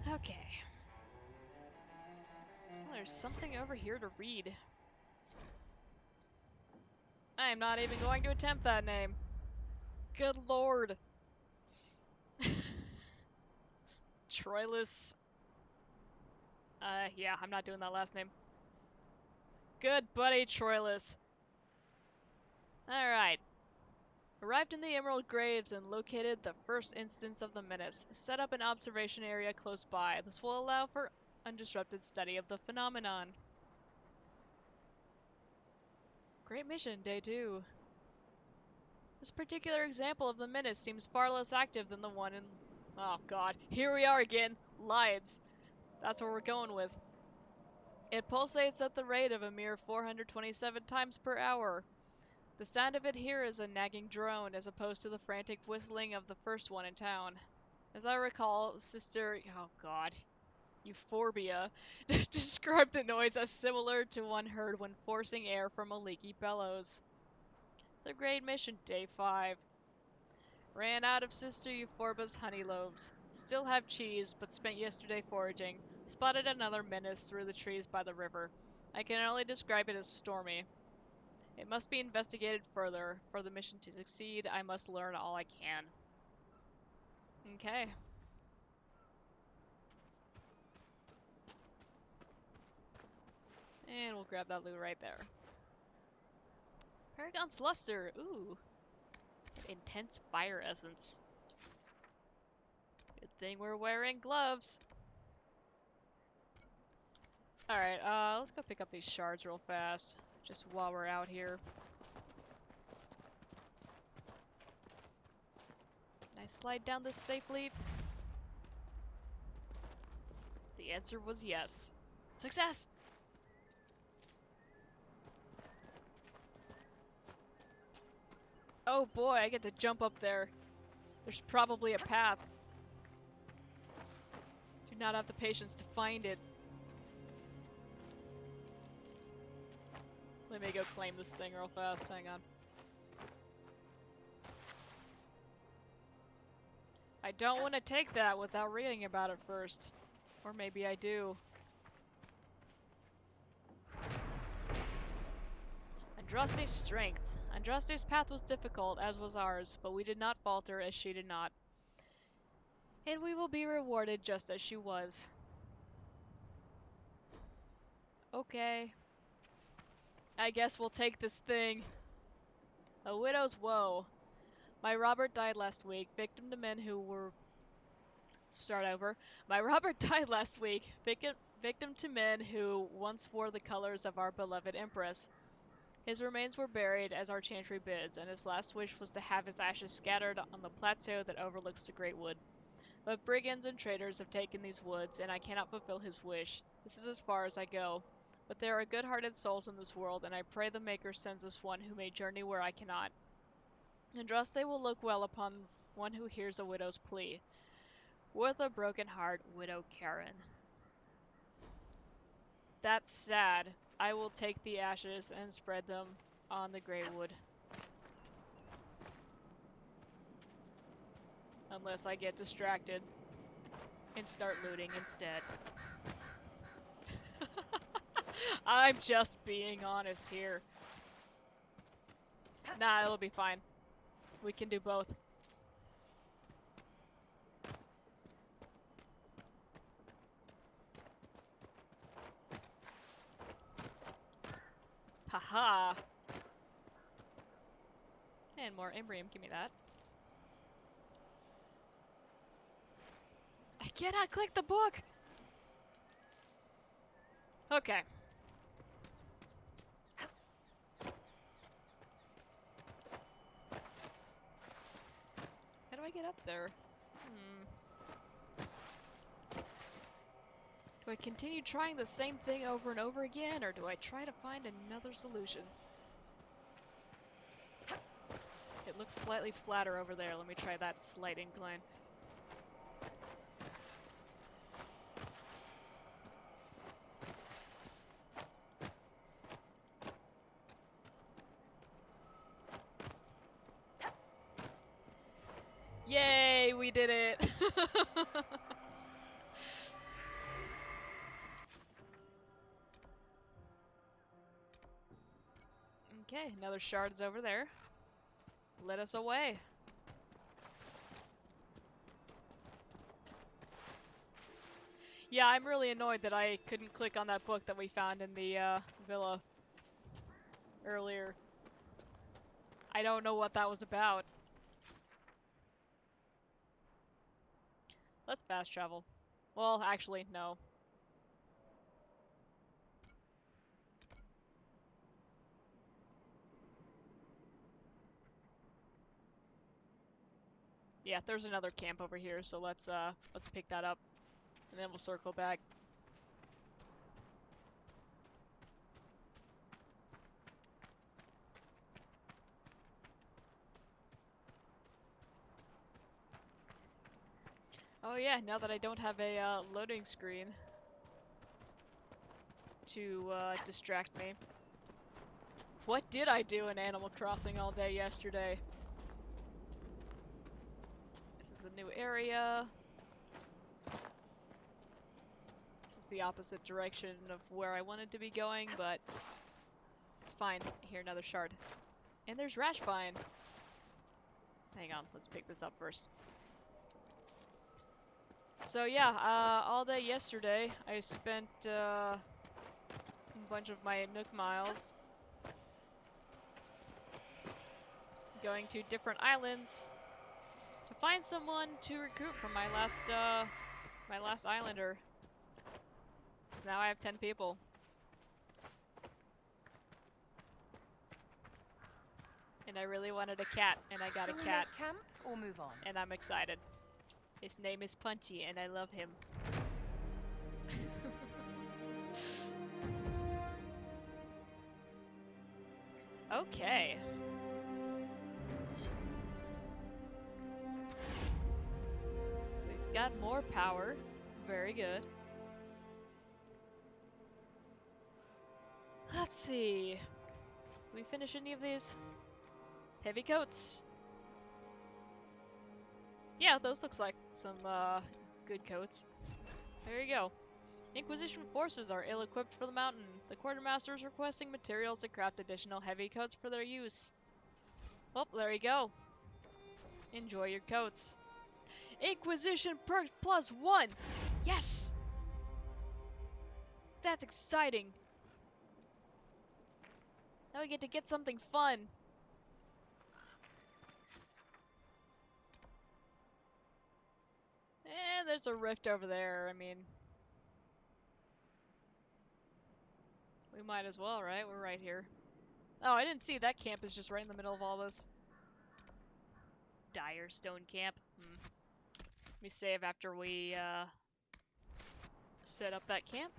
Okay. Well, there's something over here to read. I am not even going to attempt that name. Good lord. Troilus. Yeah, I'm not doing that last name. Good buddy, Troilus. Alright. Arrived in the Emerald Graves and located the first instance of the menace. Set up an observation area close by. This will allow for undisrupted study of the phenomenon. Great mission, day 2. This particular example of the menace seems far less active than the one in... Oh god, here we are again! Lions! That's what we're going with. It pulsates at the rate of a mere 427 times per hour. The sound of it here is a nagging drone, as opposed to the frantic whistling of the first one in town. As I recall, Sister... Oh god. Euphorbia described the noise as similar to one heard when forcing air from a leaky bellows. The Great Mission, Day 5. Ran out of Sister Euphorbia's honey loaves. Still have cheese, but spent yesterday foraging. Spotted another menace through the trees by the river. I can only describe it as stormy. It must be investigated further. For the mission to succeed, I must learn all I can. Okay. And we'll grab that loot right there. Paragon's Luster! Ooh. Intense fire essence. Good thing we're wearing gloves. Alright, let's go pick up these shards real fast. Just while we're out here. Can I slide down this safely? The answer was yes. Success! Oh boy, I get to jump up there. There's probably a path. Do not have the patience to find it. Let me go claim this thing real fast, hang on. I don't want to take that without reading about it first. Or maybe I do. Andraste's strength. Andraste's path was difficult, as was ours, but we did not falter as she did not. And we will be rewarded just as she was. Okay. I guess we'll take this thing. A widow's woe. My Robert died last week, victim to men who were... Start over. My Robert died last week, victim to men who once wore the colors of our beloved Empress. His remains were buried as our chantry bids, and his last wish was to have his ashes scattered on the plateau that overlooks the Great Wood. But brigands and traitors have taken these woods, and I cannot fulfill his wish. This is as far as I go. But there are good-hearted souls in this world, and I pray the Maker sends us one who may journey where I cannot. Andraste will look well upon one who hears a widow's plea. With a broken heart, Widow Karen. That's sad. I will take the ashes and spread them on the Grey Wood. Unless I get distracted and start looting instead. I'm just being honest here. Nah, it'll be fine. We can do both. Haha! And more Embrium, give me that. I cannot click the book! Okay. How do I get up there? Do I continue trying the same thing over and over again, or do I try to find another solution? It looks slightly flatter over there. Let me try that slight incline. Yay, we did it! Okay, another shard's over there. Let us away. Yeah, I'm really annoyed that I couldn't click on that book that we found in the villa. earlier. I don't know what that was about. Let's fast travel. Well, actually, no. Yeah, there's another camp over here, so let's pick that up. And then we'll circle back. Oh yeah, now that I don't have a loading screen to distract me. What did I do in Animal Crossing all day yesterday? This is a new area. This is the opposite direction of where I wanted to be going, but it's fine. Here, another shard. And there's Rashvine. Hang on, let's pick this up first. So yeah, all day yesterday I spent a bunch of my Nook miles going to different islands to find someone to recruit from my last islander. So now I have 10 people. And I really wanted a cat, and I got a cat. Camp or move on? And I'm excited. His name is Punchy, and I love him. Okay. We've got more power. Very good. Let's see. Did we finish any of these? Heavy coats. Yeah, those looks like some good coats. There you go. Inquisition forces are ill-equipped for the mountain. The quartermaster is requesting materials to craft additional heavy coats for their use. Oh, there you go. Enjoy your coats. Inquisition perk +1! Yes! That's exciting. Now we get to get something fun. And there's a rift over there, I mean. We might as well, right? We're right here. Oh, I didn't see that camp is just right in the middle of all this. Dire Stone Camp. Let me save after we set up that camp.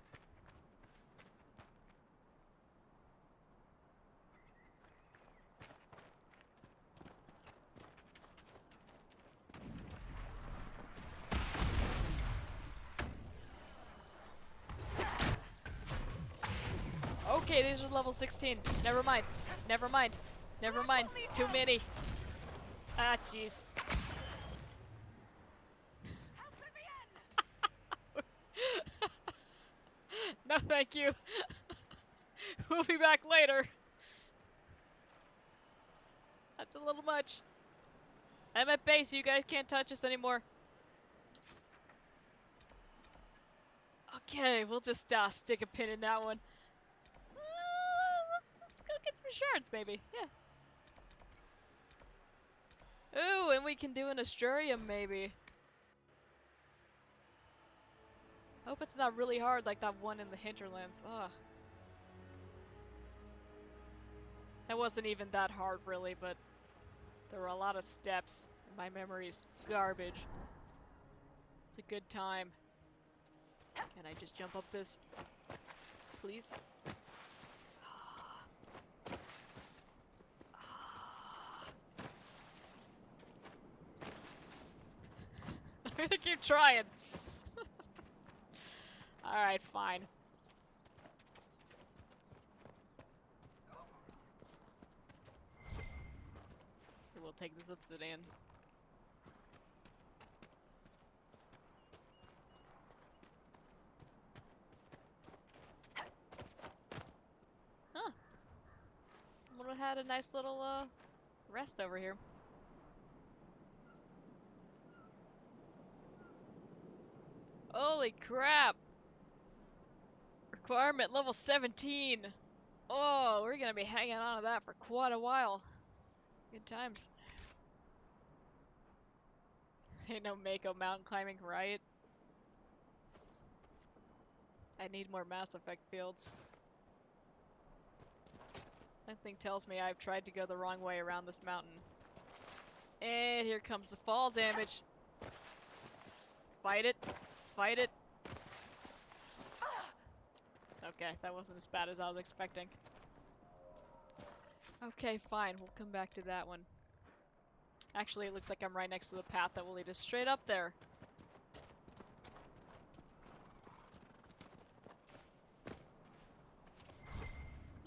Okay, these are level 16. Never mind. Never mind. Never mind. Too many. Ah, jeez. No, thank you. We'll be back later. That's a little much. I'm at base, so you guys can't touch us anymore. Okay, we'll just stick a pin in that one. Let's go get some shards, maybe. Yeah. Ooh, and we can do an Astrarium, maybe. Hope it's not really hard like that one in the hinterlands. Ugh. That wasn't even that hard, really, but there were a lot of steps, and my memory's garbage. It's a good time. Can I just jump up this? Please? I'm gonna keep trying. Alright, fine. We'll take this obsidian. Huh. Someone had a nice little rest over here. Holy crap! Requirement level 17! Oh, we're gonna be hanging on to that for quite a while. Good times. Ain't no Mako mountain climbing, right? I need more Mass Effect fields. That thing tells me I've tried to go the wrong way around this mountain. And here comes the fall damage. Fight it. Fight it. Okay, that wasn't as bad as I was expecting. Okay, fine. We'll come back to that one. Actually, it looks like I'm right next to the path that will lead us straight up there.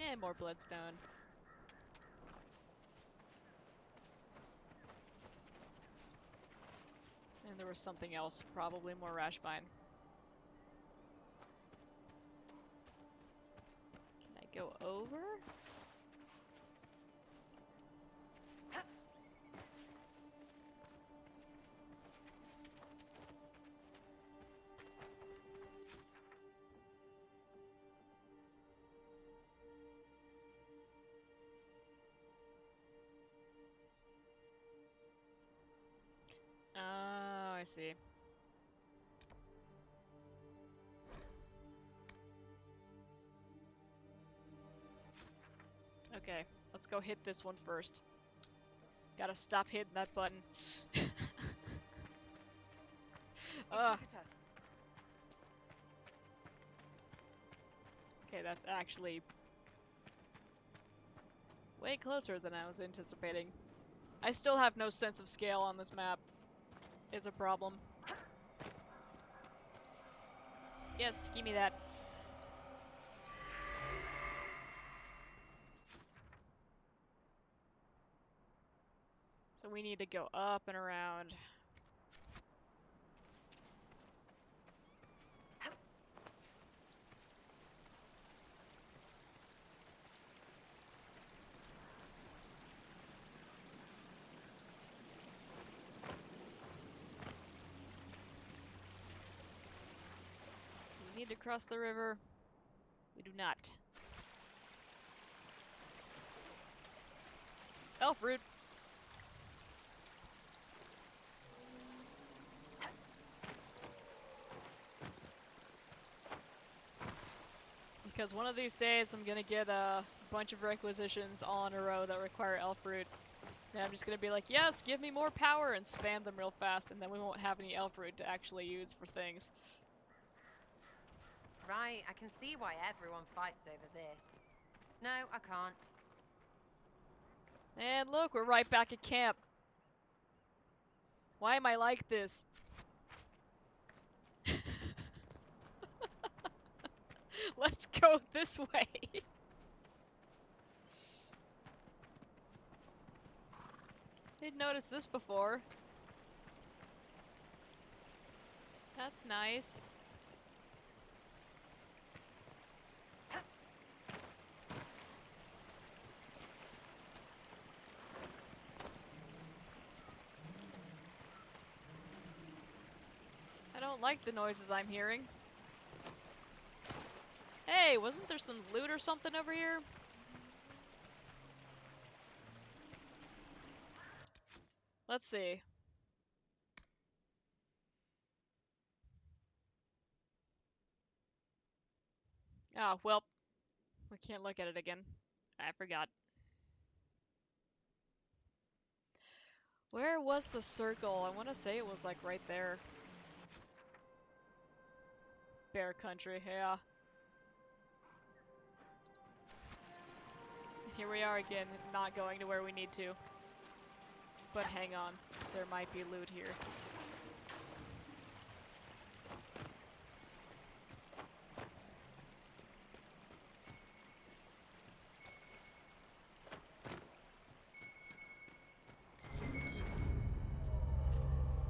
And more bloodstone. And there was something else, probably more Rashvine. Can I go over? Oh, I see. Okay, let's go hit this one first. Gotta stop hitting that button. Ugh. Okay, that's actually way closer than I was anticipating. I still have no sense of scale on this map. It's a problem. Yes, give me that. So we need to go up and around. We need to cross the river. We do not. Elf root. Because one of these days I'm gonna get a bunch of requisitions all in a row that require elf root. And I'm just gonna be like, yes, give me more power, and spam them real fast, and then we won't have any elf root to actually use for things. Right, I can see why everyone fights over this. No, I can't. And look, we're right back at camp. Why am I like this? Let's go this way. Didn't notice this before. That's nice. I don't like the noises I'm hearing. Hey, wasn't there some loot or something over here? Let's see. Oh, well, we can't look at it again. I forgot. Where was the circle? I want to say it was like right there. Bear country, yeah. Here we are again, not going to where we need to. But hang on, there might be loot here.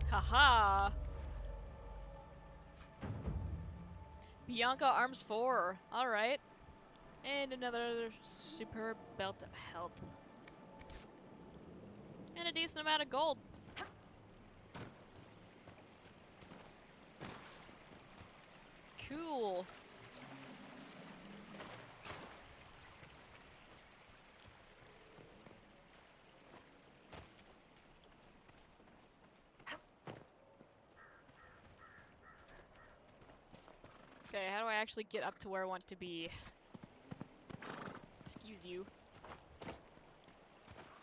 Haha! Bianca Arms 4, alright. And another superb belt of health. And a decent amount of gold. Cool. Okay, how do I actually get up to where I want to be? Excuse you.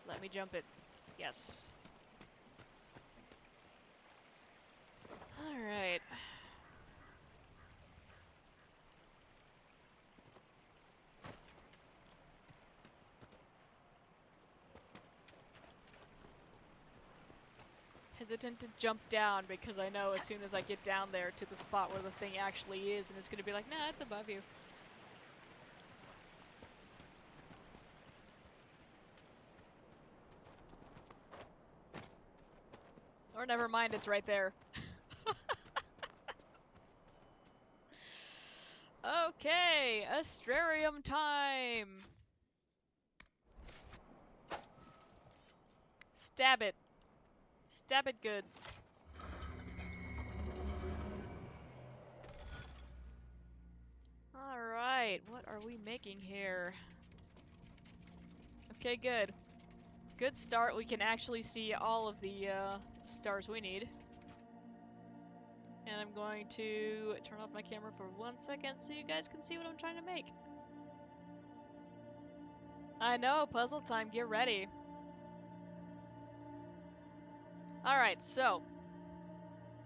Let me jump it. Yes. Alright. Hesitant to jump down because I know as soon as I get down there to the spot where the thing actually is, and it's gonna be like, nah, it's above you. Or never mind, it's right there. Okay, Astrarium time! Stab it. Stab it good. Alright, what are we making here? Okay, good. Good start. We can actually see all of the stars we need. And I'm going to turn off my camera for 1 second so you guys can see what I'm trying to make. I know, puzzle time, get ready. Alright, so.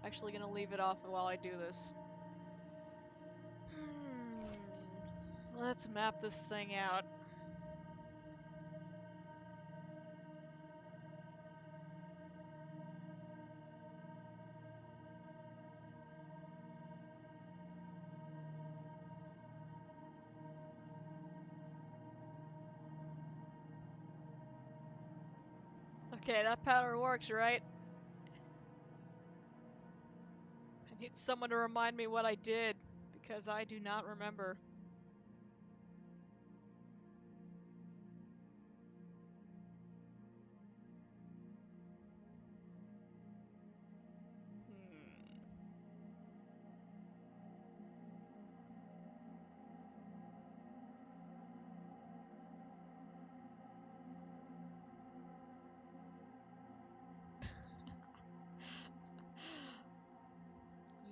Actually gonna leave it off while I do this. Let's map this thing out. Okay, that pattern works, right? I need someone to remind me what I did, because I do not remember.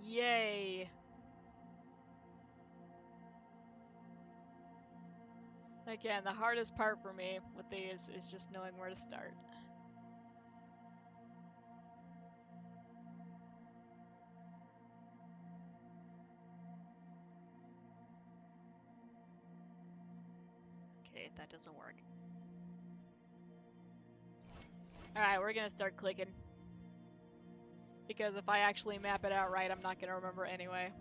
Yay! Again, the hardest part for me with these is just knowing where to start. Okay, that doesn't work. Alright, we're gonna start clicking. Because if I actually map it out right, I'm not gonna remember anyway.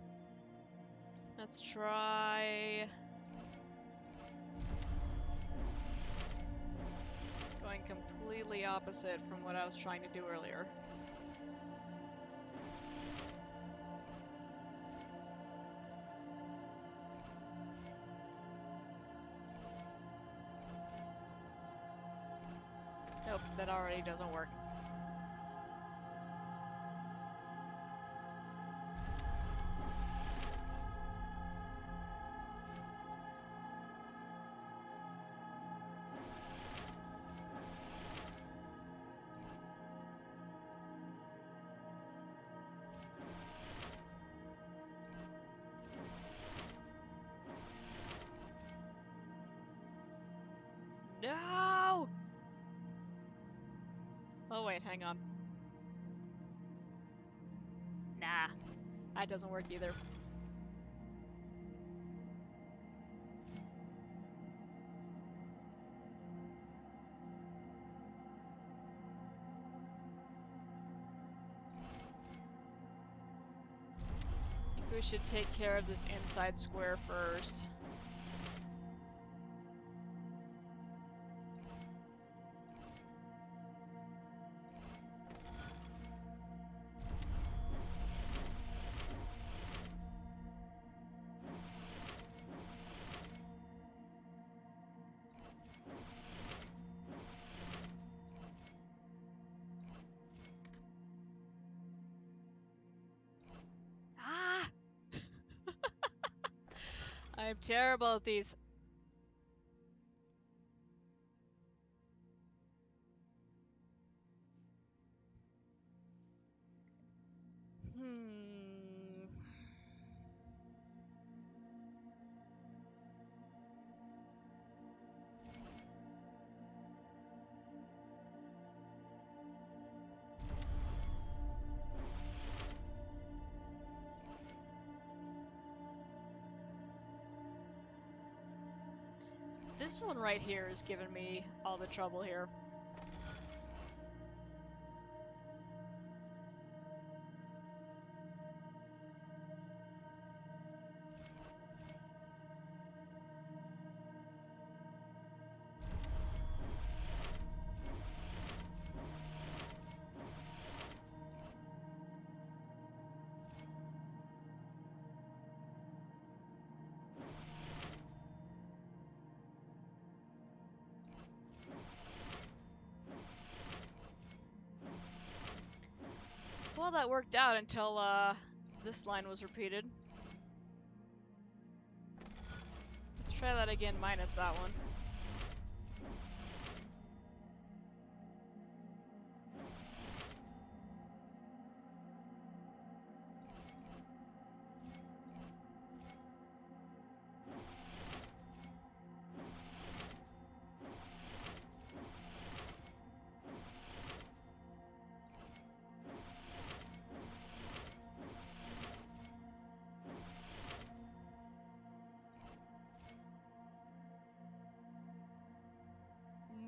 Let's try... going completely opposite from what I was trying to do earlier. Nope, that already doesn't work. No! Oh wait, hang on. Nah, that doesn't work either. I think we should take care of this inside square first. I'm terrible at these. This one right here is giving me all the trouble here. Well, that worked out until this line was repeated. Let's try that again minus that one.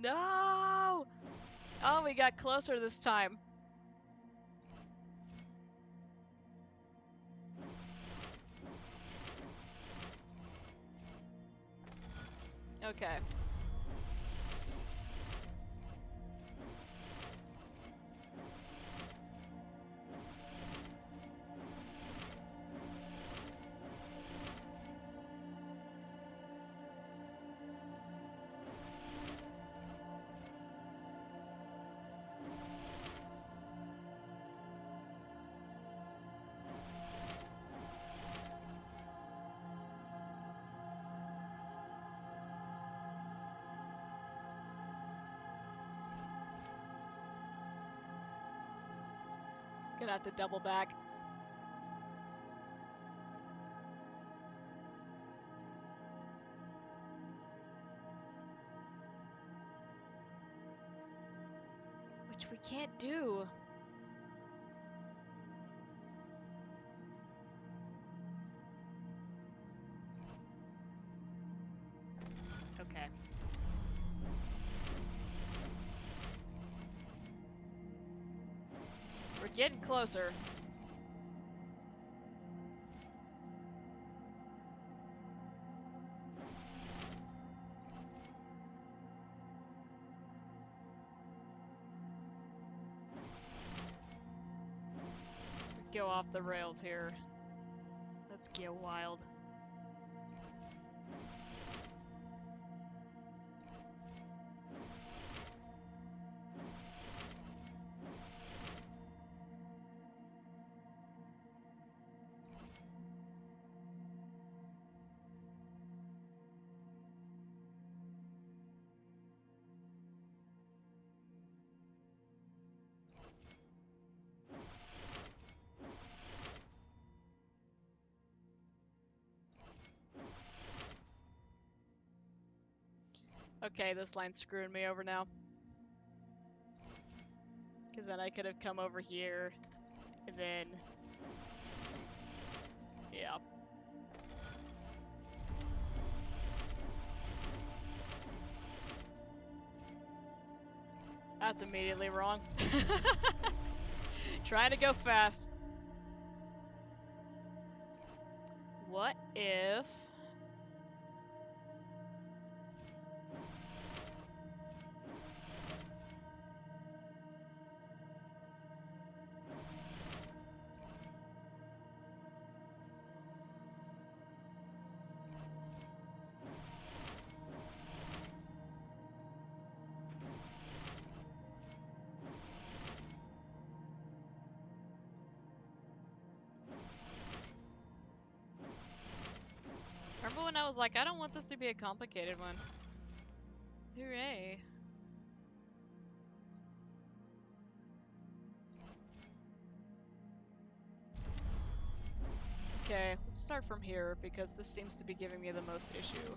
No! Oh, we got closer this time. Okay. Gonna have to double back. Which we can't do. Okay. We're getting closer. Go off the rails here. Let's get wild. Okay, this line's screwing me over now. Because then I could have come over here, and then... yeah. That's immediately wrong. Trying to go fast. What if... remember when I was like, I don't want this to be a complicated one. Hooray. Okay, let's start from here because this seems to be giving me the most issue.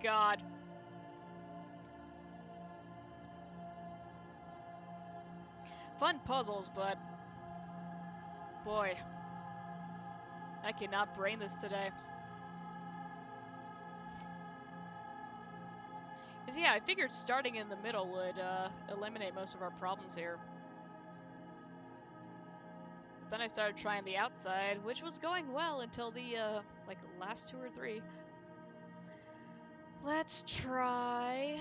God. Fun puzzles, but boy, I cannot brain this today. Cause yeah, I figured starting in the middle would eliminate most of our problems here. Then I started trying the outside, which was going well until the like last 2 or 3. Let's try.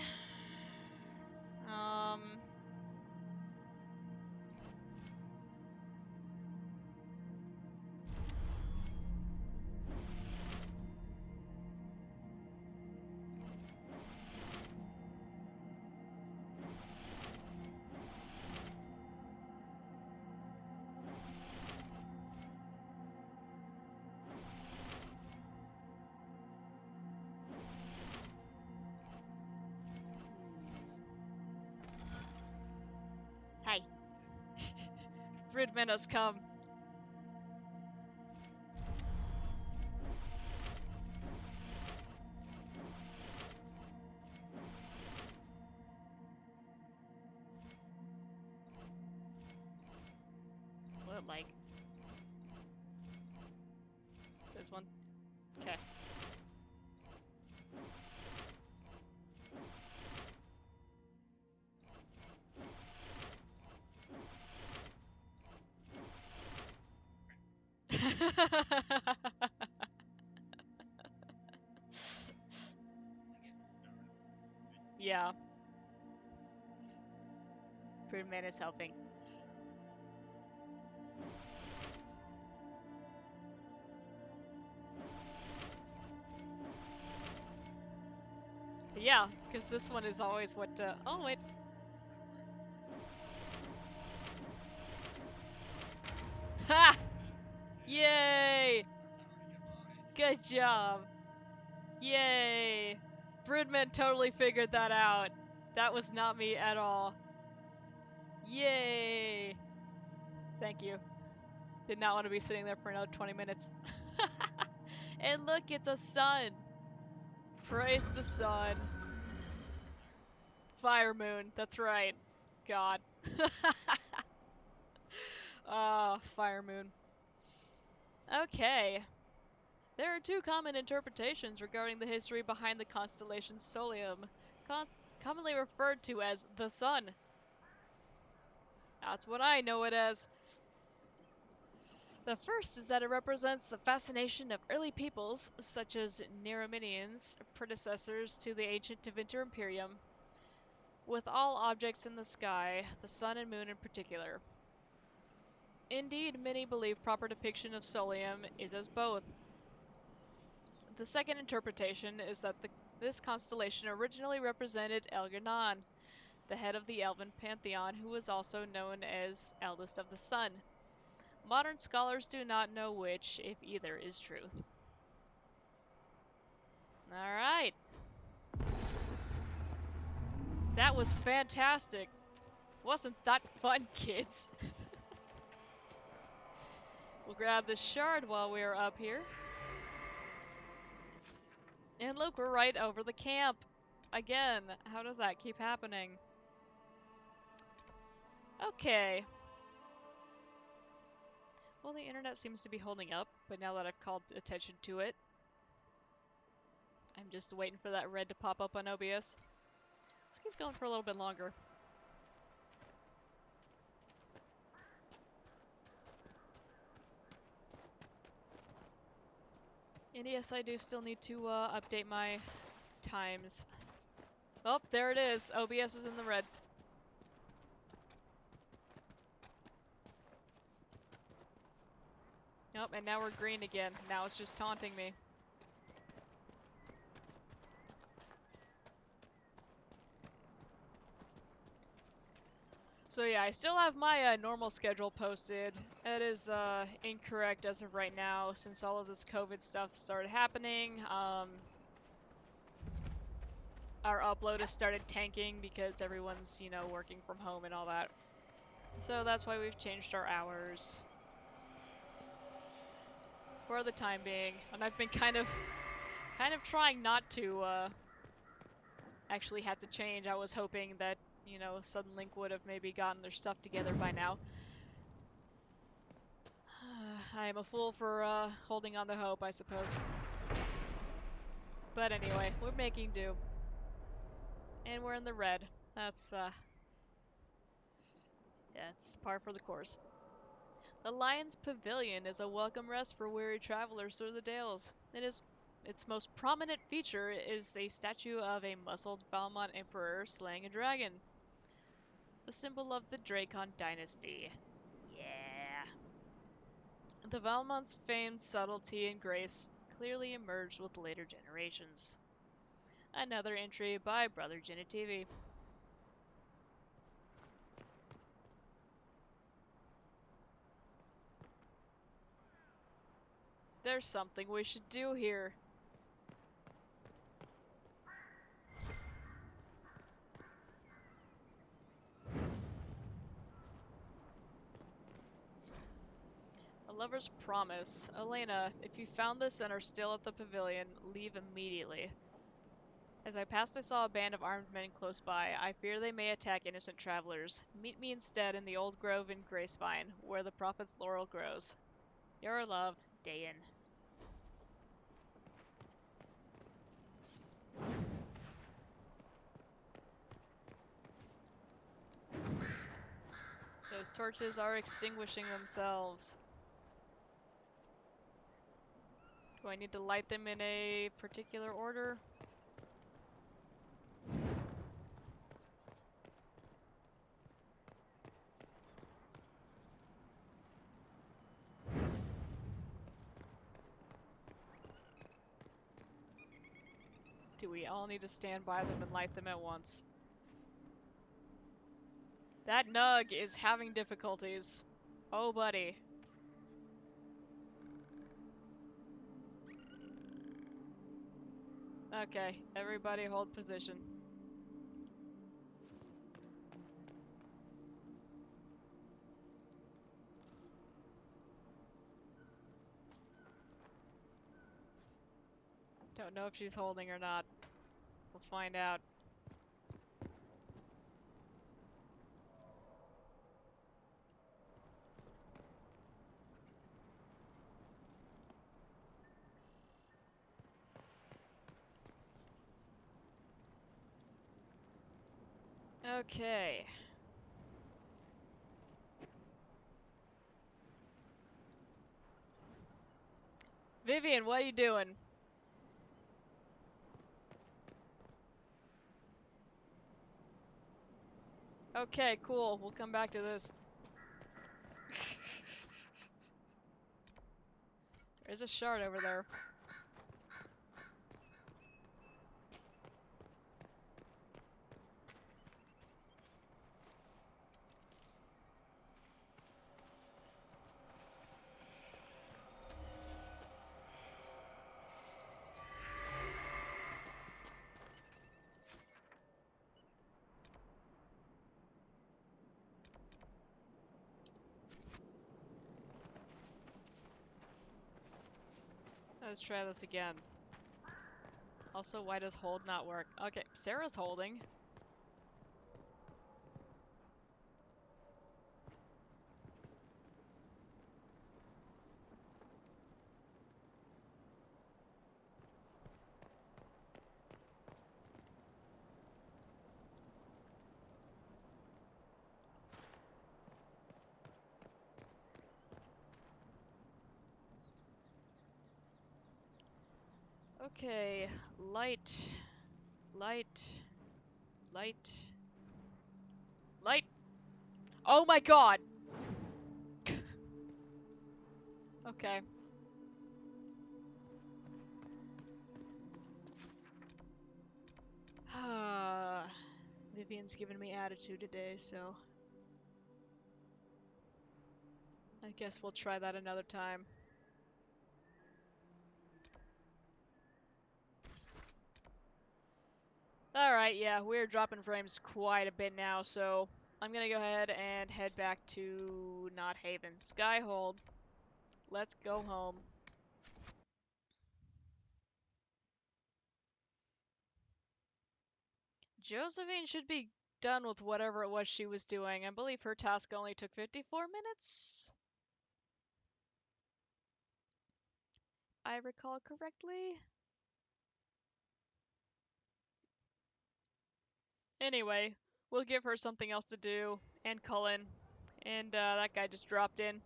Hey. Broodman has come. What, like? This one? Okay. Yeah. Broodman is helping. Yeah, because this one is always what, oh wait. Ha! Yay! Good job. Yay! Broodman totally figured that out. That was not me at all. Yay! Thank you. Did not want to be sitting there for another 20 minutes. And look, it's a sun! Praise the sun. Fire moon, that's right. God. Ah, fire moon. Okay. There are 2 common interpretations regarding the history behind the constellation Solium, commonly referred to as the sun. That's what I know it as. The first is that it represents the fascination of early peoples, such as Neriminians, predecessors to the ancient Tevinter Imperium, with all objects in the sky, the sun and moon in particular. Indeed, many believe proper depiction of Solium is as both. The second interpretation is that this constellation originally represented Elganon, the head of the elven pantheon, who was also known as Eldest of the Sun. Modern scholars do not know which, if either, is truth. Alright. That was fantastic. Wasn't that fun, kids? We'll grab the shard while we're up here. And look, we're right over the camp. Again, how does that keep happening? Okay. Well, the internet seems to be holding up, but now that I've called attention to it, I'm just waiting for that red to pop up on OBS. Let's keep going for a little bit longer. And yes, I do still need to update my times. Oh, there it is. OBS is in the red. Nope, and now we're green again. Now it's just taunting me. So yeah, I still have my normal schedule posted. It is incorrect as of right now since all of this COVID stuff started happening. Our upload has started tanking because everyone's, you know, working from home and all that. So that's why we've changed our hours for the time being. And I've been kind of trying not to actually had to change. I was hoping that, you know, Suddenlink would have maybe gotten their stuff together by now. I am a fool for holding on to hope, I suppose. But anyway, we're making do. And we're in the red. That's, yeah, it's par for the course. The Lion's Pavilion is a welcome rest for weary travelers through the Dales. Its most prominent feature is a statue of a muscled Valmont emperor slaying a dragon, the symbol of the Dracon dynasty. Yeah. The Valmont's famed subtlety and grace clearly emerged with later generations. Another entry by Brother Genitivi. There's something we should do here. A lover's promise. Elena, if you found this and are still at the pavilion, leave immediately. As I passed, I saw a band of armed men close by. I fear they may attack innocent travelers. Meet me instead in the old grove in Gracevine, where the prophet's laurel grows. Your love, Dayan. Those torches are extinguishing themselves. Do I need to light them in a particular order? Do we all need to stand by them and light them at once? That Nug is having difficulties. Oh, buddy. Okay, everybody hold position. Don't know if she's holding or not. We'll find out. Okay. Vivian, what are you doing? Okay, cool. We'll come back to this. There's a shard over there. Let's try this again. Also, why does hold not work? Okay, Sarah's holding. Okay, light, light, light, light. Oh my god! Okay. Vivian's giving me attitude today, so I guess we'll try that another time. Alright, yeah, we're dropping frames quite a bit now, so I'm gonna go ahead and head back to Knot Haven. Skyhold, let's go home. Josephine should be done with whatever it was she was doing. I believe her task only took 54 minutes. I recall correctly. Anyway, we'll give her something else to do. And Cullen. And that guy just dropped in.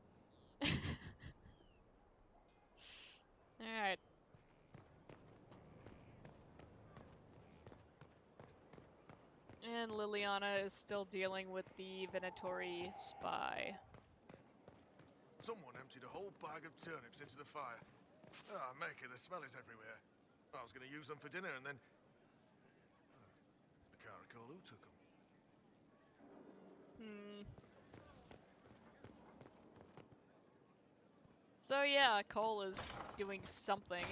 Alright. And Liliana is still dealing with the Venatori spy. Someone emptied a whole bag of turnips into the fire. Ah, make it, the smell is everywhere. I was going to use them for dinner and then... I can't recall who took them. So yeah, Cole is doing something.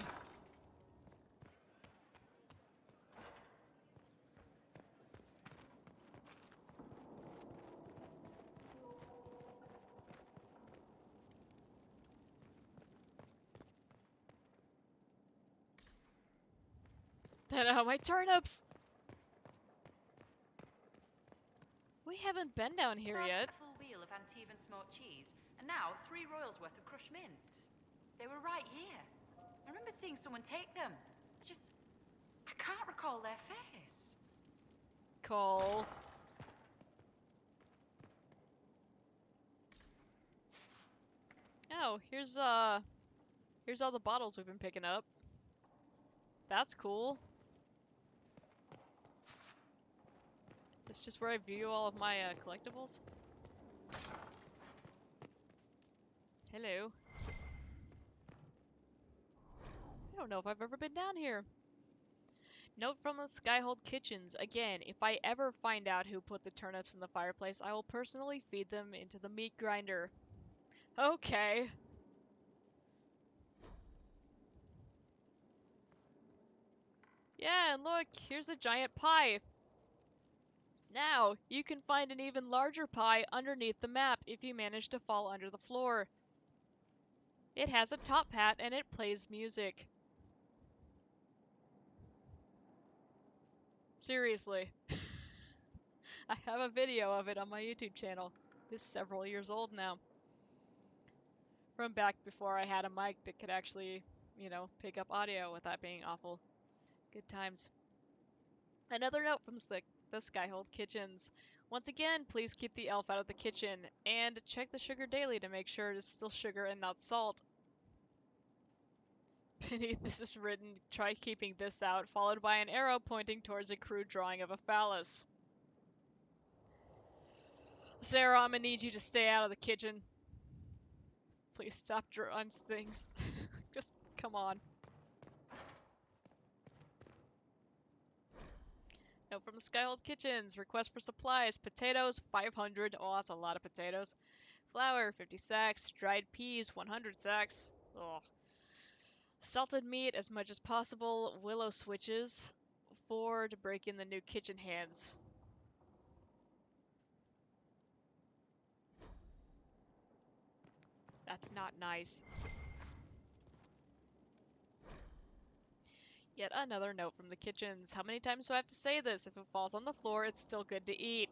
My turnips! We haven't been down here yet. A full wheel of Antivan smoked cheese, and now 3 royals worth of crushed mint. They were right here. I remember seeing someone take them. I can't recall their face. Cole. Oh, here's all the bottles we've been picking up. That's cool. It's just where I view all of my collectibles. Hello. I don't know if I've ever been down here. Note from the Skyhold Kitchens. Again, if I ever find out who put the turnips in the fireplace, I will personally feed them into the meat grinder. Okay. Yeah, and look, here's a giant pie. Now, you can find an even larger pie underneath the map if you manage to fall under the floor. It has a top hat and it plays music. Seriously. I have a video of it on my YouTube channel. It's several years old now. From back before I had a mic that could actually, you know, pick up audio without being awful. Good times. Another note from the Skyhold Kitchens. Once again, please keep the elf out of the kitchen, and check the sugar daily to make sure it is still sugar and not salt. Beneath this is written, try keeping this out, followed by an arrow pointing towards a crude drawing of a phallus. Sarah, I'm gonna need you to stay out of the kitchen. Please stop drawing things. Just, come on. Note from the Skyhold Kitchens. Request for supplies. Potatoes, 500. Oh, that's a lot of potatoes. Flour, 50 sacks. Dried peas, 100 sacks. Ugh. Salted meat, as much as possible. Willow switches, 4 to break in the new kitchen hands. That's not nice. Yet another note from the kitchens. How many times do I have to say this? If it falls on the floor, it's still good to eat.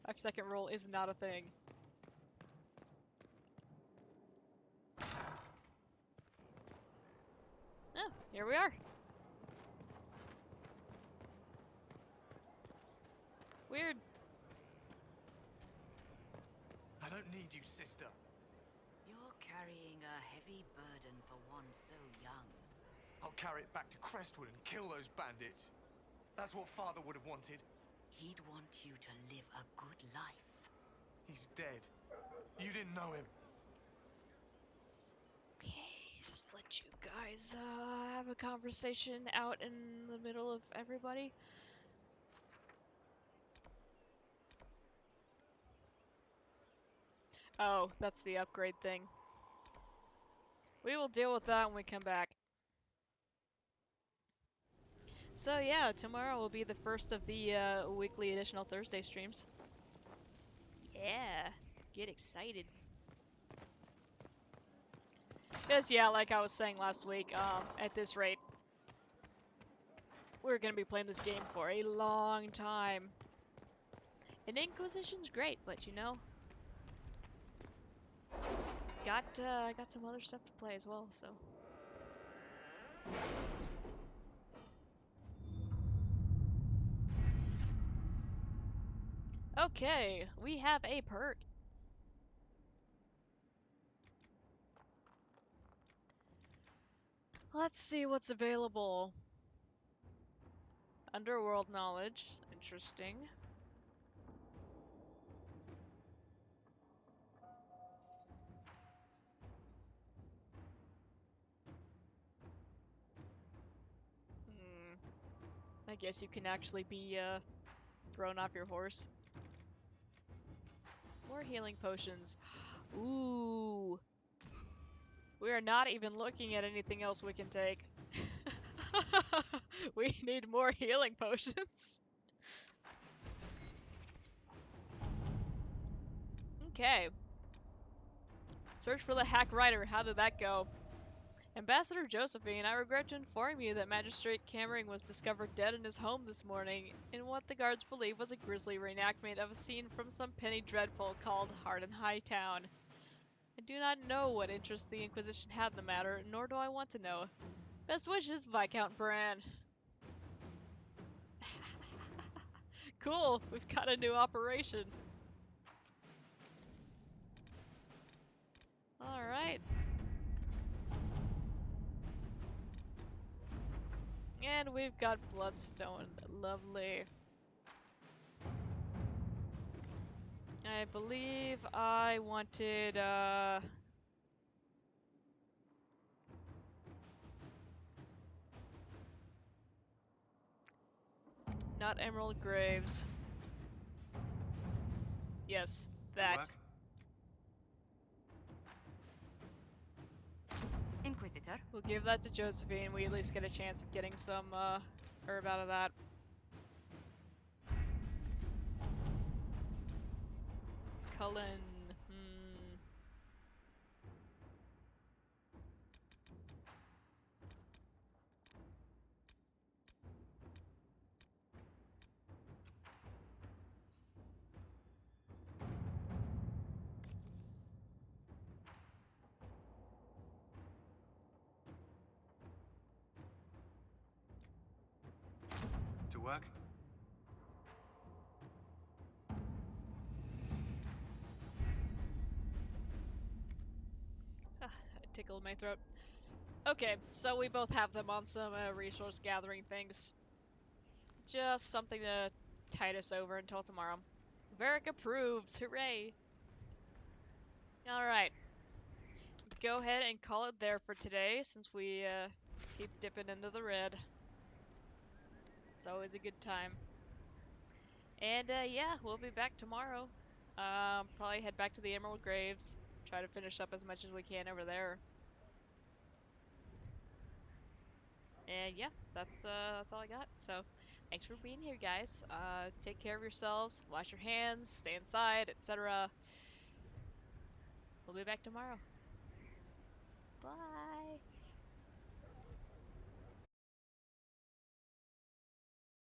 5-second rule is not a thing. Oh, here we are. Weird. I don't need you, sister. You're carrying a heavy burden for one so young. I'll carry it back to Crestwood and kill those bandits. That's what Father would have wanted. He'd want you to live a good life. He's dead. You didn't know him. Okay, just let you guys have a conversation out in the middle of everybody. Oh, that's the upgrade thing. We will deal with that when we come back. So yeah, tomorrow will be the first of the weekly additional Thursday streams. Yeah, get excited. Because yeah, like I was saying last week, at this rate, we're gonna be playing this game for a long time. And Inquisition's great, but you know, got some other stuff to play as well, so. Okay, we have a perk. Let's see what's available. Underworld knowledge, interesting. I guess you can actually be thrown off your horse. More healing potions. Ooh. We are not even looking at anything else we can take. We need more healing potions. Okay. Search for the hack writer. How did that go? Ambassador Josephine, I regret to inform you that Magistrate Cammering was discovered dead in his home this morning, in what the guards believe was a grisly reenactment of a scene from some penny dreadful called Hard and High Town. I do not know what interest the Inquisition had in the matter, nor do I want to know. Best wishes, Viscount Bran. Cool, we've got a new operation. Alright. And we've got Bloodstone. Lovely. I believe I wanted, not Emerald Graves. Yes, that. Inquisitor. We'll give that to Josephine. We at least get a chance of getting some, herb out of that. Cullen. To work? It tickled my throat. Okay, so we both have them on some resource gathering things. Just something to tide us over until tomorrow. Varric approves! Hooray! Alright. Go ahead and call it there for today, since we keep dipping into the red. It's always a good time. And yeah, we'll be back tomorrow. Probably head back to the Emerald Graves. Try to finish up as much as we can over there. And yeah, that's all I got. So, thanks for being here, guys. Take care of yourselves, wash your hands, stay inside, etc. We'll be back tomorrow. Bye!